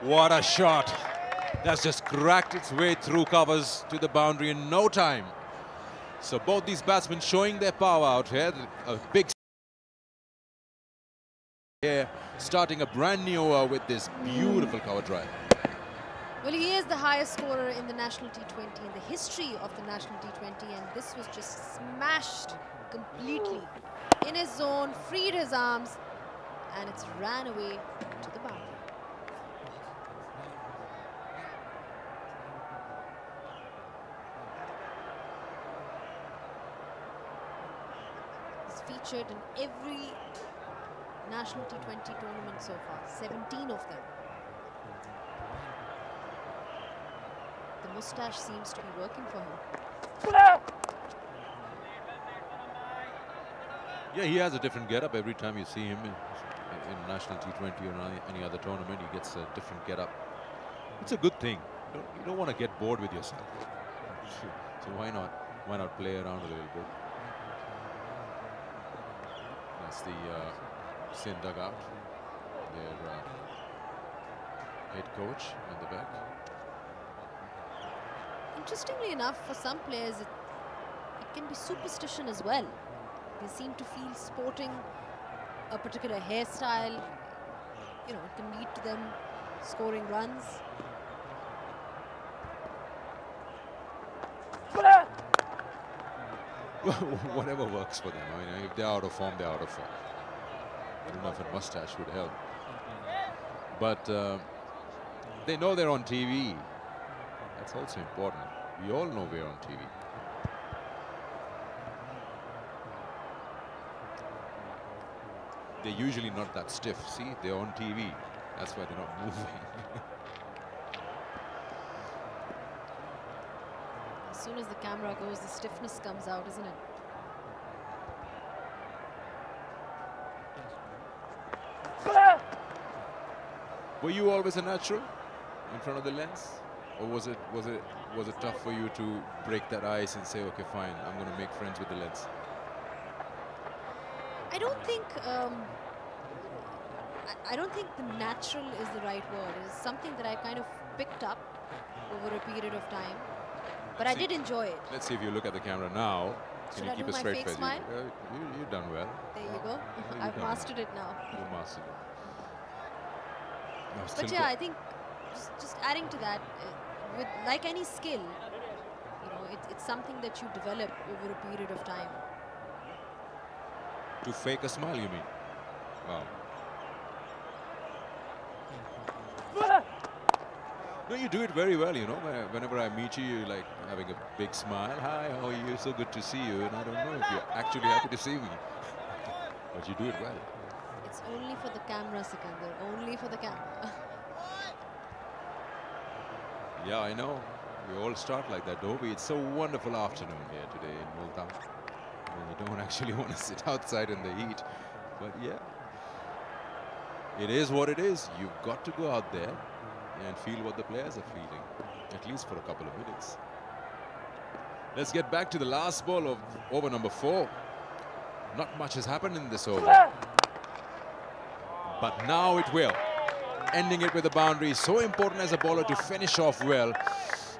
What a shot. That's just cracked its way through covers to the boundary in no time. So both these batsmen showing their power out here. A big here, starting a brand new over with this beautiful cover drive. Well, he is the highest scorer in the national T20, in the history of the national T20, and this was just smashed completely in his zone, freed his arms, and it's ran away to the boundary. He's featured in every national T20 tournament so far, 17 of them. The moustache seems to be working for him. Yeah, he has a different get-up every time you see him in national T20 or any other tournament. He gets a different get-up. It's a good thing. You don't want to get bored with yourself. So why not play around a little bit? That's the Sindh dugout. Their head coach at the back. Interestingly enough, for some players, it can be superstition as well. They seem to feel sporting a particular hairstyle, you know, it can lead to them scoring runs. Whatever works for them. I mean, if they're out of form, they're out of form. I don't know if a mustache would help. But they know they're on TV. That's also important. We all know we're on TV. They're usually not that stiff. See, they're on TV. That's why they're not moving. As soon as the camera goes, the stiffness comes out, isn't it? Were you always a natural in front of the lens, or was it was it tough for you to break that ice and say, okay, fine, I'm going to make friends with the lens? I don't think I don't think the natural is the right word. It's something that I kind of picked up over a period of time, but I did enjoy it. Let's see if you look at the camera now. Can Should you I keep do a my straight fake face? smile? You've done well. There you go. You've I've done mastered well. it now. You mastered it. Now But still yeah, I think just adding to that, with like any skill, you know, it's something that you develop over a period of time. to fake a smile, you mean? Wow. No, you do it very well, you know. Whenever I meet you, you're like having a big smile. Hi, how are you? So good to see you. And I don't know if you're actually happy to see me. But you do it well. It's only for the camera, Sikandar. Only for the camera. Yeah, I know. We all start like that, don't we? It's a wonderful afternoon here today in Multan. And you don't actually want to sit outside in the heat. But yeah, it is what it is. You've got to go out there and feel what the players are feeling, at least for a couple of minutes. Let's get back to the last ball of over number 4. Not much has happened in this over. But now it will. Ending it with a boundary. So important as a bowler to finish off well.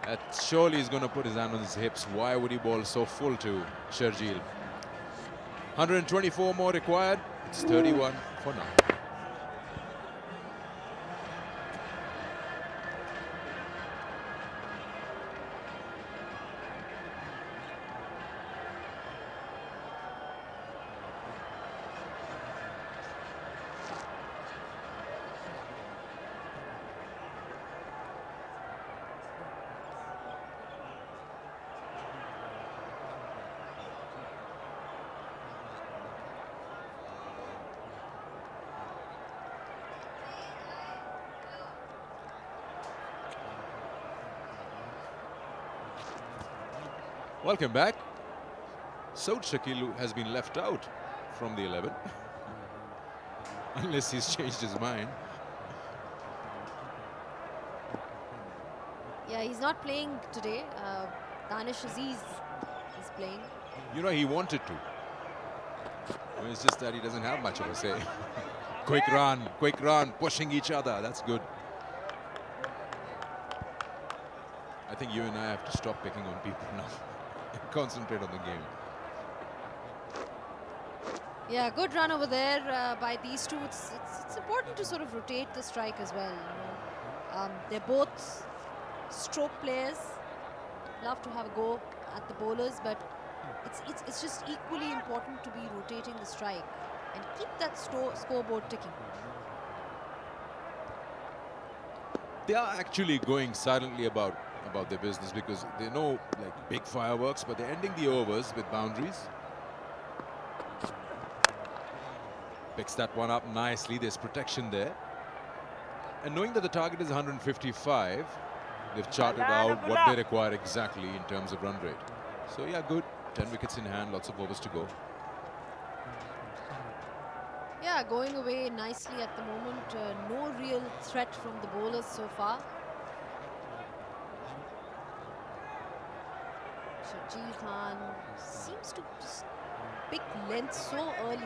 That surely he's going to put his hand on his hips. Why would he bowl so full to Sharjeel? 124 more required. It's 31 for now. Welcome back. Saud Shakil has been left out from the 11. Unless he's changed his mind. Yeah, he's not playing today. Danish Aziz is playing. You know, he wanted to. It's just that he doesn't have much of a say. Quick run, pushing each other. That's good. I think you and I have to stop picking on people now. Concentrate on the game. Yeah, good run over there by these two. It's important to sort of rotate the strike as well. You know, they're both stroke players. Love to have a go at the bowlers, but it's just equally important to be rotating the strike and keep that scoreboard ticking. They are actually going silently about their business because they know like big fireworks, but they're ending the overs with boundaries. Picks that one up nicely. There's protection there. And knowing that the target is 155, they've charted out what they require exactly in terms of run rate. So yeah, good. 10 wickets in hand, lots of overs to go. Yeah, going away nicely at the moment. No real threat from the bowlers so far. Sharjeel Khan seems to just pick length so early.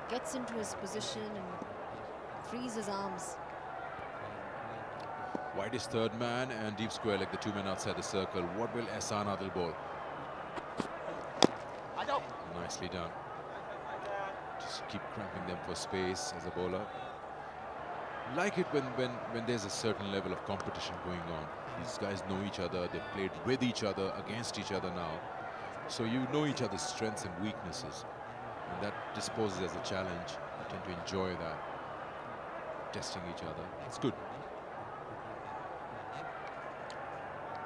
Gets into his position and frees his arms. Wide is third man and deep square like the 2 men outside the circle. What will Ehsan Adil bowl? Nicely done. Just keep cramping them for space as a bowler. Like it when there's a certain level of competition going on. These guys know each other. They've played with each other, against each other now. So you know each other's strengths and weaknesses. And that disposes as a challenge. You tend to enjoy that. Testing each other. It's good.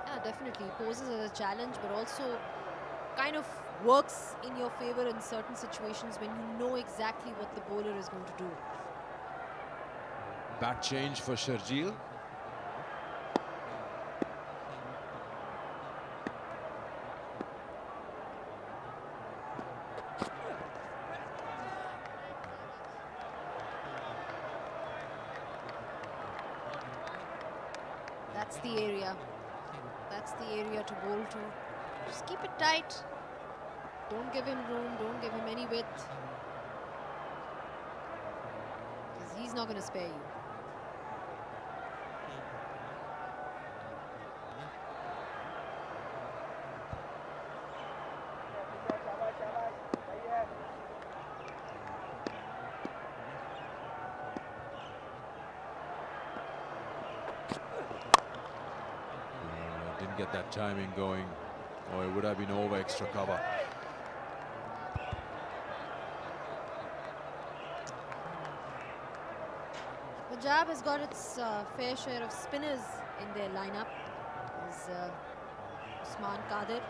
Yeah, definitely. Poses as a challenge, but also kind of works in your favor in certain situations when you know exactly what the bowler is going to do. Bat change for Sharjeel. That's the area. That's the area to bowl to. Just keep it tight. Don't give him room. Don't give him any width. Because he's not going to spare you. Didn't get that timing going, or it would have been over extra cover. Punjab has got its fair share of spinners in their lineup. There's Usman Qadir.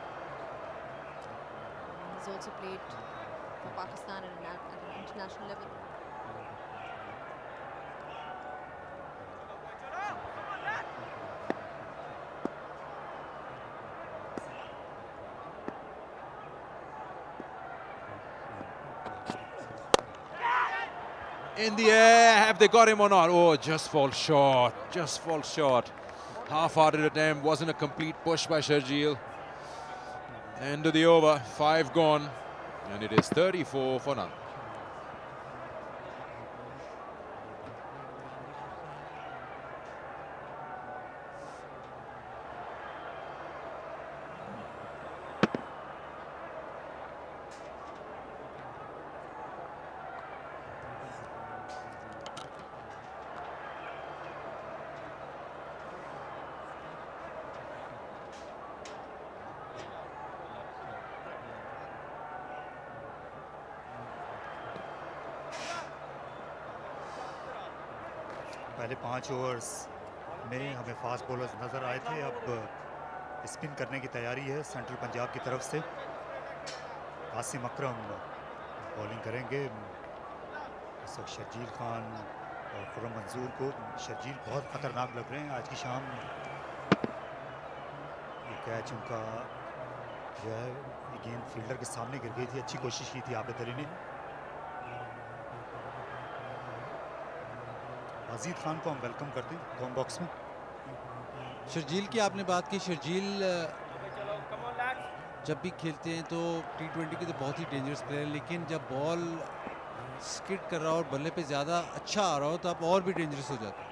He's also played for Pakistan at an international level. In the air, have they got him or not? Oh, just falls short, just falls short. Half-hearted attempt, wasn't a complete push by Sharjeel. End of the over, 5 gone, and it is 34 for none. पहले 5 overs में हमें fast bowlers नज़र आए थे, अब spin करने की तैयारी है सेंट्रल पंजाब की तरफ से। कासिम अकरम बॉलिंग करेंगे। इस वक्त शर्जील खान और खुर्रम मंजूर को, शर्जील बहुत ख़तरनाक लग रहे हैं आज की शाम। ये कैच उनका जो है गेंद फील्डर के सामने गिर गई थी, अच्छी कोशिश की थी आबिद अली ने। अजीज खान को हम वेलकम करते हैं कॉम बॉक्स में। शर्जील की आपने बात की, शर्जील जब भी खेलते हैं तो T20 के तो बहुत ही डेंजरस प्लेयर, लेकिन जब बॉल स्किड कर रहा हो और बल्ले पे ज़्यादा अच्छा आ रहा हो तो आप और भी डेंजरस हो जाते हैं।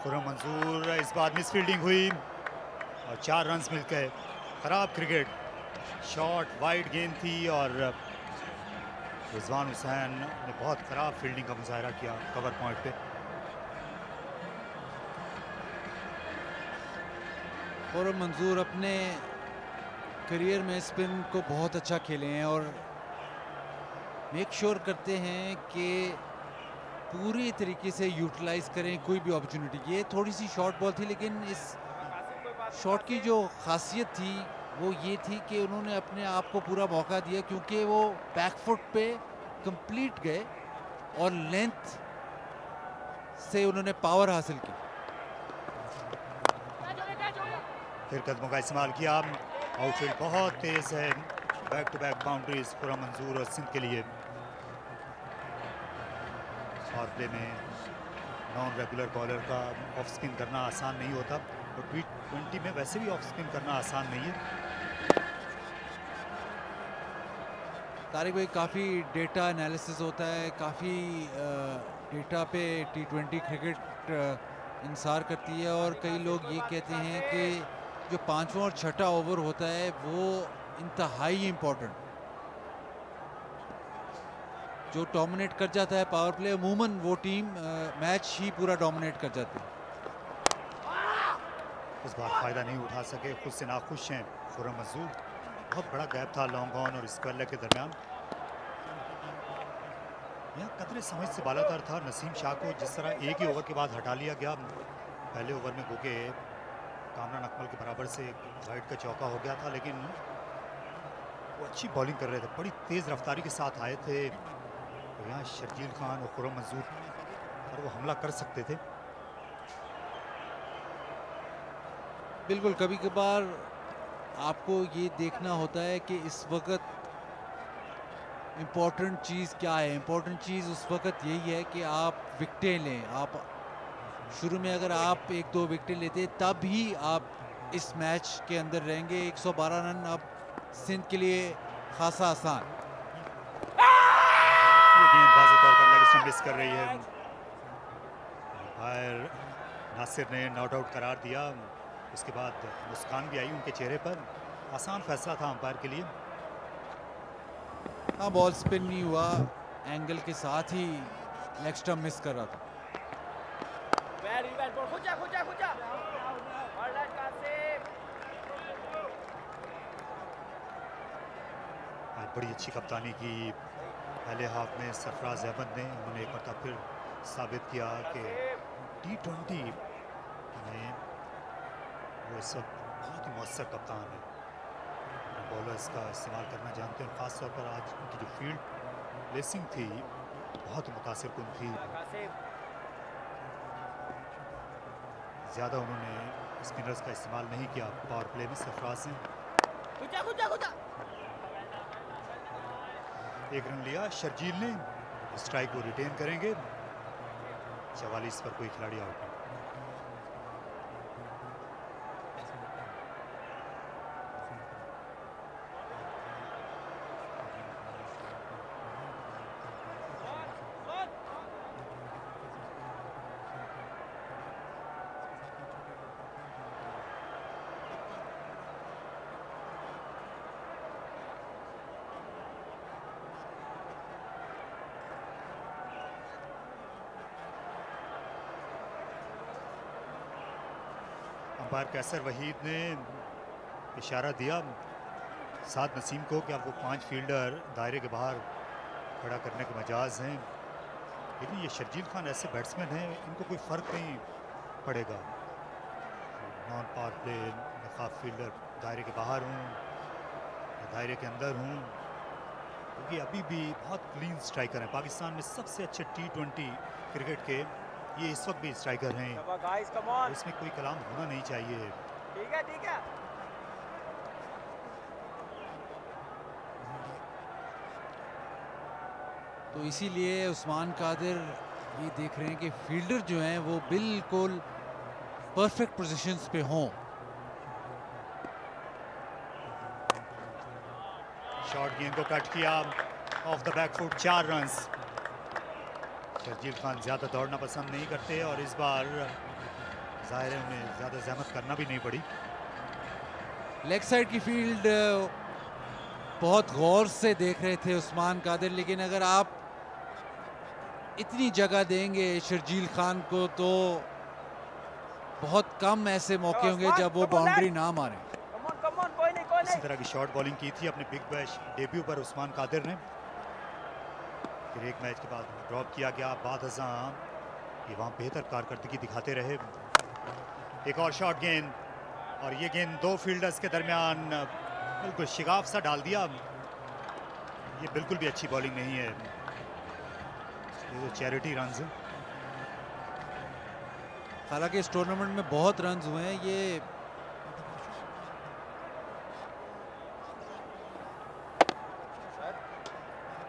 खुर्रम मंजूर, इस बार मिस फील्डिंग हुई और 4 रन्स मिल गए। ख़राब क्रिकेट, शॉट वाइड गेंद थी और रिजवान हुसैन ने बहुत ख़राब फील्डिंग का मुजाहरा किया कवर पॉइंट पे। और मंजूर अपने करियर में स्पिन को बहुत अच्छा खेले हैं और मेक श्योर करते हैं कि पूरी तरीके से यूटिलाइज करें कोई भी अपॉर्चुनिटी। ये थोड़ी सी शॉर्ट बॉल थी, लेकिन इस शॉट की जो खासियत थी वो ये थी कि उन्होंने अपने आप को पूरा मौका दिया, क्योंकि वो बैकफुट पे कंप्लीट गए और लेंथ से उन्होंने पावर हासिल की। फिर कदमों का इस्तेमाल किया, आउटफील्ड बहुत तेज है, back to back boundaries Khurram Manzoor और सिंध के लिए। और प्ले में नॉन रेगुलर बॉलर का ऑफ स्पिन करना आसान नहीं होता, और T20 में वैसे भी ऑफ स्पिन करना आसान नहीं है। तारिक भाई, काफ़ी डेटा एनालिसिस होता है, काफ़ी डेटा पे T20 क्रिकेट इंसार करती है, और कई लोग ये कहते हैं कि जो 5वां और 6ठा ओवर होता है वो इंतहाई इम्पोर्टेंट, जो डोमिनेट कर जाता है पावर प्ले, अमूमन वो टीम मैच ही पूरा डोमिनेट कर जाती है। इस बार फ़ायदा नहीं उठा सके, खुद से नाखुश हैं खुर्रम मंजूर। बहुत बड़ा गैप था लॉन्ग ऑन और स्क्वेयर के दरमियान। यह कतरे समझ से बालातर था नसीम शाह को, जिस तरह एक ही ओवर के बाद हटा लिया गया। पहले ओवर में गोके कामरान अकमल के बराबर से वाइड का चौका हो गया था, लेकिन वो अच्छी बॉलिंग कर रहे थे, बड़ी तेज़ रफ्तारी के साथ आए थे। तो यहाँ शर्जील खान और खुर्रम मंजूर पर वो हमला कर सकते थे। बिल्कुल, कभी कभार आपको ये देखना होता है कि इस वक्त इम्पोर्टेंट चीज़ क्या है। इम्पोर्टेंट चीज़ उस वक्त यही है कि आप विकेटें लें, आप शुरू में अगर आप 1-2 विकेट लेते तब ही आप इस मैच के अंदर रहेंगे। 112 रन अब सिंध के लिए खासा आसान। गेंदबाजी तौर पर लेग स्टंप मिस कर रही है। अंपायर नासिर ने नॉट आउट करार दिया। उसके बाद मुस्कान भी आई उनके चेहरे पर। आसान फैसला था अंपायर के लिए। हाँ, बॉल स्पिन नहीं हुआ, एंगल के साथ ही लेग स्टंप मिस कर रहा था। आज बड़ी अच्छी कप्तानी की पहले हाफ में सरफराज अहमद ने। उन्होंने एक बार फिर साबित किया कि T20 में वो इस वक्त बहुत ही मौसर कप्तान है। बॉलर्स का इस्तेमाल करना जानते हैं। ख़ास तौर पर आज उनकी जो फील्ड प्लेसिंग थी बहुत ही मुतासिर कुन थी। ज़्यादा उन्होंने स्पिनर्स का इस्तेमाल नहीं किया पावर प्ले में सरफराज ने। एक रन लिया शर्जील ने। स्ट्राइक को रिटेन करेंगे। 44 पर कोई खिलाड़ी आउट नहीं। अंपायर कैसर वहीद ने इशारा दिया साद नसीम को कि अब वो 5 फील्डर दायरे के बाहर खड़ा करने के मजाज हैं। लेकिन ये शर्जील खान ऐसे बैट्समैन हैं, इनको कोई फ़र्क नहीं पड़ेगा। नॉन पावर प्ले नकाब फील्डर दायरे के बाहर हूँ या दायरे के अंदर हूँ, क्योंकि अभी भी बहुत क्लीन स्ट्राइकर हैं। पाकिस्तान में सबसे अच्छे T20 क्रिकेट के ये इस वक्त भी स्ट्राइकर हैं। इसमें कोई कलाम होना नहीं चाहिए। ठीक है, ठीक है। तो इसीलिए उस्मान कादिर ये देख रहे हैं कि फील्डर जो हैं वो बिल्कुल परफेक्ट पोजीशंस पे हों। शॉर्ट गेंद को कट किया of the back foot, 4 runs. Sharjeel Khan ज़्यादा दौड़ना पसंद नहीं करते और इस बार ज़ाहिर है उन्हें ज़्यादा ज़हमत करना भी नहीं पड़ी। लेग साइड की फील्ड बहुत गौर से देख रहे थे उस्मान कादिर, लेकिन अगर आप इतनी जगह देंगे शर्जील खान को तो बहुत कम ऐसे मौके होंगे जब वो बाउंड्री ना मारे। इसी तरह की शॉर्ट बॉलिंग की थी अपने बिग बैश डेब्यू पर उस्मान कादिर ने। फिर एक मैच के बाद ड्रॉप किया गया। बाद ये वहाँ बेहतर कारकर्दगी दिखाते रहे। एक और शॉर्ट गेंद और ये गेंद 2 फील्डर्स के दरमियान बिल्कुल शिगाफ सा डाल दिया। ये बिल्कुल भी अच्छी बॉलिंग नहीं है, ये तो चैरिटी रन्स हैं। हालांकि इस टूर्नामेंट में बहुत रन्स हुए हैं।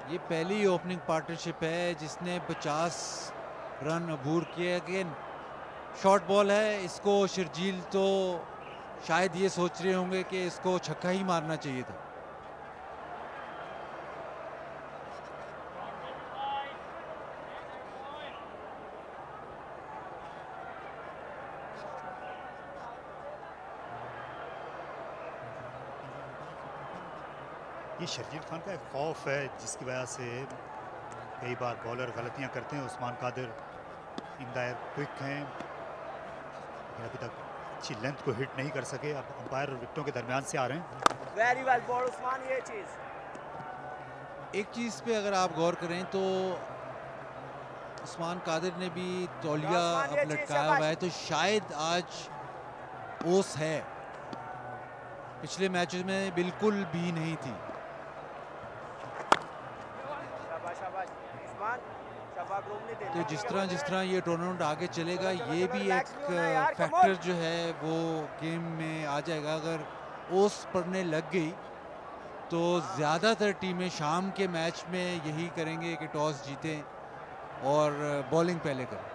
ये पहली ओपनिंग पार्टनरशिप है जिसने 50 रन अबूर किए। अगेन शॉर्ट बॉल है, इसको शर्जील तो शायद ये सोच रहे होंगे कि इसको छक्का ही मारना चाहिए था। ये शर्जील खान का एक खौफ है जिसकी वजह से कई बार बॉलर गलतियां करते हैं। Usman Qadir in the air quick हैं, लेकिन अभी तक अच्छी लेंथ को हिट नहीं कर सके। अब अंपायर और विकेटों के दरमियान से आ रहे हैं। Very well ball Usman. ये चीज एक चीज पे अगर आप गौर करें तो उस्मान कादिर ने भी तौलिया अब लटकाया हुआ है, तो शायद आज ओस है। पिछले मैचेस में बिल्कुल भी नहीं थी। तो जिस तरह ये टूर्नामेंट आगे चलेगा, ये भी एक फैक्टर जो है वो गेम में आ जाएगा। अगर ओस पड़ने लग गई तो ज़्यादातर टीमें शाम के मैच में यही करेंगे कि टॉस जीतें और बॉलिंग पहले करें।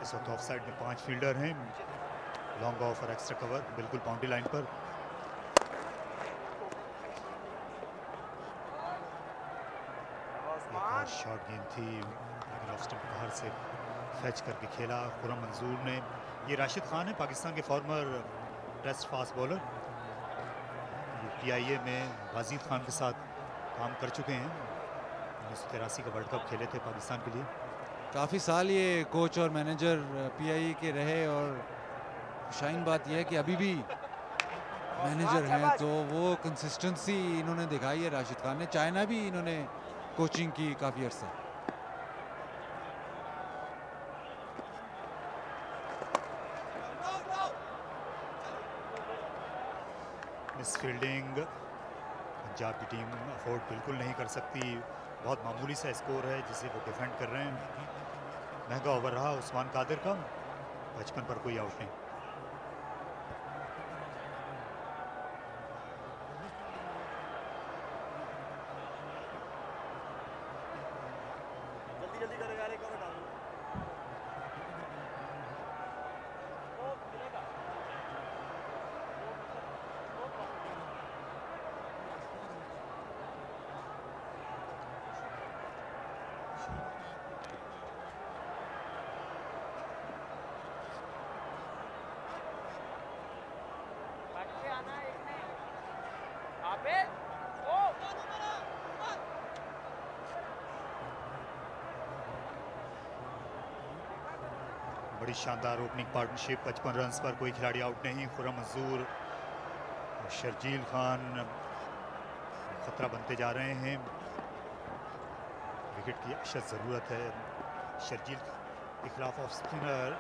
इस वक्त ऑफ साइड में 5 फील्डर हैं। लॉन्ग ऑफ और एक्स्ट्रा कवर बिल्कुल बाउंड्री लाइन पर। एक और शॉर्ट गेंद थी लेकिन ऑफ स्टंप बाहर से फैच करके खेला खुरम मंजूर ने। ये राशिद खान है, पाकिस्तान के फॉर्मर टेस्ट फास्ट बॉलर। ये PIA में वाजिद खान के साथ काम कर चुके हैं। 1983 का वर्ल्ड कप खेले थे पाकिस्तान के लिए। काफ़ी साल ये कोच और मैनेजर PIA के रहे और शाइन बात यह है कि अभी भी मैनेजर हैं, तो वो कंसिस्टेंसी इन्होंने दिखाई है राशिद खान ने। चाइना भी इन्होंने कोचिंग की काफ़ी अर्सा। मिस फील्डिंग पंजाब की टीम अफोर्ड बिल्कुल नहीं कर सकती। बहुत मामूली सा स्कोर है जिसे वो डिफेंड कर रहे हैं। महंगा ओवर रहा उस्मान कादिर का, 55 पर कोई आउट नहीं। बड़ी शानदार ओपनिंग पार्टनरशिप। 55 रन्स पर कोई खिलाड़ी आउट नहीं। खुरम मंजूर और शर्जील खान खतरा बनते जा रहे हैं। विकेट की अशद ज़रूरत है। शर्जील के खिलाफ ऑफ स्पिनर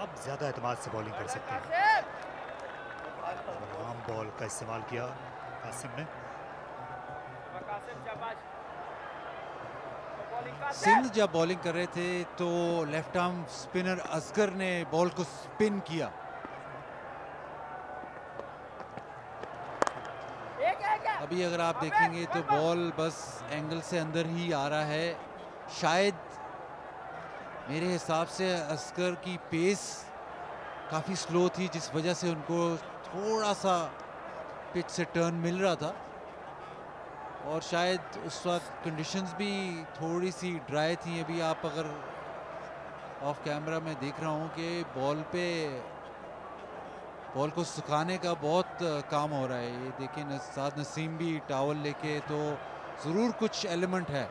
अब ज़्यादा एतमाद से बॉलिंग कर सकते हैं। आम बॉल का इस्तेमाल किया कासिम ने। सिंध जब बॉलिंग कर रहे थे तो लेफ्ट आर्म स्पिनर असगर ने बॉल को स्पिन किया। अभी अगर आप देखेंगे तो बॉल बस एंगल से अंदर ही आ रहा है। शायद मेरे हिसाब से असगर की पेस काफ़ी स्लो थी, जिस वजह से उनको थोड़ा सा पिच से टर्न मिल रहा था। और शायद उस वक्त कंडीशंस भी थोड़ी सी ड्राई थी। अभी आप अगर ऑफ कैमरा में देख रहा हूँ कि बॉल को सुखाने का बहुत काम हो रहा है। ये देखिए साथ नसीम भी टॉवल लेके, तो ज़रूर कुछ एलिमेंट है।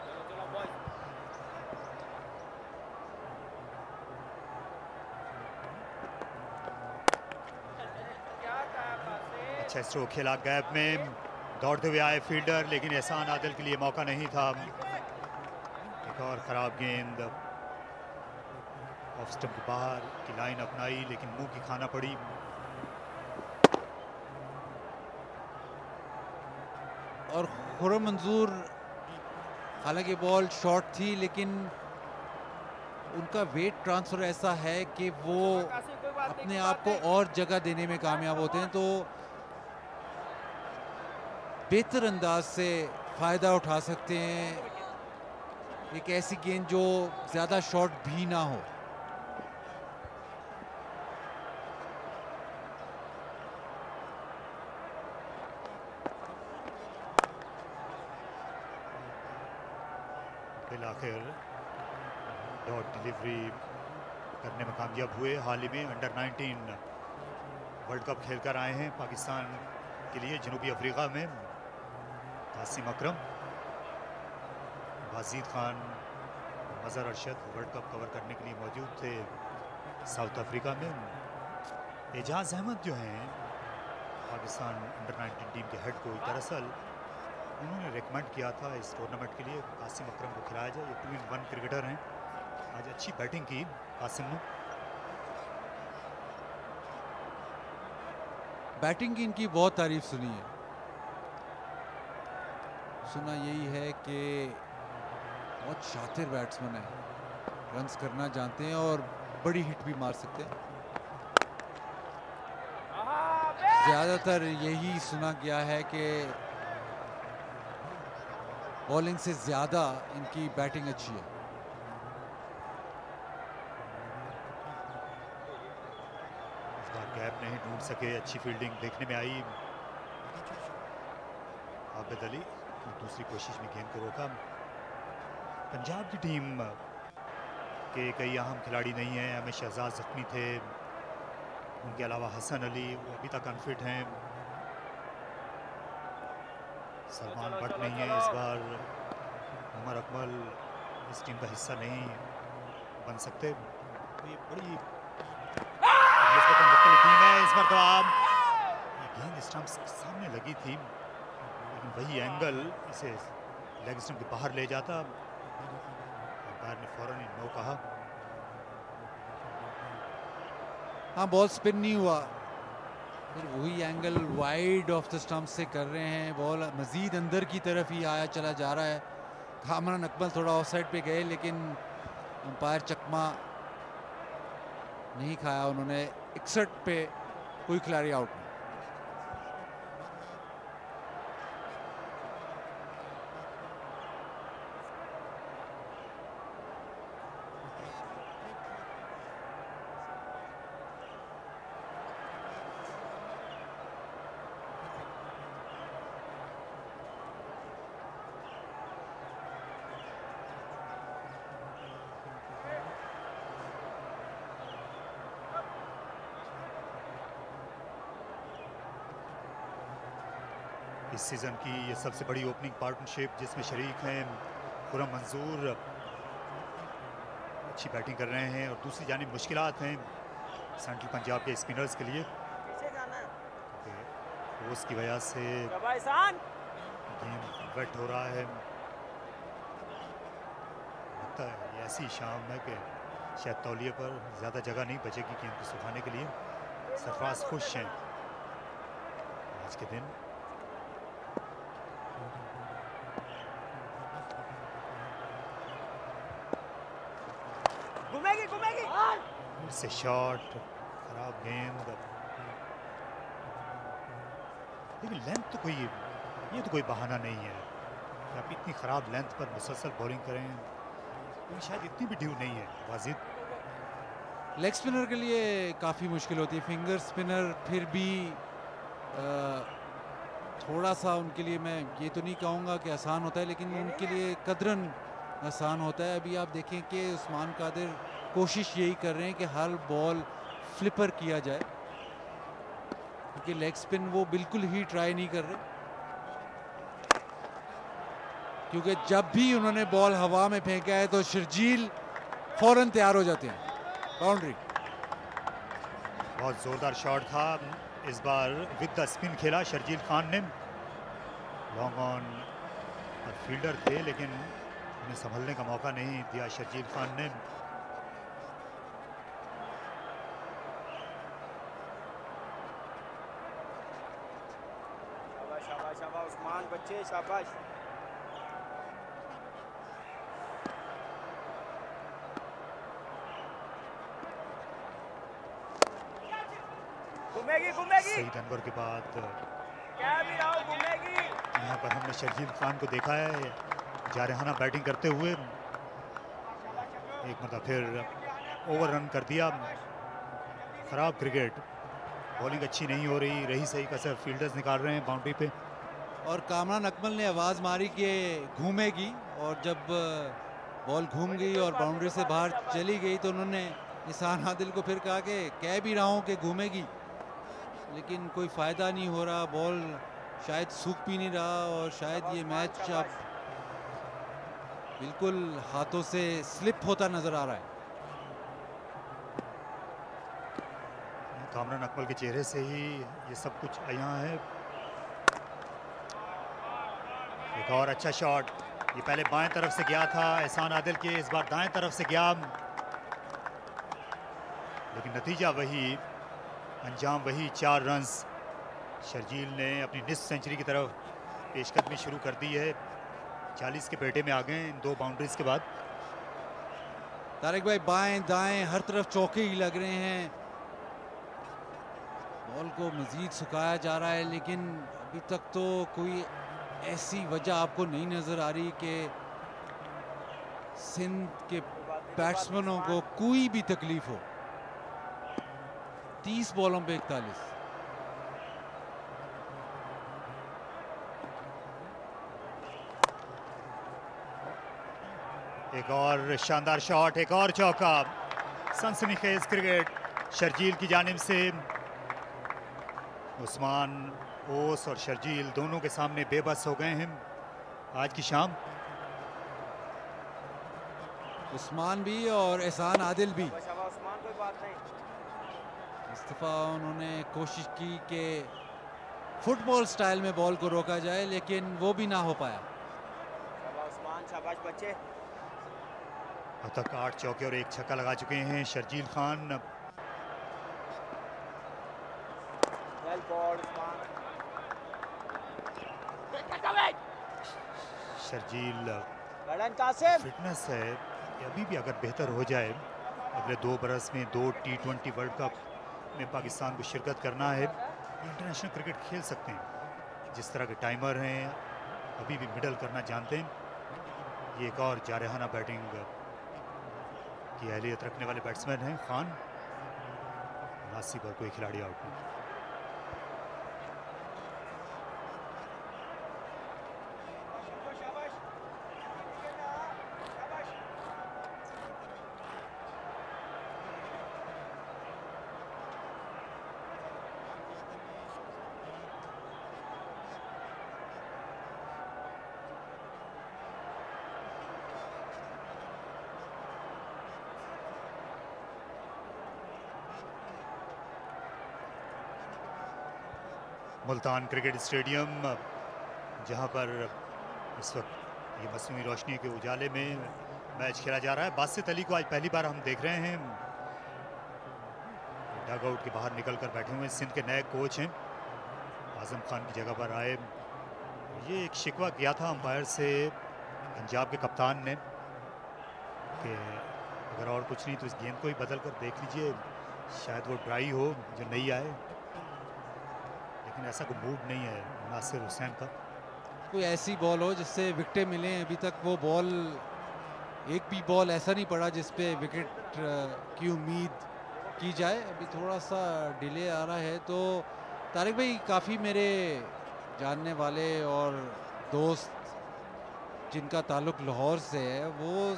अच्छा स्ट्रोक खेला गैप में, दौड़ते हुए आए फील्डर, लेकिन एहसान आदिल के लिए मौका नहीं था। एक और ख़राब गेंद ऑफ स्टंप बाहर की लाइन अपनाई लेकिन मुंह की खाना पड़ी। और खुरम मंजूर, हालांकि बॉल शॉर्ट थी लेकिन उनका वेट ट्रांसफ़र ऐसा है कि वो अपने आप को और जगह देने में कामयाब होते हैं, तो बेहतर अंदाज से फ़ायदा उठा सकते हैं। एक ऐसी गेंद जो ज़्यादा शॉर्ट भी ना हो। फिर आखिर डॉट डिलीवरी करने में कामयाब हुए। हाल ही में अंडर 19 वर्ल्ड कप खेलकर आए हैं पाकिस्तान के लिए जनूबी अफ्रीका में। Qasim Akram, Wajid Khan, Mazhar Arshad world cup cover करने के लिए मौजूद थे साउथ अफ्रीका में। एजाज अहमद जो हैं पाकिस्तान अंडर 19 टीम के हेड कोच, दरअसल उन्होंने रिकमेंड किया था इस टूर्नामेंट के लिए कासिम अकरम को खिलाया जाए। ये 2-in-1 क्रिकेटर हैं। आज अच्छी बैटिंग की कासिम ने। बैटिंग की इनकी बहुत तारीफ सुनी है। सुना यही है कि बहुत शातिर बैट्समैन है, रन्स करना जानते हैं और बड़ी हिट भी मार सकते हैं। ज़्यादातर यही सुना गया है कि बॉलिंग से ज़्यादा इनकी बैटिंग अच्छी है। नहीं ढूंढ सके, अच्छी फील्डिंग देखने में आई। आबिद अली दूसरी कोशिश में गेंद को रोका। पंजाब की टीम के कई अहम खिलाड़ी नहीं हैं। हमें शहजाद जख्मी थे, उनके अलावा हसन अली वो अभी तक अनफिट हैं। सलमान भट्ट नहीं है इस बार। उमर अकमल इस टीम का हिस्सा नहीं बन सकते। ये बड़ी टीम है इस बार। तो ये गेंद स्टंप्स के सामने लगी थी, लेकिन वही एंगल इसे लेग स्टंप के बाहर ले जाता। अंपायर ने फौरन ही नो कहा। हाँ, बॉल स्पिन नहीं हुआ, फिर वही angle wide of the stump से कर रहे हैं। बॉल मजीद अंदर की तरफ ही आया चला जा रहा है। कामरान अकमल थोड़ा ऑफ साइड पे गए, लेकिन अंपायर चकमा नहीं खाया उन्होंने। 61 पे कोई खिलाड़ी आउट नहीं। इस सीज़न की ये सबसे बड़ी ओपनिंग पार्टनरशिप जिसमें शरीक हैं खुर्रम मंजूर, अच्छी बैटिंग कर रहे हैं। और दूसरी जानिब मुश्किलात हैं सेंट्रल पंजाब के स्पिनर्स के लिए। ओस की वजह से गेम वेट हो रहा है। लगता है ये ऐसी शाम है कि शायद तौलिए पर ज़्यादा जगह नहीं बचेगी गेम को सुखाने के लिए। सरफराज खुश हैं आज के दिन। से शॉट, खराब गेंद। लेकिन लेंथ तो कोई, ये तो कोई बहाना नहीं है कि आप इतनी खराब लेंथ पर मुसलसल बॉलिंग करें। शायद इतनी भी ड्यू नहीं है वाजिद। लेग स्पिनर के लिए काफ़ी मुश्किल होती है। फिंगर स्पिनर फिर भी थोड़ा सा उनके लिए, मैं ये तो नहीं कहूँगा कि आसान होता है, लेकिन उनके लिए कदरन आसान होता है। अभी आप देखें कि उस्मान कादिर कोशिश यही कर रहे हैं कि हर बॉल फ्लिपर किया जाए, क्योंकि लेग स्पिन वो बिल्कुल ही ट्राई नहीं कर रहे, क्योंकि जब भी उन्होंने बॉल हवा में फेंका है तो शर्जील फौरन तैयार हो जाते हैं। बाउंड्री। बहुत जोरदार शॉट था इस बार, विद द स्पिन खेला शर्जील खान ने। लॉन्ग ऑन और फील्डर थे, लेकिन उन्हें संभलने का मौका नहीं दिया शर्जील खान ने। शाबाश उस्मान, बच्चे शाबाश। घूमेगी। सईद अनवर के बाद क्या भी रहो, घूमेगी। यहाँ पर हमने शर्जील खान को देखा है जारहाना बैटिंग करते हुए। एक मतलब फिर ओवर रन कर दिया। खराब क्रिकेट, बॉलिंग अच्छी नहीं हो रही सही कसर फील्डर्स निकाल रहे हैं बाउंड्री पे। और कामरान अकमल ने आवाज़ मारी कि घूमेगी, और जब बॉल घूम गई और बाउंड्री से बाहर चली गई तो उन्होंने निसार आदिल को फिर कहा कि कह भी रहा हूँ कि घूमेगी, लेकिन कोई फ़ायदा नहीं हो रहा। बॉल शायद सूख भी नहीं रहा, और शायद ये मैच अब बिल्कुल हाथों से स्लिप होता नज़र आ रहा है। कामरान अकमल के चेहरे से ही ये सब कुछ यहाँ है। एक और अच्छा शॉट, ये पहले बाएं तरफ से गया था एहसान आदिल के, इस बार दाएं तरफ से गया, लेकिन नतीजा वही, अंजाम वही। 4 रन्स। शर्जील ने अपनी निस्फ सेंचुरी की तरफ पेशकदमी शुरू कर दी है। 40 के पेटे में आ गए इन 2 बाउंड्रीज के बाद। तारिक भाई, बाएं दाएं हर तरफ चौके ही लग रहे हैं। बॉल को मजीद सुखाया जा रहा है, लेकिन अभी तक तो कोई ऐसी वजह आपको नहीं नज़र आ रही कि सिंध के बैट्समैनों को कोई भी तकलीफ हो। 30 बॉलों पे 41। एक और शानदार शॉट, एक और चौका। सनसनीखेज क्रिकेट शर्जील की जानिब से। उस्मान ओस और शर्जील दोनों के सामने बेबस हो गए हैं आज की शाम। उस्मान भी और एहसान आदिल भी। उस्मान कोई बात नहीं। इस दफा उन्होंने कोशिश की कि फुटबॉल स्टाइल में बॉल को रोका जाए, लेकिन वो भी ना हो पाया। उस्मान शाबाश बच्चे। अब तक 8 चौके और 1 छक्का लगा चुके हैं शर्जील खान। शर्जील फिटनेस है कि अभी भी अगर बेहतर हो जाए, अगले 2 बरस में 2 T20 वर्ल्ड कप में पाकिस्तान को शिरकत करना है, इंटरनेशनल क्रिकेट खेल सकते हैं। जिस तरह के टाइमर हैं, अभी भी मिडल करना जानते हैं। ये एक और जारहाना बैटिंग की अहलियत रखने वाले बैट्समैन हैं खान। 79 पर कोई खिलाड़ी आउट नहीं। मुल्तान क्रिकेट स्टेडियम, जहां पर इस वक्त ये मसनूई रोशनी के उजाले में मैच खेला जा रहा है। बासित अली को आज पहली बार हम देख रहे हैं डग आउट के बाहर निकलकर बैठे हुए। सिंध के नए कोच हैं, आजम खान की जगह पर आए। ये एक शिकवा किया था अंपायर से पंजाब के कप्तान ने कि अगर और कुछ नहीं तो इस गेंद को ही बदल कर देख लीजिए, शायद वो ड्राई हो जो नहीं आए। लेकिन ऐसा कोई मूड नहीं है नासिर हुसैन का। कोई ऐसी बॉल हो जिससे विकेटें मिलें। अभी तक वो बॉल, एक भी बॉल ऐसा नहीं पड़ा जिस पे विकेट की उम्मीद की जाए। अभी थोड़ा सा डिले आ रहा है। तो तारिक भाई, काफ़ी मेरे जानने वाले और दोस्त जिनका ताल्लुक लाहौर से है, वो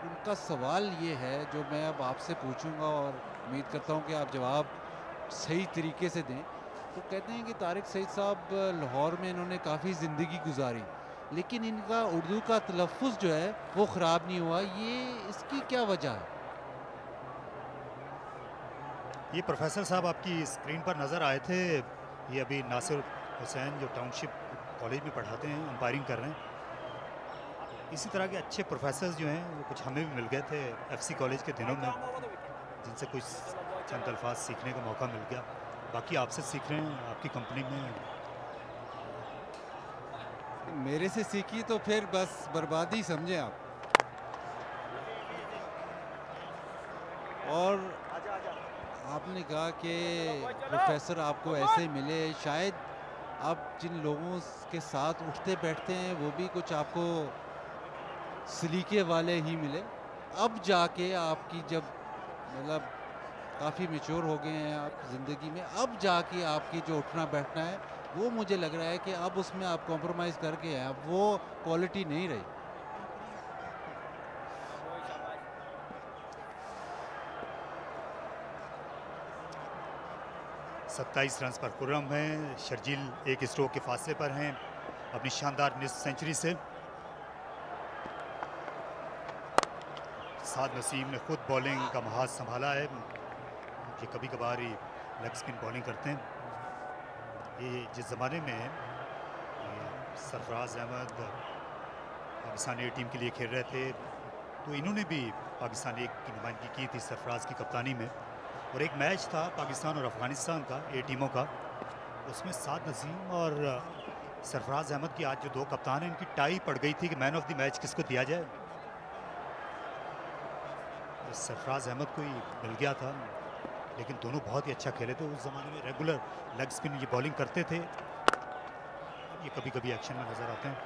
उनका सवाल ये है जो मैं अब आपसे पूछूंगा और उम्मीद करता हूँ कि आप जवाब सही तरीके से दें। तो कहते हैं कि तारिक सईद साहब लाहौर में इन्होंने काफ़ी ज़िंदगी गुजारी, लेकिन इनका उर्दू का तलफ़ुज़ जो है वो ख़राब नहीं हुआ। ये इसकी क्या वजह है? ये प्रोफेसर साहब आपकी स्क्रीन पर नज़र आए थे। ये अभी नासिर हुसैन जो टाउनशिप कॉलेज में पढ़ाते हैं, अंपायरिंग कर रहे हैं। इसी तरह के अच्छे प्रोफेसर्स जो हैं वो कुछ हमें भी मिल गए थे FC कॉलेज के दिनों में, जिनसे कुछ चंद अल्फाज सीखने का मौका मिल गया। बाकी आपसे सीख रहे हैं, आपकी कंपनी में। मेरे से सीखी तो फिर बस बर्बादी समझे आप। और आपने कहा कि प्रोफेसर आपको ऐसे मिले, शायद आप जिन लोगों के साथ उठते बैठते हैं वो भी कुछ आपको सलीके वाले ही मिले। अब जाके आपकी जब मतलब काफ़ी मैच्योर हो गए हैं आप ज़िंदगी में, अब जाके आपकी जो उठना बैठना है वो मुझे लग रहा है कि अब उसमें आप कॉम्प्रोमाइज़ करके हैं, अब वो क्वालिटी नहीं रही। 27 रन पर खुर्रम हैं। शर्जील एक स्ट्रोक के फासले पर हैं अपनी शानदार निस्फ सेंचुरी से। साद नसीम ने खुद बॉलिंग का महाज संभाला है। ये कभी कभार ही लेग स्पिन बॉलिंग करते हैं। ये जिस ज़माने में सरफराज अहमद पाकिस्तान ए टीम के लिए खेल रहे थे, तो इन्होंने भी पाकिस्तान ए की नुमाइंदगी की थी सरफराज की कप्तानी में। और एक मैच था पाकिस्तान और अफ़गानिस्तान का, ए टीमों का, उसमें साद नसीम और सरफराज अहमद की आज जो 2 कप्तान हैं, इनकी टाई पड़ गई थी कि मैन ऑफ द मैच किसको दिया जाए। तो सरफराज अहमद को ही मिल गया था, लेकिन दोनों बहुत ही अच्छा खेले थे। उस ज़माने में रेगुलर लेग स्पिन ये बॉलिंग करते थे। ये कभी कभी एक्शन में नज़र आते हैं।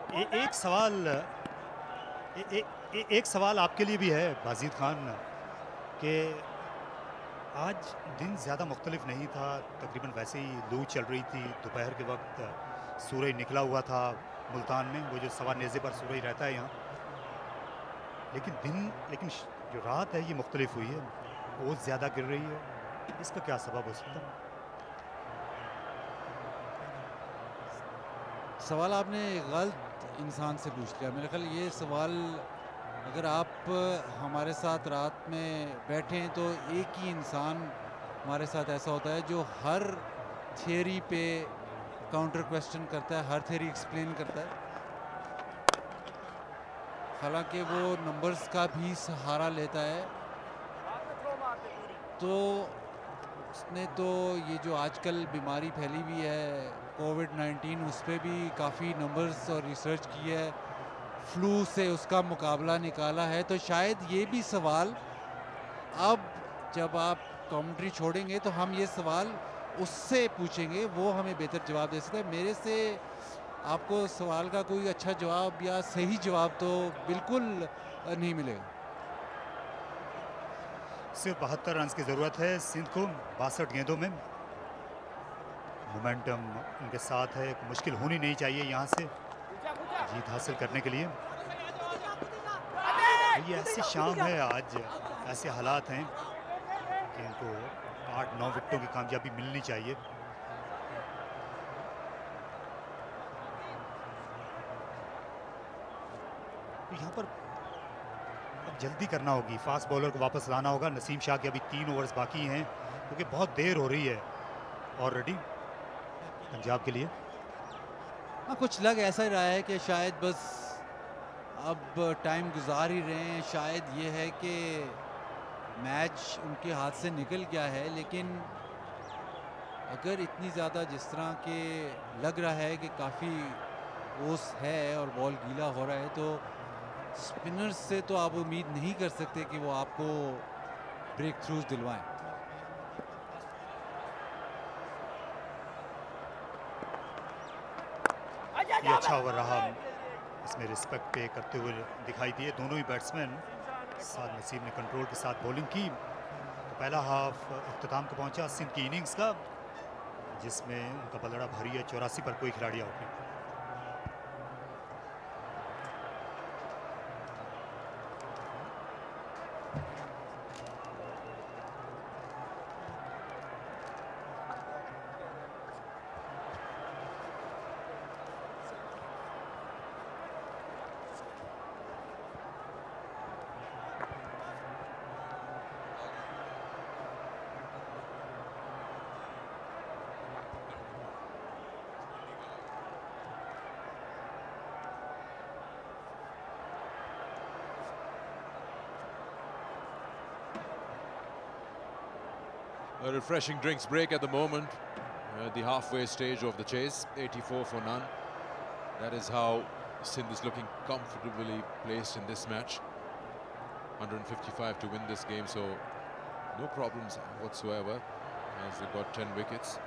एक सवाल एक सवाल आपके लिए भी है बाजिद खान कि आज दिन ज़्यादा मुख्तलिफ नहीं था, तकरीबन वैसे ही लू चल रही थी, दोपहर के वक्त सूरज निकला हुआ था मुल्तान में, वो जो सवा नेज़े पर सूरज रहता है यहाँ, लेकिन जो रात है ये मुख्तलिफ हुई है, ओस ज़्यादा गिर रही है, इसका क्या सबब हो सकता है? सवाल आपने गलत इंसान से पूछ लिया। मेरे ख्याल ये सवाल अगर आप हमारे साथ रात में बैठे हैं तो एक ही इंसान हमारे साथ ऐसा होता है जो हर थियरी पे काउंटर क्वेश्चन करता है, हर थियरी एक्सप्लेन करता है, हालांकि वो नंबर्स का भी सहारा लेता है। तो उसने तो ये जो आजकल बीमारी फैली हुई है कोविड-19, उस पर भी काफ़ी नंबर्स और रिसर्च की है, फ्लू से उसका मुकाबला निकाला है। तो शायद ये भी सवाल अब जब आप कमेंट्री छोड़ेंगे तो हम ये सवाल उससे पूछेंगे, वो हमें बेहतर जवाब दे सकता है। मेरे से आपको सवाल का कोई अच्छा जवाब या सही जवाब तो बिल्कुल नहीं मिलेगा। सिर्फ 72 रन की ज़रूरत है सिंध को 62 गेंदों में। मोमेंटम उनके साथ है, मुश्किल होनी नहीं चाहिए यहाँ से जीत हासिल करने के लिए। ये ऐसी शाम है आज, ऐसे हालात हैं कि इनको 8-9 विकेटों की कामयाबी मिलनी चाहिए। यहाँ पर अब जल्दी करना होगी, फास्ट बॉलर को वापस लाना होगा। नसीम शाह के अभी 3 ओवर्स बाकी हैं क्योंकि बहुत देर हो रही है ऑलरेडी पंजाब के लिए। हाँ, कुछ लग ऐसा ही रहा है कि शायद बस अब टाइम गुजार ही रहे हैं। शायद ये है कि मैच उनके हाथ से निकल गया है, लेकिन अगर इतनी ज़्यादा जिस तरह के लग रहा है कि काफ़ी ओस है और बॉल गीला हो रहा है, तो स्पिनर्स से तो आप उम्मीद नहीं कर सकते कि वो आपको ब्रेक थ्रूज दिलवाएं। ये अच्छा ओवर रहा, इसमें रिस्पेक्ट पे करते हुए दिखाई दिए दोनों ही बैट्समैन। साद नसीम ने कंट्रोल के साथ बॉलिंग की। तो पहला हाफ अख्ताम को पहुंचा सिंध की इनिंग्स का, जिसमें उनका पलड़ा भारी है, 84 पर कोई खिलाड़ी आउट नहीं। A refreshing drinks break at the moment, at the halfway stage of the chase, 84 for none. That is how Sindh is looking comfortably placed in this match. 155 to win this game, so no problems whatsoever as they've got 10 wickets.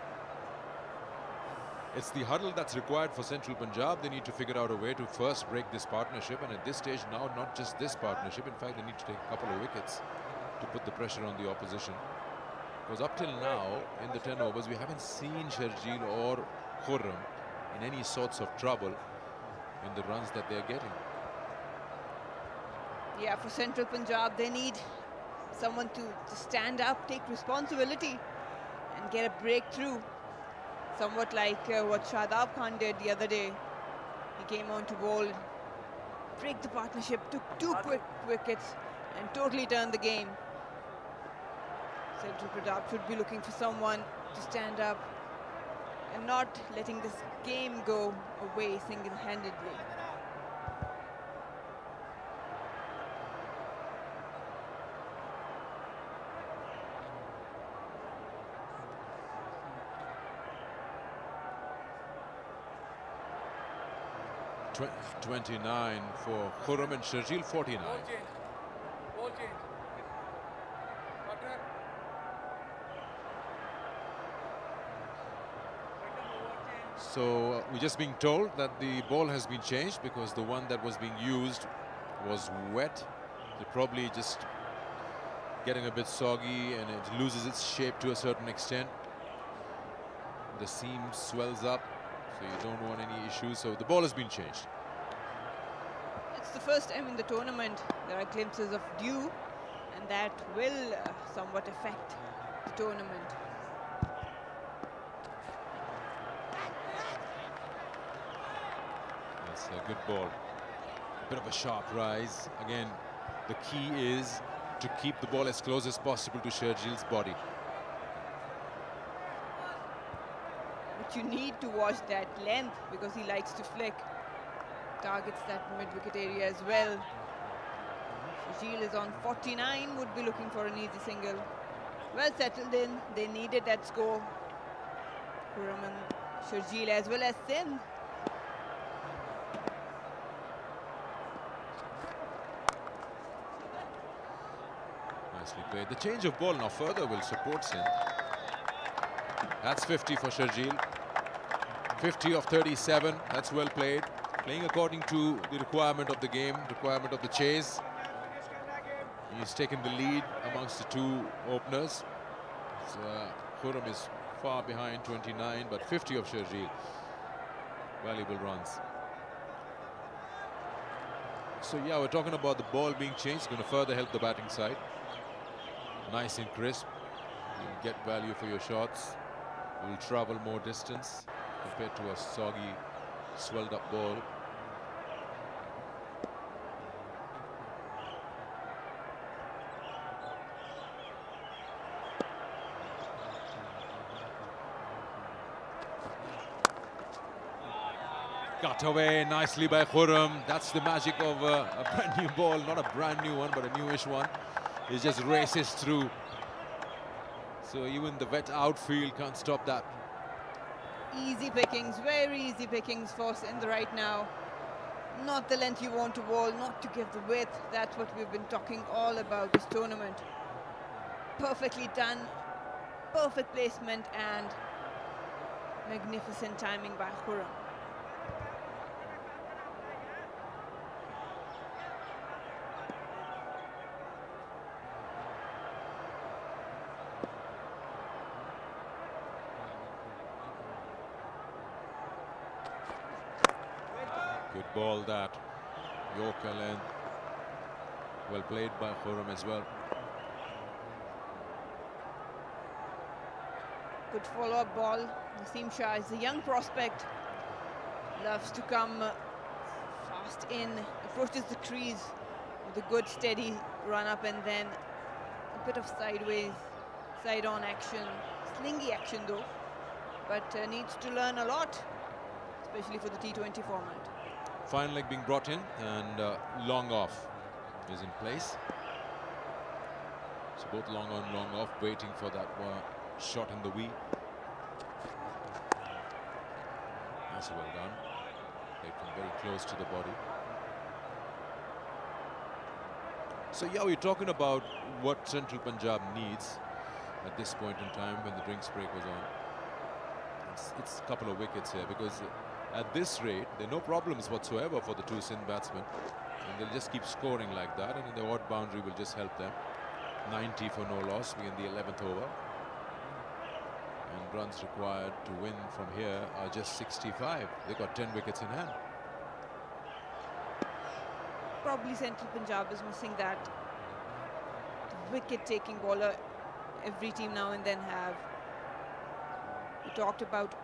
It's the huddle that's required for Central Punjab. They need to figure out a way to first break this partnership, and at this stage now, not just this partnership, in fact they need to take a couple of wickets to put the pressure on the opposition. Because up till now, in the 10 overs, we haven't seen Sharjeel or Khurram in any sorts of trouble in the runs that they're getting. Yeah, for Central Punjab, they need someone to stand up, take responsibility and get a breakthrough. Somewhat like what Shadab Khan did the other day. He came on to bowl, break the partnership, took 2 quick wickets and totally turned the game. Central Punjab should be looking for someone to stand up and not letting this game go away single-handedly. Tw 29 for Khurram and Sharjeel 49. Ball change. Ball change. Partner. So we're just being told that the ball has been changed because the one that was being used was wet. It probably just getting a bit soggy and it loses its shape to a certain extent. The seam swells up, so you don't want any issues. So the ball has been changed. It's the first time in the tournament there are glimpses of dew, and that will somewhat affect the tournament. That's a good ball. A bit of a sharp rise. Again, the key is to keep the ball as close as possible to Shergill's body. But you need to watch that length because he likes to flick. Targets that mid-wicket area as well. Shergill is on 49, would be looking for an easy single. Well settled in, they needed that score. Khurram and Shergill as well as Sindh. Nicely played. The change of ball now further will support Sindh. That's 50 for Shergill. 50 of 37, that's well played. Playing according to the requirement of the game, requirement of the chase. He's taken the lead amongst the two openers. So, Khurram is far behind, 29, but 50 of Shergill. Valuable runs. So yeah, we're talking about the ball being changed, going to further help the batting side. Nice and crisp. You'll get value for your shots. You'll travel more distance compared to a soggy, swelled up ball. Cut away nicely by Khurram. That's the magic of a brand new ball, not a brand new one, but a newish one. It just races through. So even the wet outfield can't stop that. Easy pickings, very easy pickings for Sindh right now. Not the length you want to bowl, not to give the width. That's what we've been talking all about this tournament. Perfectly done, perfect placement and magnificent timing by Khurram. Good ball that. Yorker length. Well played by Khurram as well. Good follow-up ball. Naseem Shah is a young prospect. Loves to come fast in, approaches the crease with a good steady run-up and then a bit of sideways, side-on action. Slingy action though, but needs to learn a lot, especially for the T20 format. Fine leg being brought in and long off is in place. So both long on, long off, waiting for that shot in the wheel. That's well done. Played from very close to the body. So yeah, we're talking about what Central Punjab needs at this point in time when the drinks break was on. It's a couple of wickets here because at this rate, there are no problems whatsoever for the two Sindh batsmen. And they'll just keep scoring like that, and the odd boundary will just help them. 90 for no loss, we're in the 11th over. And runs required to win from here are just 65. They've got 10 wickets in hand. Probably Central Punjab is missing that wicket-taking bowler every team now and then have. We talked about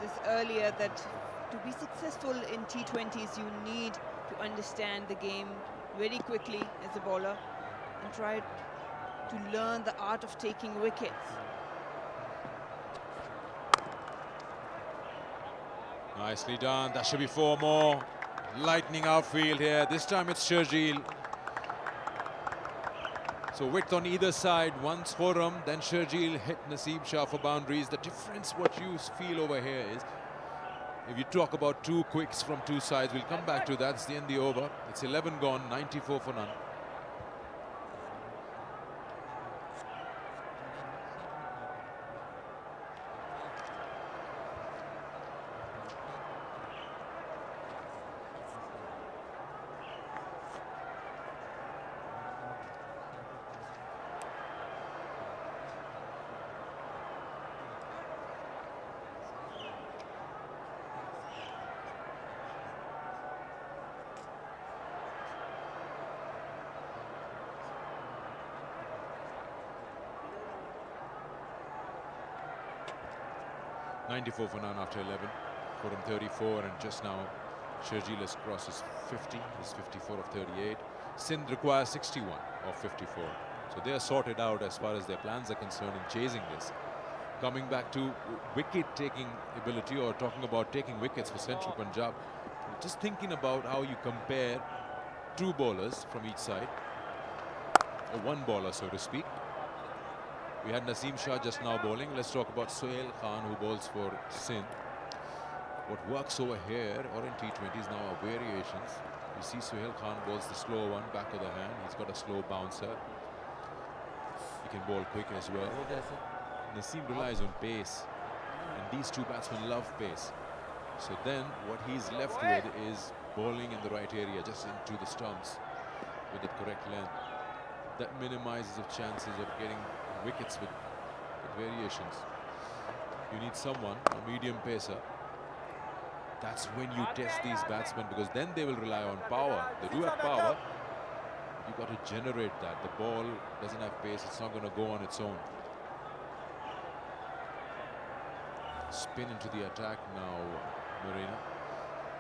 this earlier, that to be successful in T20s, you need to understand the game very quickly as a bowler and try to learn the art of taking wickets. Nicely done. That should be 4 more. Lightning outfield here. This time it's Shergill. So width on either side. Once Khurram, then Shergill hit Naseem Shah for boundaries. The difference, what you feel over here is, if you talk about 2 quicks from 2 sides, we'll come back to that. It's the end of the over. It's 11 gone, 94 for none. 94 for none after 11. Forum 34, and just now Shergill has crossed his 50. He's 54 of 38. Sindh requires 61 of 54. So they are sorted out as far as their plans are concerned in chasing this. Coming back to wicket-taking ability, or talking about taking wickets for Central Punjab, just thinking about how you compare two bowlers from each side, or one bowler, so to speak. We had Naseem Shah just now bowling. Let's talk about Sohail Khan, who bowls for Sindh. What works over here, or in T20s now, are variations. You see Sohail Khan bowls the slow one, back of the hand. He's got a slow bouncer. He can bowl quick as well. Naseem relies on pace, and these two batsmen love pace. So then what he's left with is bowling in the right area, just into the stumps with the correct length. That minimizes the chances of getting wickets with variations. You need someone, a medium pacer. That's when you test these batsmen, because then they will rely on power. They do have power. You've got to generate that. The ball doesn't have pace. It's not going to go on its own. Spin into the attack now, Marina.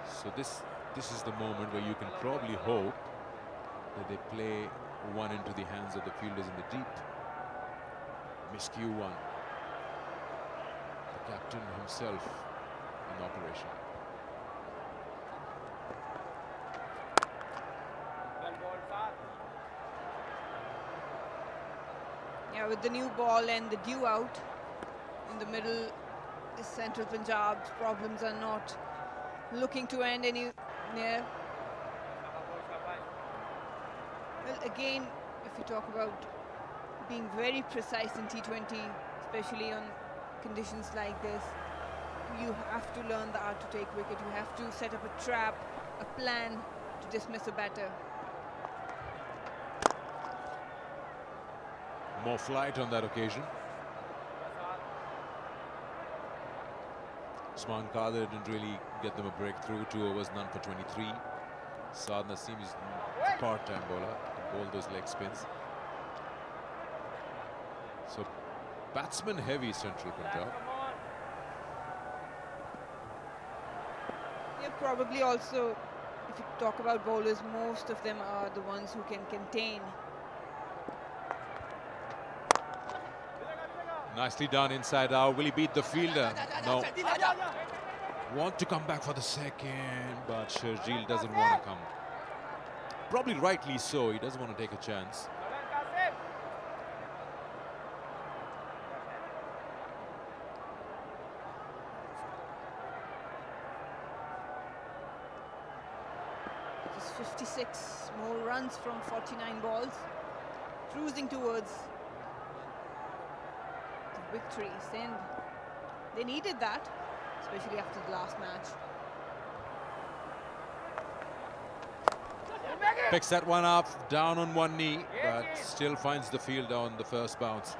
So this is the moment where you can probably hope that they play one into the hands of the fielders in the deep. Miscue one. The captain himself in operation. Yeah, with the new ball and the due out in the middle, this Central Punjab's problems are not looking to end any near. Well, again, if you talk about being very precise in T20, especially on conditions like this, you have to learn the art to take wicket. You have to set up a trap, a plan to dismiss a batter. More flight on that occasion. Usman Qadir didn't really get them a breakthrough. 2 overs, none for 23. Saad Naseem is a part-time bowler. Can bowl those leg spins. So batsman heavy Central Punjab. Yeah, probably also, if you talk about bowlers, most of them are the ones who can contain. Nicely done inside out. Will he beat the fielder? No. Want to come back for the second, but Shergill doesn't want to come. Probably rightly so. He doesn't want to take a chance. Just 56 more runs from 49 balls. Cruising towards the victory. Sindh, they needed that, especially after the last match. Picks that one up, down on one knee, but still finds the fielder on the first bounce.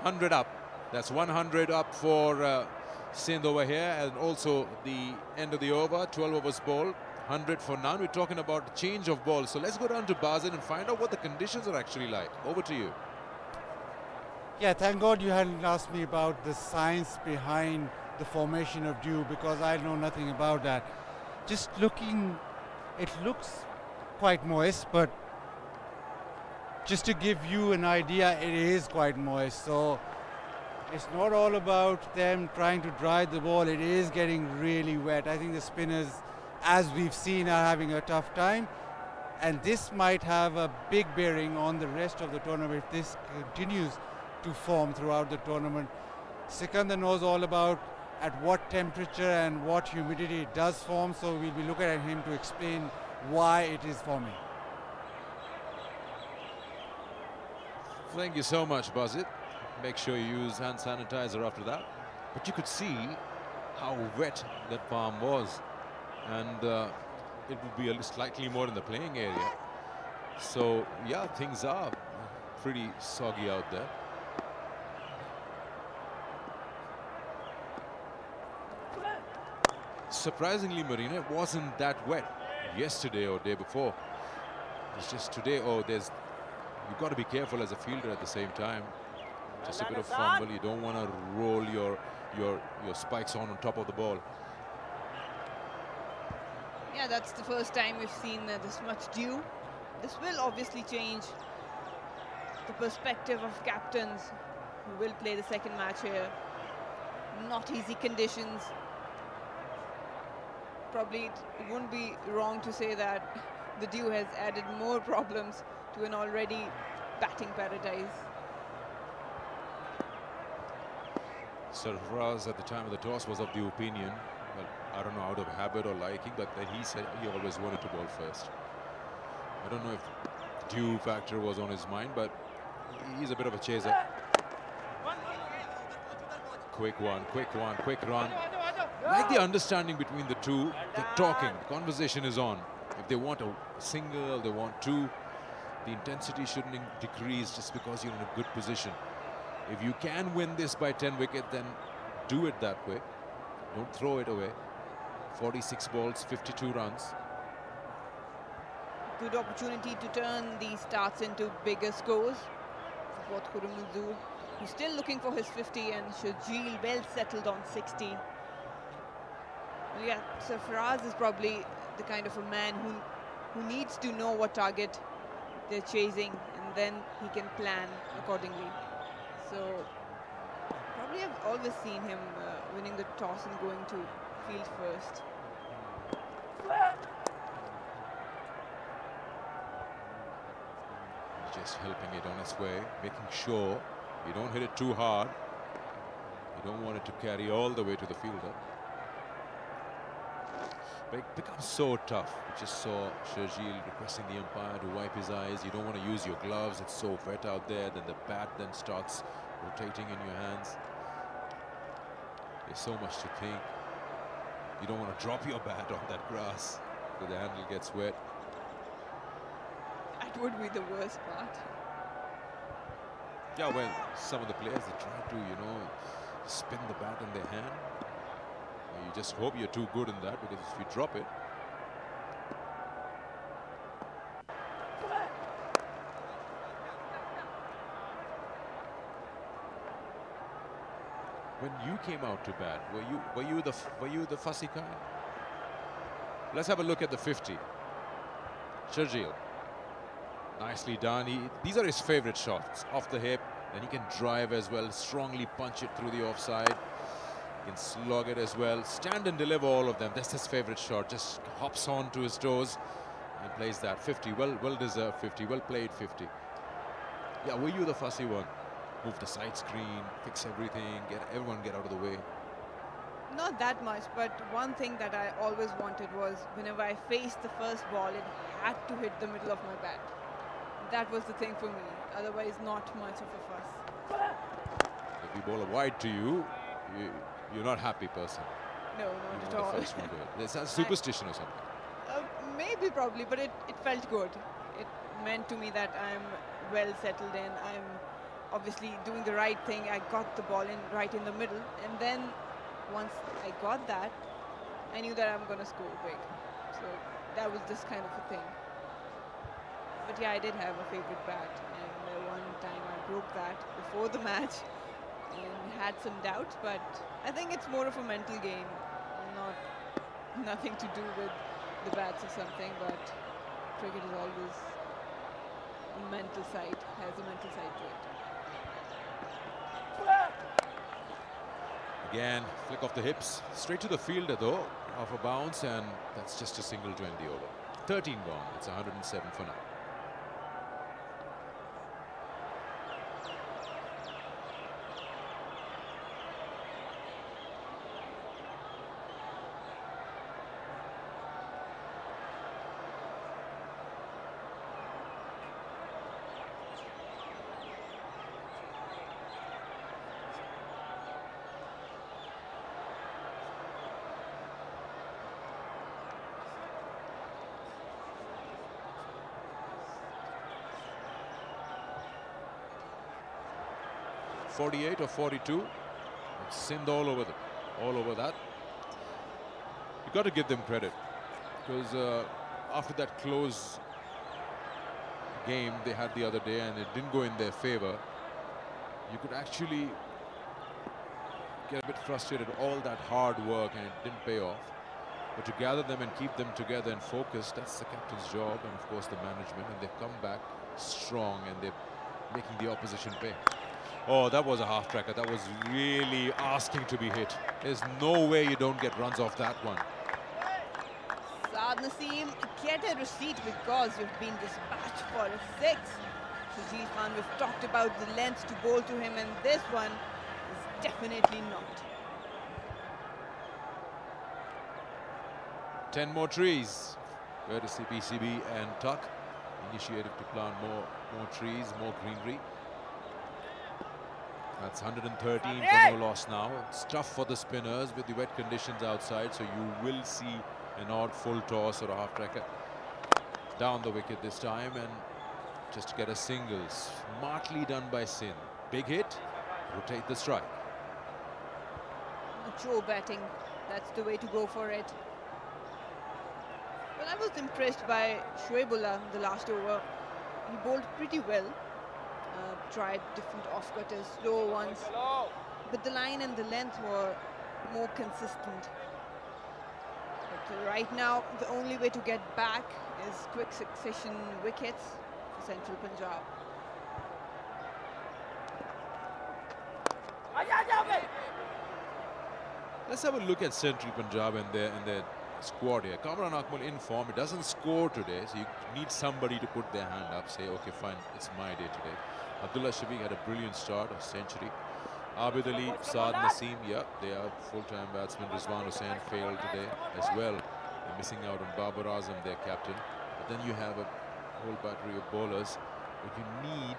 100 up. That's 100 up for Sindh over here, and also the end of the over, 12 overs ball, 100 for none. We're talking about a change of ball. So let's go down to Bazin and find out what the conditions are actually like. Over to you. Yeah, thank God you hadn't asked me about the science behind the formation of dew, because I know nothing about that. Just looking, it looks quite moist, but just to give you an idea, it is quite moist. So it's not all about them trying to dry the ball. It is getting really wet. I think the spinners, as we've seen, are having a tough time, and this might have a big bearing on the rest of the tournament if this continues to form throughout the tournament. Sikandar knows all about at what temperature and what humidity it does form, so we'll be looking at him to explain why it is forming. Thank you so much, Bazit. Make sure you use hand sanitizer after that. But you could see how wet that palm was, and it would be slightly more in the playing area. So yeah, things are pretty soggy out there. Surprisingly, Marina, it wasn't that wet yesterday or day before. It's just today. Oh, you've got to be careful as a fielder at the same time. Just a bit of fumble. You don't want to roll your spikes on top of the ball. Yeah, that's the first time we've seen this much dew. This will obviously change the perspective of captains who will play the second match here. Not easy conditions. Probably it wouldn't be wrong to say that the dew has added more problems to an already batting paradise. Sarfaraz at the time of the toss was of the opinion, well, I don't know, out of habit or liking, but then he said he always wanted to bowl first. I don't know if dew factor was on his mind, but he's a bit of a chaser. Quick one, quick run. Like the understanding between the two, they're talking, the conversation is on. If they want a single, they want two, the intensity shouldn't decrease just because you're in a good position. If you can win this by 10 wickets, then do it that way. Don't throw it away. 46 balls, 52 runs. Good opportunity to turn these starts into bigger scores for both Khurram Manzoor, who's still looking for his 50, and Sharjeel well settled on 60. Well, yeah, Sarfaraz is probably the kind of a man who needs to know what target they're chasing, and then he can plan accordingly. So probably I've always seen him winning the toss and going to field first. Just helping it on its way, making sure you don't hit it too hard. You don't want it to carry all the way to the fielder. But it becomes so tough. We just saw Sharjeel requesting the umpire to wipe his eyes. You don't want to use your gloves. It's so wet out there. Then the bat then starts rotating in your hands. There's so much to think. You don't want to drop your bat on that grass because the handle gets wet. That would be the worst part. Yeah, well, some of the players, they try to, you know, spin the bat in their hand. You just hope you're too good in that, because if you drop it, when you came out to bat, were you the fussy kind? Let's have a look at the 50. Sharjeel, nicely done. These are his favorite shots, off the hip. Then he can drive as well, strongly punch it through the offside. He can slog it as well, stand and deliver all of them. That's his favorite shot. Just hops on to his toes and plays that 50. Well deserved 50. Well played 50. Yeah, were you the fussy one? Move the side screen, fix everything, everyone get out of the way. Not that much, but one thing that I always wanted was whenever I faced the first ball, it had to hit the middle of my bat. That was the thing for me. Otherwise, not much of a fuss. If we bowl a wide to you, you're not happy person. No, not at all. The first one to it. Is that superstition or something? Maybe, probably, but it felt good. It meant to me that I'm well settled in. I'm obviously doing the right thing. I got the ball right in the middle, and then once I got that, I knew that I'm going to score big. So that was this kind of a thing. But yeah, I did have a favorite bat, and one time I broke that before the match and had some doubts, but I think it's more of a mental game, nothing to do with the bats or something, but cricket is always a mental side, has a mental side to it. Again, flick off the hips, straight to the fielder though, off a bounce, and that's just a single to end the over. 13 gone, it's 107 for now. .48 or 42. It's Sindh all over that. You got to give them credit, because after that close game they had the other day and it didn't go in their favor, you could actually get a bit frustrated. All that hard work and it didn't pay off. But to gather them and keep them together and focused, that's the captain's job, and of course the management. And they've come back strong and they're making the opposition pay. Oh, that was a half tracker. That was really asking to be hit. There's no way you don't get runs off that one. Saad Naseem, get a receipt because you've been dispatched for a 6. Shajeel Khan, we've talked about the length to bowl to him, and this one is definitely not. 10 more trees. Courtesy PCB and Tuck. Initiative to plant more trees, more greenery. That's 113 for no loss now. It's tough for the spinners with the wet conditions outside, so you will see an odd full toss or a half tracker down the wicket this time, and just to get a single. Smartly done by Sindh. Big hit, rotate the strike. Joe batting, that's the way to go for it. Well, I was impressed by Shoaibullah the last over. He bowled pretty well. Tried different off-cutters, slow ones, but the line and the length were more consistent. But right now, the only way to get back is quick succession wickets for Central Punjab. Let's have a look at Central Punjab and their squad here. Kamran Akmal in form. It doesn't score today, so you need somebody to put their hand up, say, okay, fine, it's my day today. Abdullah Shafiq had a brilliant start, a century. Abid Ali, Saad Naseem, yeah, they are full-time batsmen. Rizwan Hussain failed today as well. They're missing out on Babar Azam, their captain. But then you have a whole battery of bowlers. But you need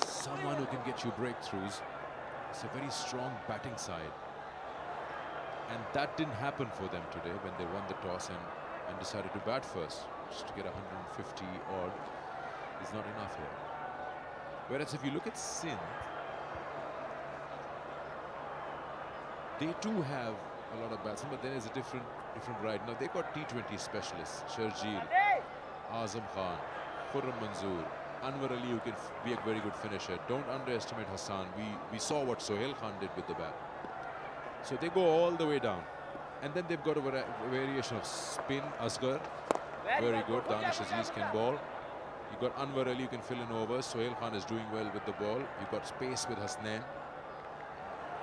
someone who can get you breakthroughs. It's a very strong batting side. And that didn't happen for them today when they won the toss and decided to bat first. Just to get 150 odd is not enough here. Whereas if you look at Sindh, they too have a lot of batsmen, but there is a different variety. Now they've got T20 specialists, Sharjeel, Azam Khan, Khurram Manzoor, Anwar Ali, who can be a very good finisher. Don't underestimate Hassan. We saw what Sohail Khan did with the bat. So they go all the way down. And then they've got a variation of spin. Asghar, very good. Danish Aziz can bowl. You've got Anwar Ali, you can fill in over. Sohail Khan is doing well with the ball. You've got space with Hasnain.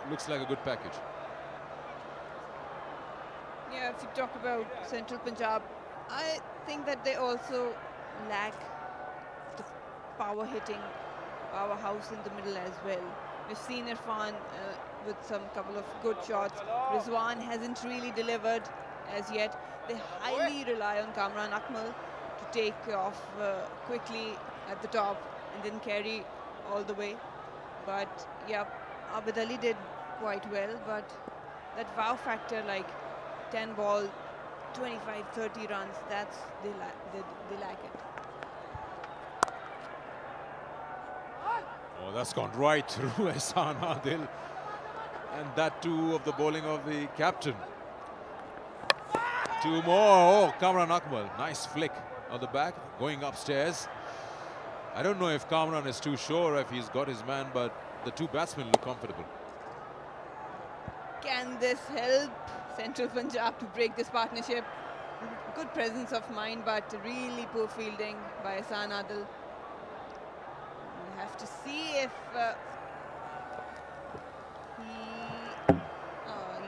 Looks like a good package. Yeah, if you talk about Central Punjab, I think that they also lack the power hitting powerhouse in the middle as well. We've seen Irfan with some couple of good shots. Rizwan hasn't really delivered as yet. They highly rely on Kamran Akmal to take off quickly at the top and then carry all the way. But yeah, Abid Ali did quite well, but that wow factor, like 10 ball, 25, 30 runs, that's they lack it. Oh, that's gone right through Ehsan Adil. And that too of the bowling of the captain. Two more. Oh, Kamran Akmal. Nice flick on the back, going upstairs. I don't know if Kamran is too sure if he's got his man, but the two batsmen look comfortable. Can this help Central Punjab to break this partnership? Good presence of mind, but really poor fielding by Ehsan Adil. We'll have to see if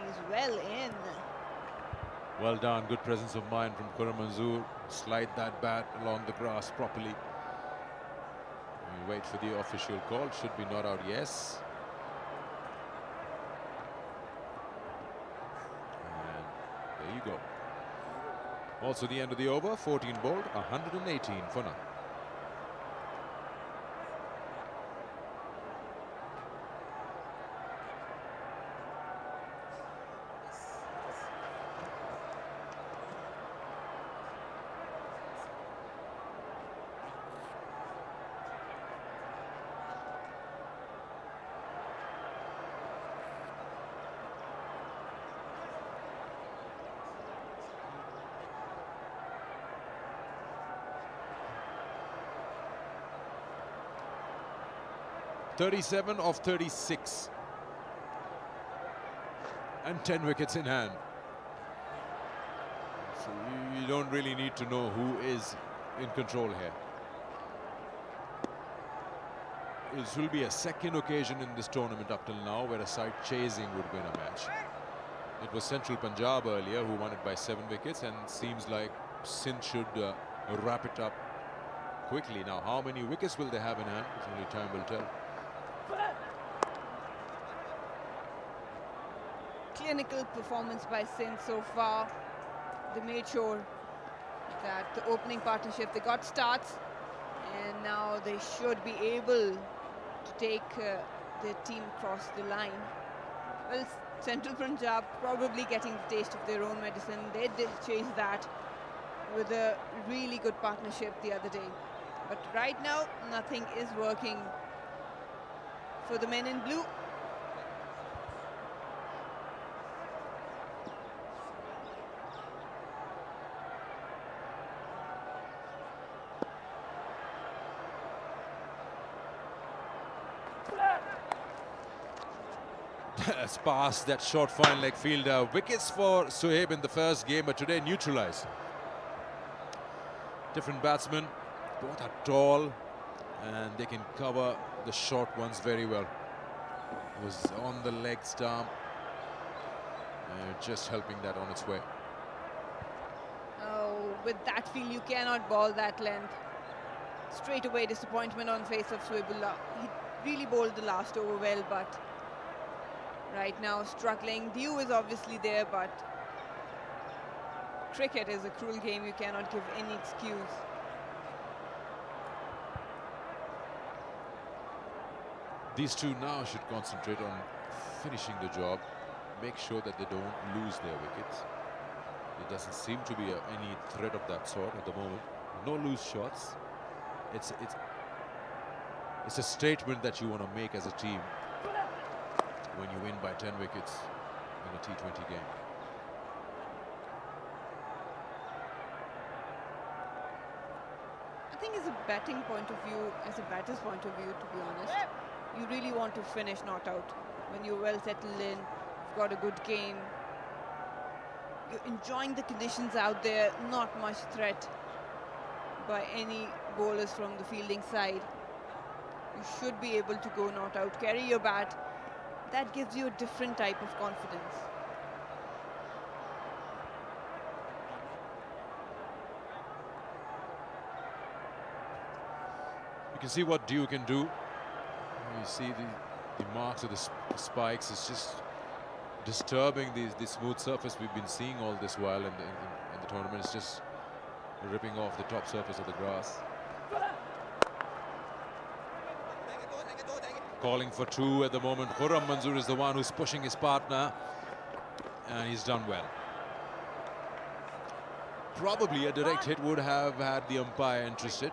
he's well in. Well done, good presence of mind from Khurram Manzoor. Slide that bat along the grass properly. We wait for the official call. Should be not out, yes. And there you go. Also the end of the over, 14 bowled, 118 for now. 37 of 36. And 10 wickets in hand. So you don't really need to know who is in control here. This will be a second occasion in this tournament up till now where a side chasing would win a match. It was Central Punjab earlier who won it by 7 wickets, and seems like Sindh should wrap it up quickly. Now, how many wickets will they have in hand? Only time will tell. Clinical performance by Sindh so far. They made sure that the opening partnership, they got starts, and now they should be able to take their team across the line. Well, Central Punjab probably getting the taste of their own medicine. They did chase that with a really good partnership the other day. But right now, nothing is working for the men in blue. That's past that short fine leg fielder. Wickets for Sohaib in the first game, but today neutralized. Different batsmen, both are tall and they can cover the short ones very well. Was on the leg stump, just helping that on its way. Oh, with that field you cannot ball that length. Straight away disappointment on face of Sohaibullah. He really bowled the last over well, but right now struggling. Dew is obviously there, but cricket is a cruel game. You cannot give any excuse. These two now should concentrate on finishing the job, make sure that they don't lose their wickets. There doesn't seem to be any threat of that sort at the moment. No loose shots. It's a statement that you want to make as a team when you win by 10 wickets in a T20 game. I think as a batting point of view, as a batter's point of view, to be honest, you really want to finish not out. When you're well settled in, you've got a good game, you're enjoying the conditions out there, not much threat by any bowlers from the fielding side. You should be able to go not out, carry your bat. That gives you a different type of confidence. You can see what Dew can do. You see the marks of the spikes. It's just disturbing the smooth surface we've been seeing all this while in the tournament. It's just ripping off the top surface of the grass. Calling for 2 at the moment. Khurram Manzoor is the one who's pushing his partner, and he's done well. Probably a direct hit would have had the umpire interested.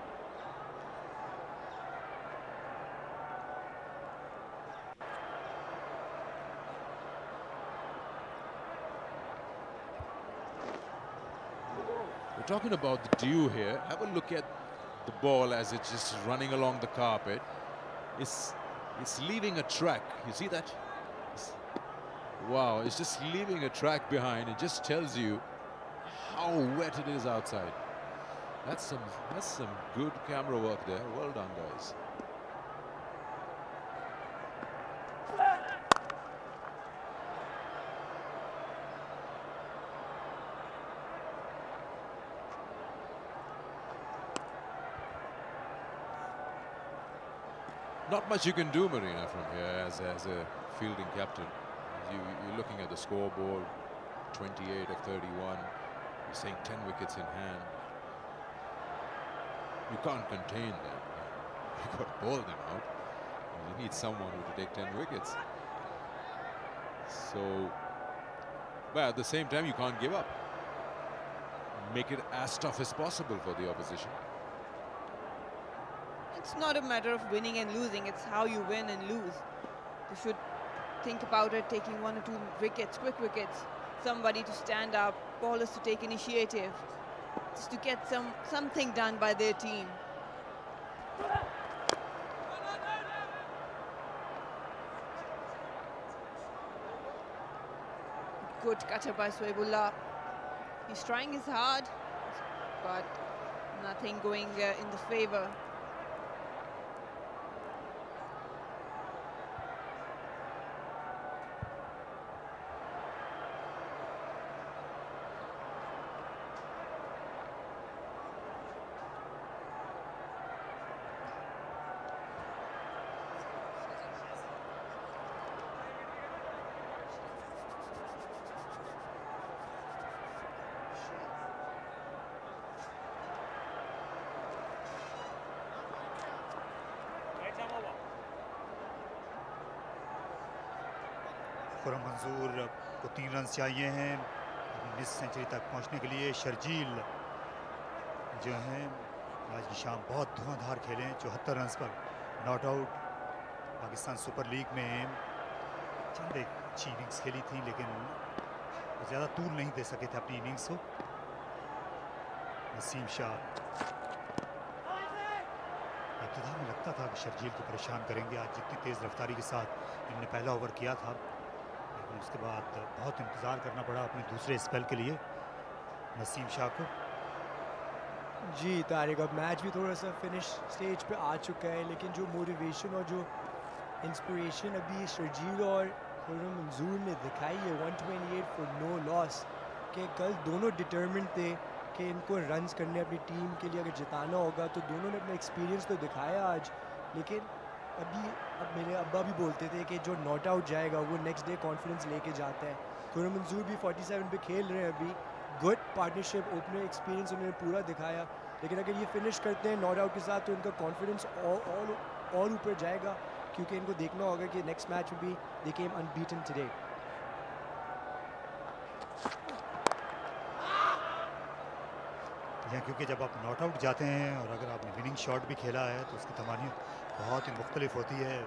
We're talking about the Dew here. Have a look at the ball as it's just running along the carpet. It's leaving a track. You see that? Wow, it's just leaving a track behind. It just tells you how wet it is outside. That's some good camera work there. Well done, guys. Not much you can do, Marina, from here as a fielding captain. You're looking at the scoreboard, 28 of 31. You're saying 10 wickets in hand. You can't contain them. You've got to bowl them out. You need someone who to take 10 wickets. So, but at the same time, you can't give up. Make it as tough as possible for the opposition. It's not a matter of winning and losing, it's how you win and lose. You should think about it, taking 1 or 2 wickets, quick wickets, somebody to stand up, bowlers to take initiative, just to get something done by their team. Good cutter by Soebullah. He's trying his hard, but nothing going in the favor. Khurram मंजूर को 3 run चाहिए हैं 19 century तक पहुंचने के लिए। शर्जील जो हैं आज की शाम बहुत धुआंधार खेले, 74 रन पर not out. Pakistan super league में चंद एक अच्छी इनिंग्स खेली थी, लेकिन ज़्यादा तूल नहीं दे सके थे अपनी इनिंग्स को। नसीम शाह इब्तिदा में लगता था कि शर्जील को परेशान करेंगे, आज जितनी तेज़ रफ्तारी के साथ इन्होंने पहला ओवर किया था, लेकिन उसके बाद बहुत इंतज़ार करना पड़ा अपने दूसरे स्पेल के लिए नसीम शाह को। जी तारिक, अब मैच भी थोड़ा सा फिनिश स्टेज पे आ चुका है, लेकिन जो मोटिवेशन और जो इंस्पिरेशन अभी शर्जील और खुरम मंजूर ने दिखाई है 128 फॉर नो लॉस, कि कल दोनों डिटर्मिन्ड थे कि इनको रन्स करने अपनी टीम के लिए अगर जिताना होगा, तो दोनों ने अपना एक्सपीरियंस तो दिखाया आज। लेकिन अब मेरे अब्बा भी बोलते थे कि जो नॉट आउट जाएगा वो नेक्स्ट डे कॉन्फिडेंस लेके जाता है। खुरम मंजूर भी 47 पे खेल रहे हैं अभी, गुड पार्टनरशिप, ओपनर एक्सपीरियंस उन्होंने पूरा दिखाया। लेकिन अगर ये फिनिश करते हैं नॉट आउट के साथ, तो इनका कॉन्फिडेंस और ऊपर जाएगा, क्योंकि इनको देखना होगा कि नेक्स्ट मैच में भी दे केम अनबीटन टुडे। क्योंकि जब आप नॉट आउट जाते हैं और अगर आपने विनिंग शॉट भी खेला है, तो उसकी तमानियत बहुत ही मुख्तलिफ होती है।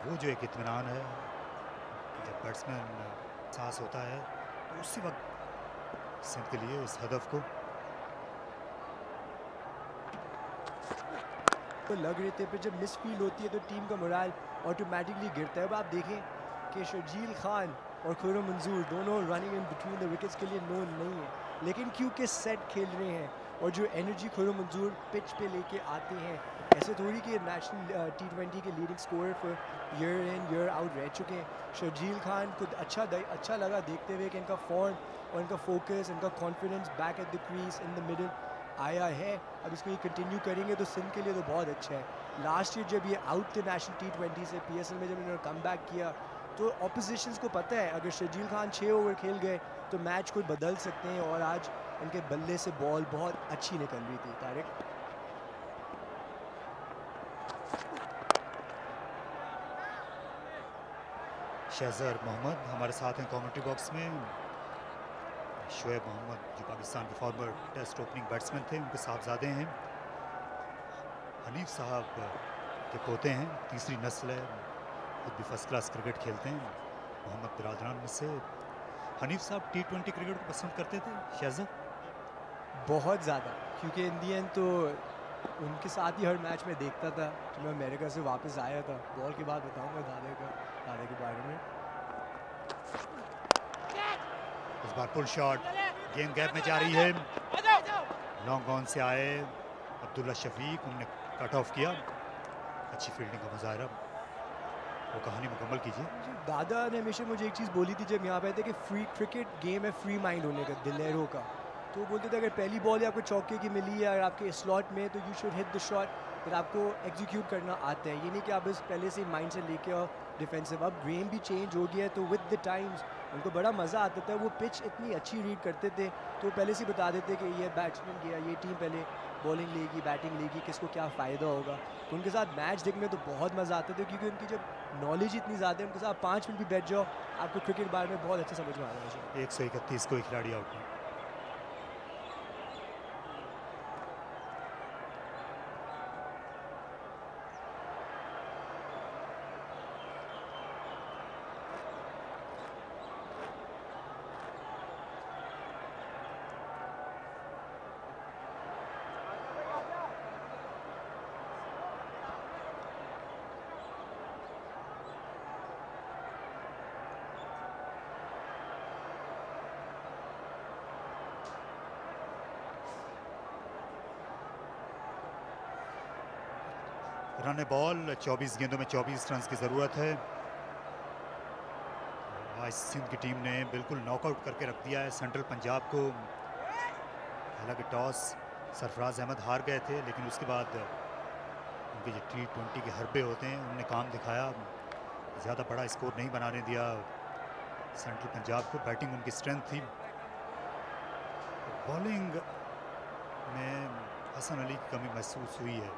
वो जो एक इत्मीनान है जब बैट्समैन सांस होता है, तो उसी वक्त सिंध के लिए इस हदफ को तो लग रहे थे, पर जब मिस फील्ड होती है तो टीम का मोराल ऑटोमेटिकली गिरता है। अब आप देखें कि शर्जील खान और खुरम मंजूर दोनों running in between the wickets के लिए नोन नहीं है, लेकिन क्योंकि सेट खेल रहे हैं और जो एनर्जी खुरम मंजूर पिच पे लेके आते हैं, ऐसे थोड़ी कि नेशनल T20 के leading scorer for year in year out रह चुके हैं। शर्जील खान को अच्छा लगा देखते हुए कि इनका फॉर्म और इनका फोकस, इनका confidence back at the crease in the middle आया है। अब इसको ये कंटिन्यू करेंगे तो सिंध के लिए तो बहुत अच्छा है। लास्ट ईयर जब ये आउट थे नेशनल T20 से, PSL में जब इन्होंने कम बैक किया, तो ऑपोजिशंस को पता है अगर शर्जील खान 6 ओवर खेल गए तो मैच को बदल सकते हैं, और आज इनके बल्ले से बॉल बहुत अच्छी निकल रही थी। तारिक, शहज़र मोहम्मद हमारे साथ हैं कमेंट्री बॉक्स में। शोएब मोहम्मद जो पाकिस्तान के फॉर्मर टेस्ट ओपनिंग बैट्समैन थे, उनके साहबजादे हैं। हनीफ साहब के पोते हैं, तीसरी नस्ल है, खुद भी फर्स्ट क्लास क्रिकेट खेलते हैं मोहम्मद बिरादरान में से। हनीफ साहब T20 क्रिकेट को पसंद करते थे शहज़र? बहुत ज़्यादा, क्योंकि इन दी एंड तो उनके साथ ही हर मैच में देखता था। जब मैं अमेरिका से वापस आया था, बॉल के बाद बताऊंगा दादे के बारे में। इस बार पुल शॉट गेंद गैप में जा रही है, लॉन्ग ऑन से आए अब्दुल्ला शफीक, उन्होंने कट ऑफ किया। अच्छी फील्डिंग का मुजाहरा, वो कहानी मुकम्मल कीजिए। दादा ने हमेशा मुझे एक चीज़ बोली थी जब यहाँ पे थे कि फ्री क्रिकेट गेम है फ्री माइंड होने का, दिलेरों का। तो वो बोलते थे अगर पहली बॉल आपको चौके की मिली है आपके स्लॉट में, तो you should hit the shot, फिर आपको एग्जीक्यूट करना आता है। ये नहीं कि आप बस पहले से माइंड से लेके और डिफेंसिव। अब गेम भी चेंज हो गया है, तो विद द टाइम्स उनको बड़ा मज़ा आता था। वो पिच इतनी अच्छी रीड करते थे, तो पहले से बता देते कि ये बैट्समैन गया, ये टीम पहले बॉलिंग लेगी, बैटिंग लेगी, किसको क्या फ़ायदा होगा। तो उनके साथ मैच देखने में तो बहुत मज़ा आता था, क्योंकि उनकी जब नॉलेज इतनी ज़्यादा है, उनके साथ 5 मिनट भी बैठ जाओ, आपको क्रिकेट बारे में बहुत अच्छा समझ में आ रहा है। 131 को खिलाड़ी आउट हुए। रन बॉल, 24 गेंदों में 24 रन की ज़रूरत है। आज सिंध की टीम ने बिल्कुल नॉकआउट करके रख दिया है सेंट्रल पंजाब को। हालांकि टॉस सरफराज अहमद हार गए थे, लेकिन उसके बाद उनके जो T20 के हरबे होते हैं उन्होंने काम दिखाया, ज़्यादा बड़ा स्कोर नहीं बनाने दिया सेंट्रल पंजाब को। बैटिंग उनकी स्ट्रेंथ थी। बॉलिंग में हसन अली की कमी महसूस हुई है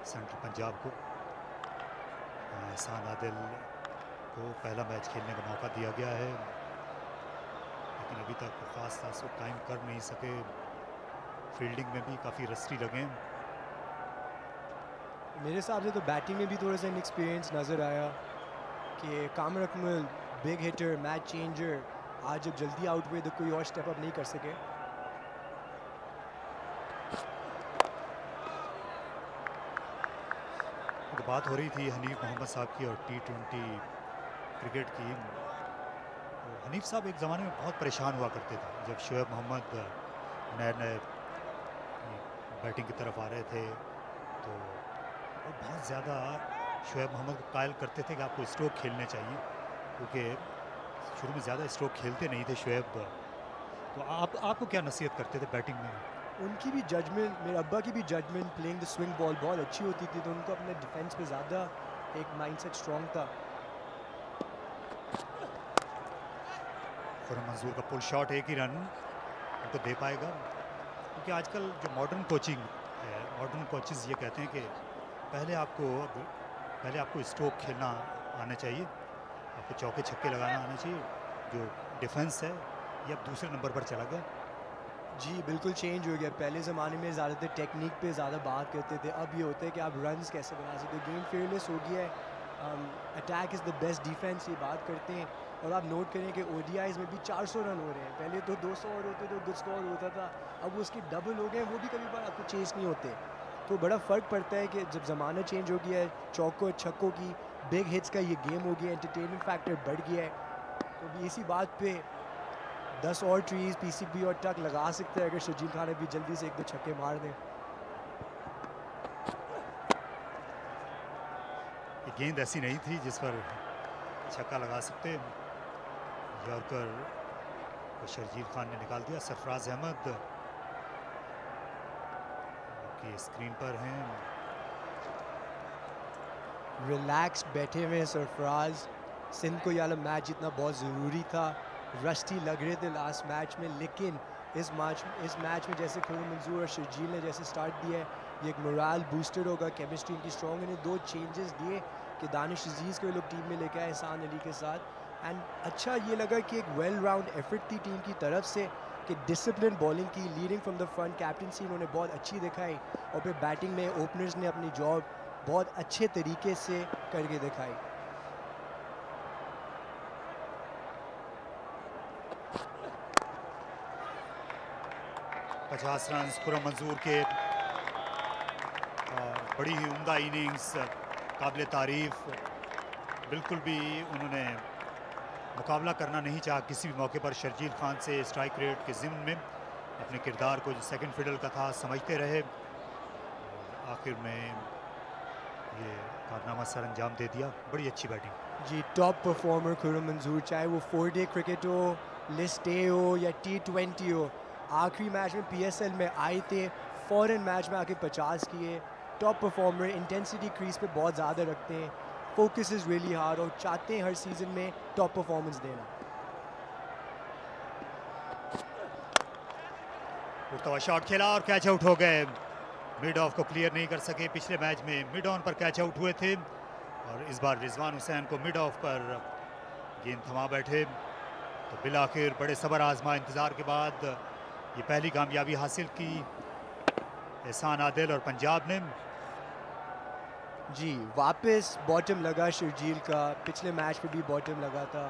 सेंट्रल पंजाब को। एहसान आदिल को पहला मैच खेलने का मौका दिया गया है, लेकिन अभी तक ख़ास तासुर कायम कर नहीं सके। फील्डिंग में भी काफ़ी रस्टी लगे। मेरे हिसाब से तो बैटिंग में भी थोड़ा सा इनएक्सपीरियंस नज़र आया कि Kamran Akmal big hitter, match changer, आज जब जल्दी आउट हुए तो कोई और स्टेप अप नहीं कर सके। तो बात हो रही थी हनीफ मोहम्मद साहब की और T20 क्रिकेट की। तो हनीफ साहब एक ज़माने में बहुत परेशान हुआ करते थे जब शोएब मोहम्मद नए नए बैटिंग की तरफ आ रहे थे, तो वो बहुत ज़्यादा शोएब मोहम्मद को कायल करते थे कि आपको स्ट्रोक खेलने चाहिए, क्योंकि शुरू में ज़्यादा स्ट्रोक खेलते नहीं थे शोएब। तो आपको क्या नसीहत करते थे बैटिंग में? उनकी भी जजमेंट, मेरे अब्बा की भी judgement playing the swing ball बहुत अच्छी होती थी, तो उनको अपने डिफेंस पे ज़्यादा एक माइंडसेट स्ट्रॉन्ग था। खुर्रम मंजूर का पुल शॉट, एक ही रन उनको दे पाएगा, क्योंकि आजकल जो मॉडर्न कोचिंग है, मॉडर्न कोचेस ये कहते हैं कि पहले आपको स्ट्रोक खेलना आना चाहिए, आपको चौके छक्के लगाना आना चाहिए। जो डिफेंस है ये अब दूसरे नंबर पर चला गया। जी बिल्कुल चेंज हो गया। पहले ज़माने में ज़्यादातर टेक्निक पे ज़्यादा बात करते थे, अब ये होता है कि आप रन्स कैसे बना सकते हो। गेम फेयरलेस हो गया है, attack is the best defence, ये बात करते हैं। और आप नोट करें कि ODIs में भी 400 रन हो रहे हैं, पहले तो 200 और होते तो गुड स्कोर होता था, अब वो उसके डबल हो गए, वो भी कभी बार आपको चेस नहीं होते। तो बड़ा फ़र्क पड़ता है कि जब ज़माना चेंज हो गया है, चौकों छक्कों की बिग हिट्स का ये गेम हो गया, एंटरटेनमेंट फैक्टर बढ़ गया है। तो भी इसी बात पे 10 और ट्रीज PCB और टक लगा सकते हैं अगर शर्जील खान भी जल्दी से 1-2 छक्के मार दें। ये गेंद ऐसी नहीं थी जिस पर छक्का लगा सकते। यॉर्कर को शर्जील खान ने निकाल दिया। सरफराज अहमद की स्क्रीन पर हैं, रिलैक्स बैठे हुए सरफराज। सिंध को ये मैच जीतना बहुत ज़रूरी था, रस्टी लग रहे थे लास्ट मैच में, लेकिन इस मैच में जैसे खुर्रम मंजूर और शर्जील ने जैसे स्टार्ट दिया है, ये एक मोराल बूस्टर होगा, केमिस्ट्री इनकी स्ट्रॉन्ग। इन्हें 2 चेंजेस दिए कि दानिश अजीज़ को ये लोग टीम में लेके आए एहसान अली के साथ। एंड अच्छा ये लगा कि एक वेल राउंड एफर्ट थी टीम की तरफ से कि डिसिप्लिन बॉलिंग की, leading from the front, captaincy इन्होंने बहुत अच्छी दिखाई, और फिर बैटिंग में ओपनर्स ने अपनी जॉब बहुत अच्छे तरीके से करके दिखाई। पचास रन खुर्रम मंजूर के, बड़ी ही उम्दा इनिंग्स, काबिल तारीफ। बिल्कुल भी उन्होंने मुकाबला करना नहीं चाहा किसी भी मौके पर शर्जील खान से स्ट्राइक रेट के ज़िम्न में। अपने किरदार को जो सेकंड फिडल का था समझते रहे, और आखिर में ये कारनामा सर अंजाम दे दिया। बड़ी अच्छी बैटिंग। जी टॉप परफॉर्मर खुर्रम मंजूर, चाहे वो 4-डे क्रिकेट हो, लिस्ट ए हो या T20 हो, आखिरी मैच में PSL में आए थे, फॉरेन मैच में आके 50 किए। टॉप परफॉर्मर, इंटेंसिटी क्रीज पे बहुत ज़्यादा रखते हैं, फोकस इज़ रियली हार्ड, और चाहते हैं हर सीज़न में टॉप परफॉर्मेंस देना। उठता हुआ शॉट खेला और कैच आउट हो गए। मिड ऑफ को क्लियर नहीं कर सके। पिछले मैच में मिड ऑन पर कैच आउट हुए थे, और इस बार रिजवान हुसैन को मिड ऑफ पर गेंद थमा बैठे। तो बिलाखिर बड़े सबर आजमा इंतज़ार के बाद ये पहली कामयाबी हासिल की एहसान आदिल और पंजाब ने। जी वापस बॉटम लगा शर्जील का, पिछले मैच में भी बॉटम लगा था।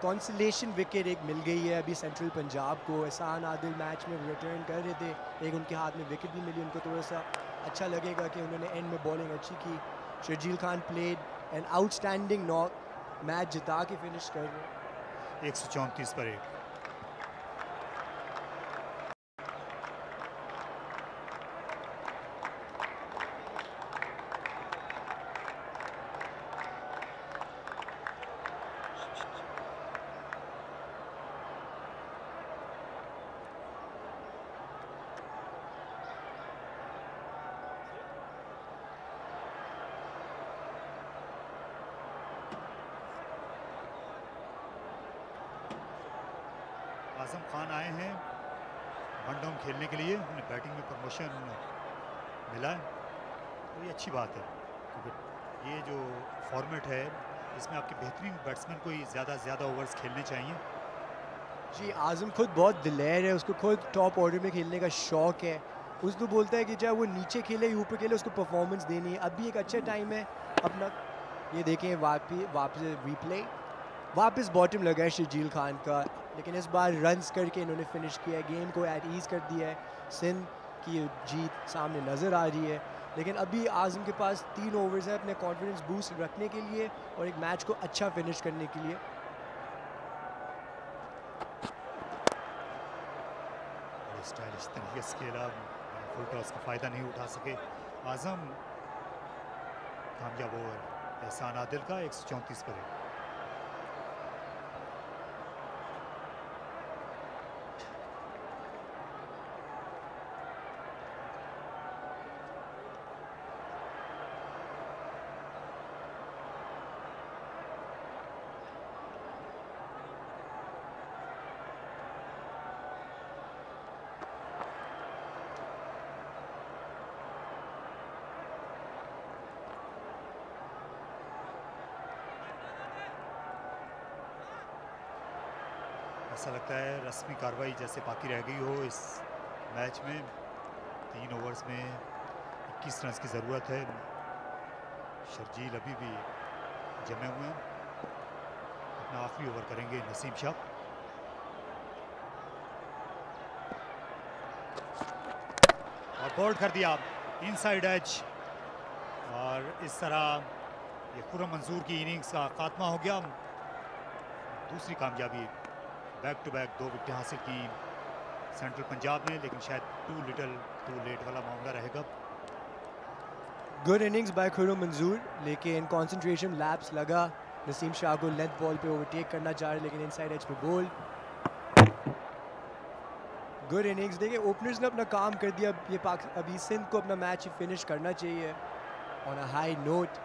कॉन्सलेशन विकेट एक मिल गई है अभी सेंट्रल पंजाब को। एहसान आदिल मैच में रिटर्न कर रहे थे, एक उनके हाथ में विकेट भी मिली, उनको थोड़ा सा अच्छा लगेगा कि उन्होंने एंड में बॉलिंग अच्छी की। Sharjeel Khan played an outstanding knock, match जिता के फिनिश कर रहे। 134 पर 1। आजम खान आए हैं वन डाउन खेलने के लिए, उन्हें बैटिंग में प्रमोशन मिला है, तो ये अच्छी बात है क्योंकि ये जो फॉर्मेट है इसमें आपके बेहतरीन बैट्समैन को ही ज़्यादा से ज़्यादा ओवर्स खेलने चाहिए। जी आज़म खुद बहुत दिलेर है, उसको खुद टॉप ऑर्डर में खेलने का शौक है। उसको बोलता है कि चाहे वो नीचे खेले या ऊपर खेले उसको परफॉर्मेंस देनी है। अभी एक अच्छा टाइम है अपना, ये देखें वापस रिप्ले, वापस बॉटम लगा है शर्जील खान का, लेकिन इस बार रन्स करके इन्होंने फिनिश किया, गेम को एट ईज कर दिया है। सिंध की जीत सामने नज़र आ रही है, लेकिन अभी आज़म के पास 3 ओवर्स है अपने कॉन्फिडेंस बूस्ट रखने के लिए और एक मैच को अच्छा फिनिश करने के लिए। स्टाइलिश तरीके से खेला, फुल टॉस का फ़ायदा नहीं उठा सके आज़म। कामयाब ओवर एहसान आदिल का 134 पर है। ऐसा लगता है रस्मी कार्रवाई जैसे बाकी रह गई हो इस मैच में। 3 ओवर्स में 21 रन की ज़रूरत है। शर्जील अभी भी जमे हुए हैं, अपना आखिरी ओवर करेंगे नसीम शाह। और बोल्ड कर दिया इनसाइड एज, और इस तरह ये खुर्रम मंजूर की इनिंग्स का खात्मा हो गया। दूसरी कामयाबी, बैक टू बैक 2 विकेटें हासिल की सेंट्रल पंजाब ने, लेकिन शायद टू लिटल टू लेट वाला मामला रहेगा। गुड इनिंग्स बाय खुर्रम मंजूर, लेकिन कंसंट्रेशन लैप्स लगा। नसीम शाह को लेंथ बॉल पे ओवरटेक करना चाह रहे, लेकिन इनसाइड एज पे बोल। गुड इनिंग्स, देखिए ओपनर्स ने अपना काम कर दिया। ये अभी सिंध को अपना मैच फिनिश करना चाहिए on a high note.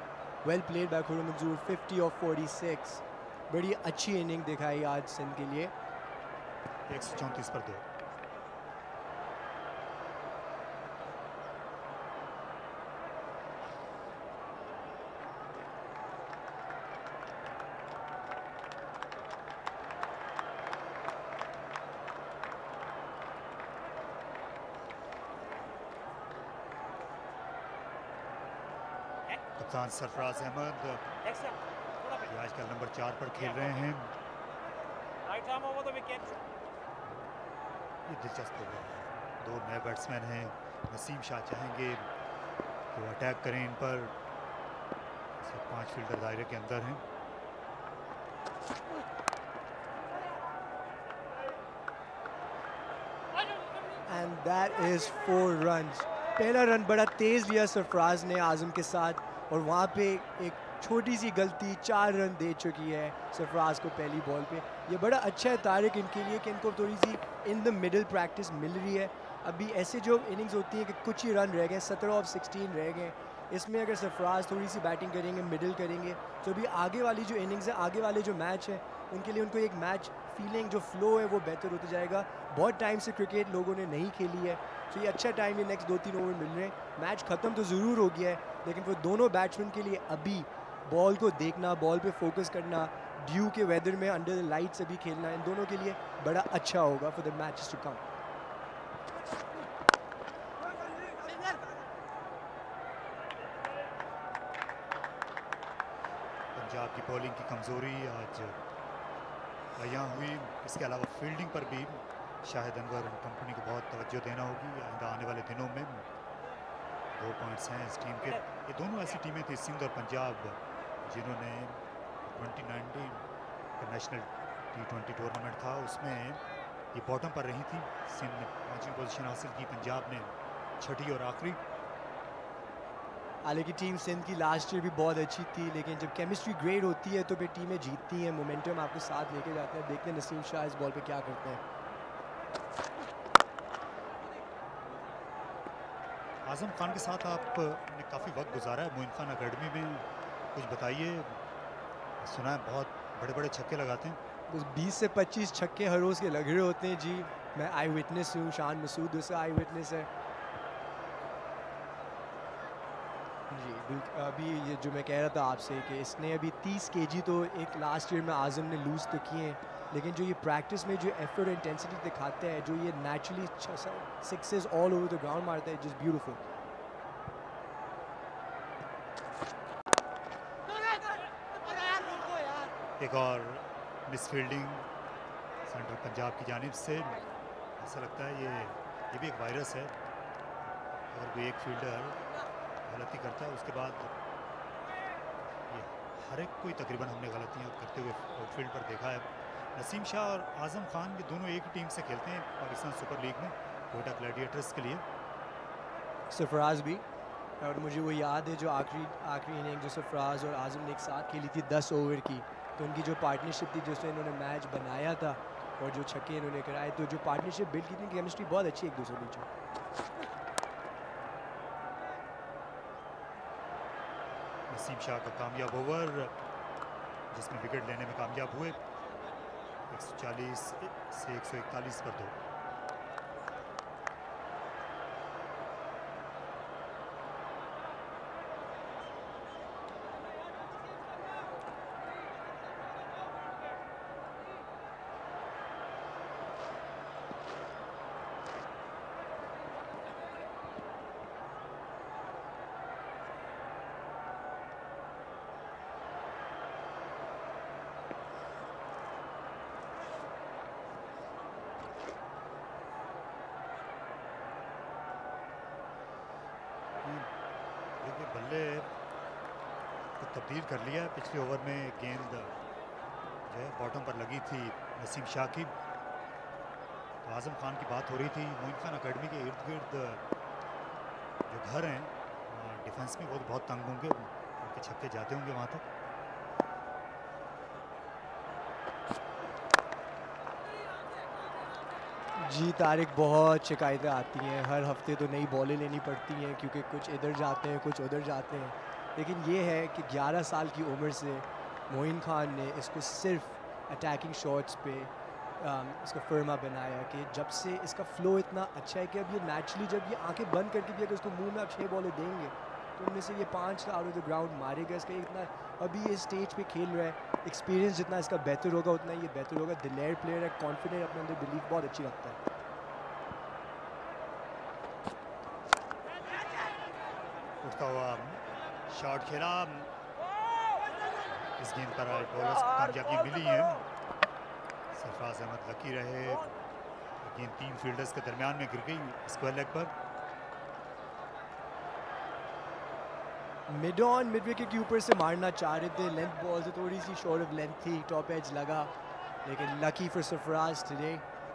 Well played by Khurram मंजूर, 50 और 46। बड़ी अच्छी इनिंग दिखाई आज सिंध के लिए। 134 पर 2। कप्तान सरफराज अहमद आजकल नंबर 4 पर खेल रहे हैं। ये दिलचस्प होगा, 2 नए बैट्समैन हैं। नसीम शाह चाहेंगे कि वो अटैक करें इन पर। 5 फील्डर दायरे के अंदर हैं। And that is 4 runs. पहला रन बड़ा तेज लिया सरफराज ने आजम के साथ, और वहाँ पे एक छोटी सी गलती 4 रन दे चुकी है सरफराज को पहली बॉल पे। ये बड़ा अच्छा है तारिक इनके लिए कि इनको थोड़ी सी इन द मिडल प्रैक्टिस मिल रही है। अभी ऐसे जो इनिंग्स होती हैं कि कुछ ही रन रह गए, 17 ऑफ 16 रह गए, इसमें अगर सरफराज थोड़ी सी बैटिंग करेंगे, मिडल करेंगे, तो अभी आगे वाली जो इनिंग्स है, आगे वाले जो मैच है, उनके लिए उनको एक मैच फीलिंग जो फ्लो है वो बेहतर होता जाएगा। बहुत टाइम से क्रिकेट लोगों ने नहीं खेली है, तो ये अच्छा टाइम है, नेक्स्ट 2-3 ओवर मिल रहे हैं। मैच ख़त्म तो ज़रूर हो गया है, लेकिन वो दोनों बैट्समैन के लिए अभी बॉल को देखना, बॉल पे फोकस करना, ड्यू के वेदर में अंडर द लाइट्स अभी खेलना, इन दोनों के लिए बड़ा अच्छा होगा for the matches to come. Punjab की बॉलिंग की कमज़ोरी आज यहाँ हुई। इसके अलावा फील्डिंग पर भी शाहिद अनवर एंड कंपनी को बहुत तवज्जो देना होगी आइंदा आने वाले दिनों में। 2 पॉइंट्स हैं इस टीम के। ये दोनों ऐसी टीमें थी, सिंध और पंजाब, जिन्होंने 2019 का नेशनल T20 टूर्नामेंट था, उसमें ये बॉटम पर रही थी। सिंध ने 5वीं पोजीशन हासिल की, पंजाब ने 6ठी और आखिरी। हालांकि टीम सिंध की लास्ट ईयर भी बहुत अच्छी थी, लेकिन जब केमिस्ट्री ग्रेट होती है तो फिर टीमें जीतती हैं, मोमेंटम आपको साथ लेके जाते हैं। देखते हैं नसीम शाह इस बॉल पे क्या करते हैं। आजम खान के साथ आपने काफ़ी वक्त गुजारा है मोइन खान अकेडमी में, कुछ बताइए। सुना है बहुत बड़े बड़े छक्के लगाते हैं। बस 20 से 25 छक्के हर रोज़ के लग रहे होते हैं जी। मैं आई विटनेस हूँ, शान मसूद उसका आई विटनेस है जी। अभी ये जो मैं कह रहा था आपसे कि इसने अभी 30 केजी तो एक लास्ट ईयर में आज़म ने लूज़ तो किए हैं, लेकिन जो ये प्रैक्टिस में जो एफर्ट इंटेंसिटी दिखाता है, जो ये naturally sixes all over the ground मारता है, जस्ट ब्यूटीफुल। एक और मिसफील्डिंग सेंट्रल पंजाब की जानिब से। ऐसा लगता है ये भी एक वायरस है। अगर कोई एक फील्डर गलती करता है उसके बाद ये हर एक कोई तकरीबन हमने गलतियां करते हुए आउटफील्ड पर देखा है। नसीम शाह और आज़म खान ये दोनों एक ही टीम से खेलते हैं पाकिस्तान सुपर लीग में कोयटा ग्लैडिएटर्स के लिए। सरफराज भी, और मुझे वो याद है जो आखिरी इनिंग जो सरफराज और आज़म ने एक साथ खेली थी 10 ओवर की, तो उनकी जो पार्टनरशिप थी जिसमें इन्होंने मैच बनाया था और जो छक्के इन्होंने कराए, तो जो पार्टनरशिप बिल्ड की थी, केमिस्ट्री बहुत अच्छी एक दूसरे के बीच। नसीम शाह का कामयाब ओवर जिसमें विकेट लेने में कामयाब हुए, 140 से 141 पर 2। देखिए बल्ले को तब्दील कर लिया। पिछले ओवर में गेंद जो है बॉटम पर लगी थी नसीम शाह की। तो आज़म खान की बात हो रही थी, मोइन खान अकेडमी के इर्द गिर्द जो घर हैं डिफेंस में वो तो बहुत तंग होंगे, उनके छक्के जाते होंगे वहाँ तक। जी तारिक, बहुत शिकायतें आती हैं हर हफ्ते, तो नई बॉलें लेनी पड़ती हैं क्योंकि कुछ इधर जाते हैं कुछ उधर जाते हैं। लेकिन ये है कि 11 साल की उम्र से मोइन खान ने इसको सिर्फ अटैकिंग शॉट्स पे इसका फर्मा बनाया कि जब से इसका फ़्लो इतना अच्छा है कि अब ये नेचुरली जब ये आंखें बंद करके भी अगर इसको मुंह में आप 6 बॉलें देंगे तो उनमें से ये 5 आउट ऑफ द ग्राउंड मारेगा। इसका इतना अभी ये स्टेज पे खेल रहा है, एक्सपीरियंस जितना इसका बेहतर होगा उतना ये बेहतर होगा। दिलेर प्लेयर है, कॉन्फिडेंट, अपने अंदर बिलीफ बहुत अच्छी रखता है। उठता हुआ शॉट खेला, इस गेंद पर बॉलर्स को कामयाबी मिली है। सरफराज अहमद लकी रहे, गेंद 3 फील्डर्स के दरमियान में गिर गई स्क्वायर लेग पर। मिड ऑन मिड विकेट के ऊपर से मारना चाह रहे थे, लेंथ बॉल से थोड़ी सी शॉर्ट ऑफ लेंथ थी, टॉप एज लगा, लेकिन लकी फॉर सरफराज टुडे।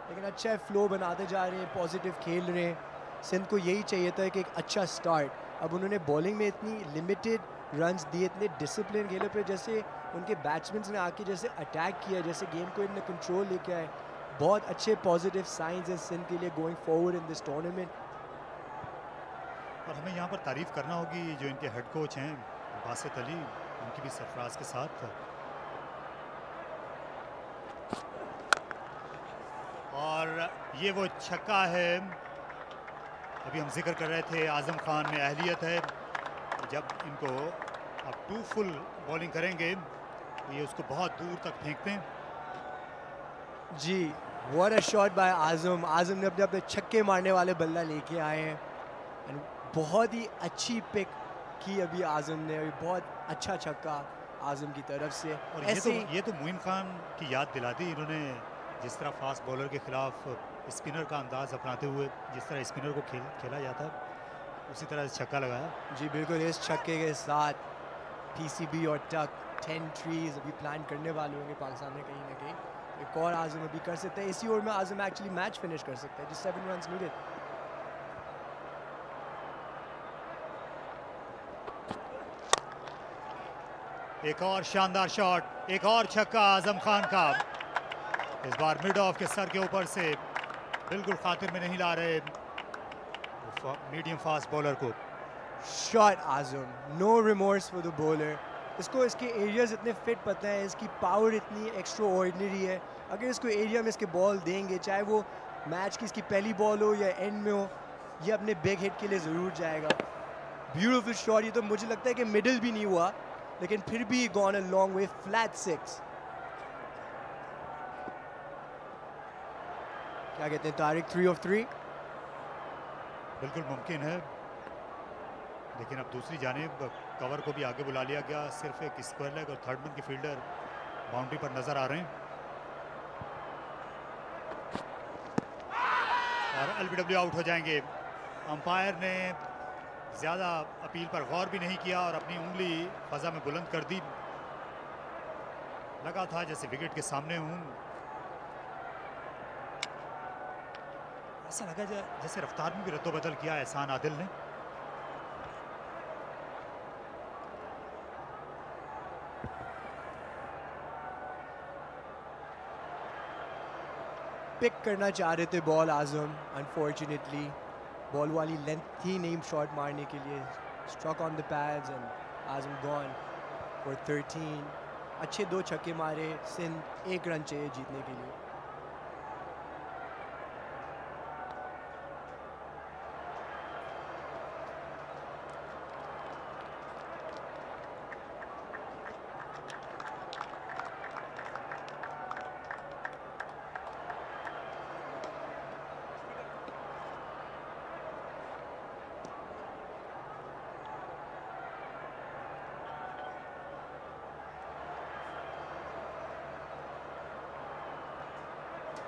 लेकिन अच्छा फ्लो बनाते जा रहे हैं, पॉजिटिव खेल रहे हैं। सिंध को यही चाहिए था कि एक अच्छा स्टार्ट। अब उन्होंने बॉलिंग में इतनी लिमिटेड रन्स दिए, इतने डिसिप्लिन खेले, फिर जैसे उनके बैट्समैन ने आके जैसे अटैक किया, जैसे गेम को इन्होंने कंट्रोल लेके आए, बहुत अच्छे पॉजिटिव साइंस हैं सिंध के लिए going forward in this tournament. और हमें यहाँ पर तारीफ करना होगी जो इनके हेड कोच हैं बासित अली, उनकी भी सरफराज के साथ। और ये वो छक्का है, अभी हम जिक्र कर रहे थे आज़म खान में अहलियत है, जब इनको अब 2 फुल बॉलिंग करेंगे तो ये उसको बहुत दूर तक फेंकते हैं। जी व्हाट अ शॉट बाय आज़म। आज़म ने अपने छक्के मारने वाले बल्ला लेके आए हैं, एंड बहुत ही अच्छी पिक की अभी आज़म ने, अभी बहुत अच्छा छक्का आज़म की तरफ से। और ये तो मोइन खान की याद दिला दी इन्होंने, जिस तरह फास्ट बॉलर के खिलाफ स्पिनर का अंदाज अपनाते हुए जिस तरह स्पिनर को खेला जाता है उसी तरह छक्का लगाया। जी बिल्कुल, इस छक्के के साथ PCB और टक 10 ट्रीज अभी प्लान करने वाले होंगे पाकिस्तान में कहीं ना कहीं। एक और आज़म अभी कर सकते हैं, इसी ओवर में आज़म एक्चुअली मैच फिनिश कर सकता है, जिस 7 रन्स नीडेड। एक और शानदार शॉट, एक और छक्का आज़म खान का, इस बार मिड ऑफ के सर के ऊपर से बिल्कुल खातिर में नहीं ला रहे मीडियम फास्ट बॉलर को। Shot Azam, no remorse for the bowler, इसको इसके एरियाज इतने फिट पता है, इसकी पावर इतनी एक्स्ट्रा ऑर्डिनरी है। अगर इसको एरिया में इसके बॉल देंगे, चाहे वो मैच की इसकी पहली बॉल हो या एंड में हो, ये अपने बिग हिट के लिए ज़रूर जाएगा। ब्यूटीफुल शॉट, ये तो मुझे लगता है कि मिडल भी नहीं हुआ, लेकिन फिर भी gone a long way, flat 6। क्या कहते हैं तारिक, 3 of 3? बिल्कुल मुमकिन है, लेकिन अब दूसरी जानिब कवर को भी आगे बुला लिया गया। सिर्फ एक स्क्वायर लेग और थर्ड मैन के फील्डर बाउंड्री पर नजर आ रहे हैं और एलबीडब्ल्यू आउट हो जाएंगे। अंपायर ने ज़्यादा अपील पर गौर भी नहीं किया और अपनी उंगली फजा में बुलंद कर दी। लगा था जैसे विकेट के सामने हूँ, ऐसा लगा जैसे रफ्तार में भी रद्दोबदल किया एहसान आदिल ने। पिक करना चाह रहे थे बॉल आजम, अनफॉर्चुनेटली बॉल वाली लेंथ थी नहीं शॉट मारने के लिए। Struck on the pads and Azam gone for 13। अच्छे 2 छक्के मारे, सिंध 1 रन चाहिए जीतने के लिए।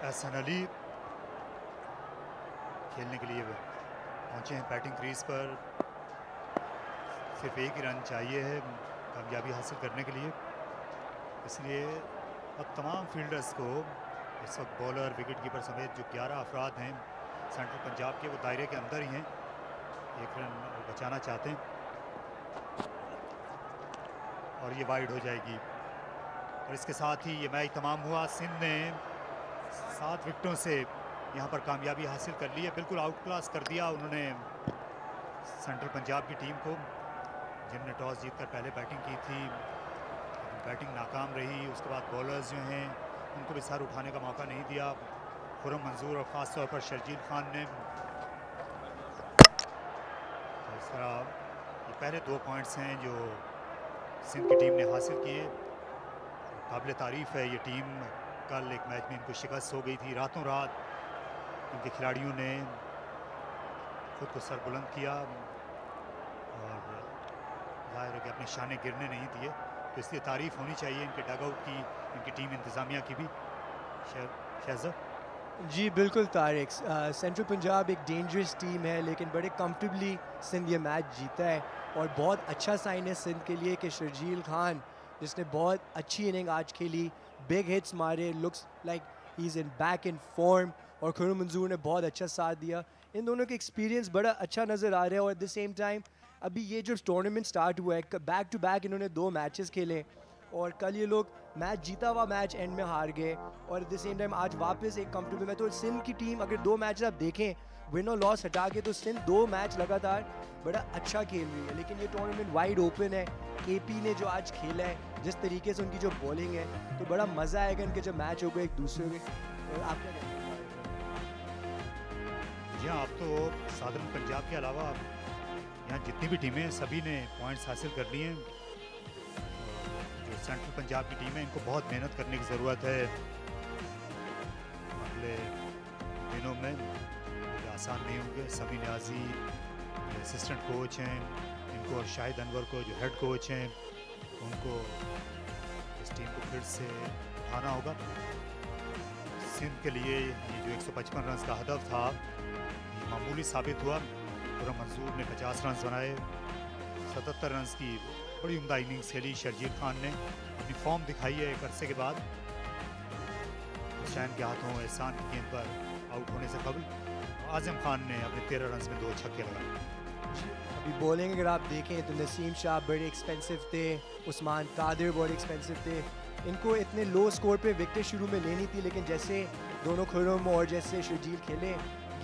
एहसान अली खेलने के लिए पहुंचे हैं बैटिंग क्रीज पर। सिर्फ 1 ही रन चाहिए है कामयाबी हासिल करने के लिए, इसलिए अब तमाम फील्डर्स को इस वक्त बॉलर, विकेट कीपर समेत जो 11 अफराद हैं सेंट्रल पंजाब के, वो दायरे के अंदर ही हैं, 1 रन बचाना चाहते हैं और ये वाइड हो जाएगी। और इसके साथ ही ये मैच तमाम हुआ। सिंध ने 7 विकेटों से यहाँ पर कामयाबी हासिल कर ली है। बिल्कुल आउट क्लास कर दिया उन्होंने सेंट्रल पंजाब की टीम को, जिनने टॉस जीतकर पहले बैटिंग की थी, बैटिंग नाकाम रही। उसके बाद बॉलर्स जो हैं उनको भी सर उठाने का मौका नहीं दिया। खुरम मंजूर और ख़ास तौर पर शर्जील खान ने। तो इस तरह ये पहले 2 पॉइंट्स हैं जो सिंध की टीम ने हासिल किए। काबिल तारीफ़ है ये टीम। कल एक मैच में इनको शिकस्त हो गई थी, रातों रात इनके खिलाड़ियों ने खुद को सर बुलंद किया और जाहिर है कि अपने शाने गिरने नहीं दिए। तो इसलिए तारीफ़ होनी चाहिए इनके डगआउट की, इनकी टीम इंतज़ामिया की भी। शहज़ा जी बिल्कुल तारिक, सेंट्रल पंजाब एक डेंजरस टीम है, लेकिन बड़े कंफर्टेबली सिंध ये मैच जीता है। और बहुत अच्छा साइन है सिंध के लिए कि शर्जील खान, जिसने बहुत अच्छी इनिंग आज खेली, बिग हिट्स मारे, looks like he is in back in form, और खुरम मंजूर ने बहुत अच्छा साथ दिया। इन दोनों का एक्सपीरियंस बड़ा अच्छा नज़र आ रहा है। और एट द सेम टाइम अभी ये जो टूर्नामेंट स्टार्ट हुआ है, बैक टू बैक इन्होंने 2 मैचेस खेले और कल ये लोग मैच जीता हुआ मैच एंड में हार गए, और एट द सेम टाइम आज वापस एक कंफर्टेबल मैच। तो सिंध की टीम अगर 2 मैच आप देखें विन और लॉस हटा के, तो सिंध 2 मैच लगातार बड़ा अच्छा खेल रही है। लेकिन ये टूर्नामेंट वाइड ओपन है। केपी ने जो आज खेला है, जिस तरीके से उनकी जो बॉलिंग है, तो बड़ा मज़ा आएगा इनके जब मैच होगा एक दूसरे में। और आप क्या कहते हैं? जी हाँ, अब तो साधारण पंजाब के अलावा यहाँ जितनी भी टीमें सभी ने पॉइंट्स हासिल कर लिए हैं। जो सेंट्रल पंजाब की टीम है, इनको बहुत मेहनत करने की ज़रूरत है। अगले दिनों में ये आसान नहीं होंगे। सभी न्याजी असिस्टेंट कोच हैं, इनको और शाहिद अनवर को जो हेड कोच हैं, उनको इस टीम को फिर से उठाना होगा। सिंध के लिए ये जो 155 रन का हदफ था, ये मामूली साबित हुआ। खुरम मंजूर ने 50 रन बनाए। 77 रन की बड़ी उम्दा इनिंग्स खेली शर्जील खान ने, अपनी फॉर्म दिखाई है एक अरसे के बाद। हुसैन के हाथों एहसान की गेंद पर आउट होने से कबल आजम खान ने अपने 13 रन में 2 छक्के लगाए। अभी बॉलिंग अगर आप देखें तो नसीम शाह बड़े एक्सपेंसिव थे, उस्मान कादिर बड़े एक्सपेंसिव थे। इनको इतने लो स्कोर पे विकेट शुरू में लेनी थी, लेकिन जैसे दोनों खुरम और जैसे शर्जील खेले,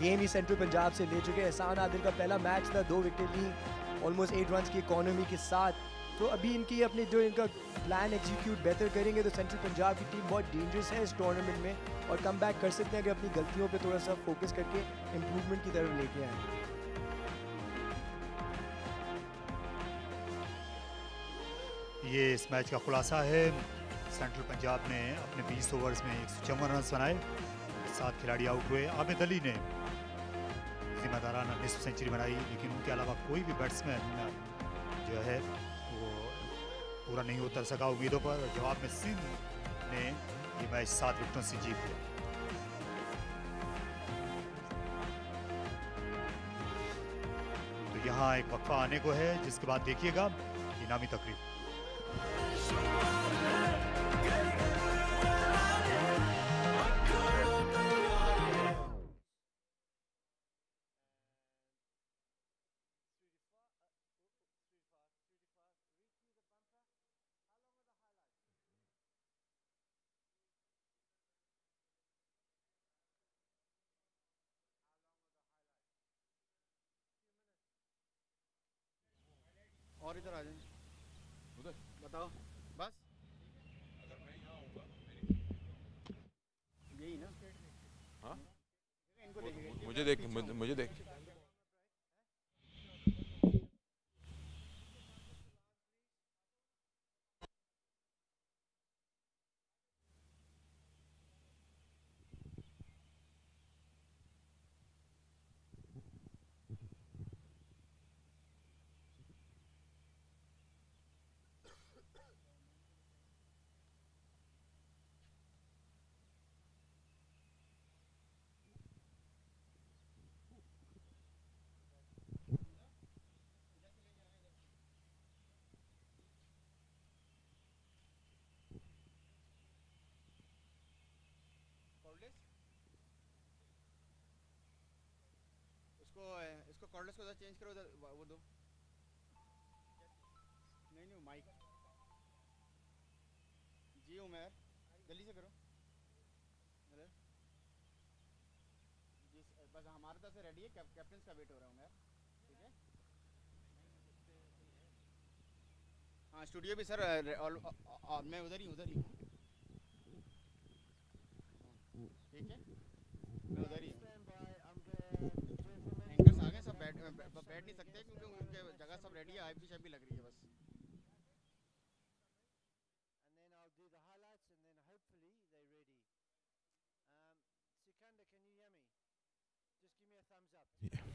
गेम ही सेंट्रल पंजाब से ले चुके। एहसान आदिल का पहला मैच था, 2 विकेट ली, ऑलमोस्ट 8 रन की इकॉनमी के साथ तो अभी इनकी अपने जो इनका प्लान एग्जीक्यूट बेहतर करेंगे तो सेंट्रल पंजाब की टीम बहुत डेंजरस है इस टूर्नामेंट में और कम बैक कर सकते हैं अगर अपनी गलतियों पे थोड़ा सा फोकस करके इम्प्रूवमेंट की तरफ लेके आए। ये इस मैच का खुलासा है। सेंट्रल पंजाब ने अपने 20 ओवर्स में 154 रन बनाए, 7 खिलाड़ी आउट हुए। आबिद अली ने जिम्मेदाराना निस्फ सेंचुरी बनाई, लेकिन उनके अलावा कोई भी बैट्समैन जो है वो पूरा नहीं उतर सका उम्मीदों पर। जवाब में सिंध ने ये मैच 7 विकेटों से जीत लिया। तो यहाँ एक वक्फा आने को है, जिसके बाद देखिएगा इनामी तकरीब। और इधर आ जाए, उधर बताओ बस यही ना। हाँ इनको देखेंगे, मुझे देख इसको कॉर्डलेस को चेंज करो, उधर वो दो। नहीं माइक जी उमर जल्दी से करो। अरे जी बस हमारे तरफ से रेडी है, कैप्टन का वेट हो रहा है उमर, ठीक है। हाँ स्टूडियो भी सर, मैं उधर ही हूँ, ठीक है मैं उधर ही हूँ। एंकर्स आ गए सब, बैठ नहीं सकते क्योंकि उनके जगह सब रेडी है, आईपी शाइपी लग रही है बस। Yeah.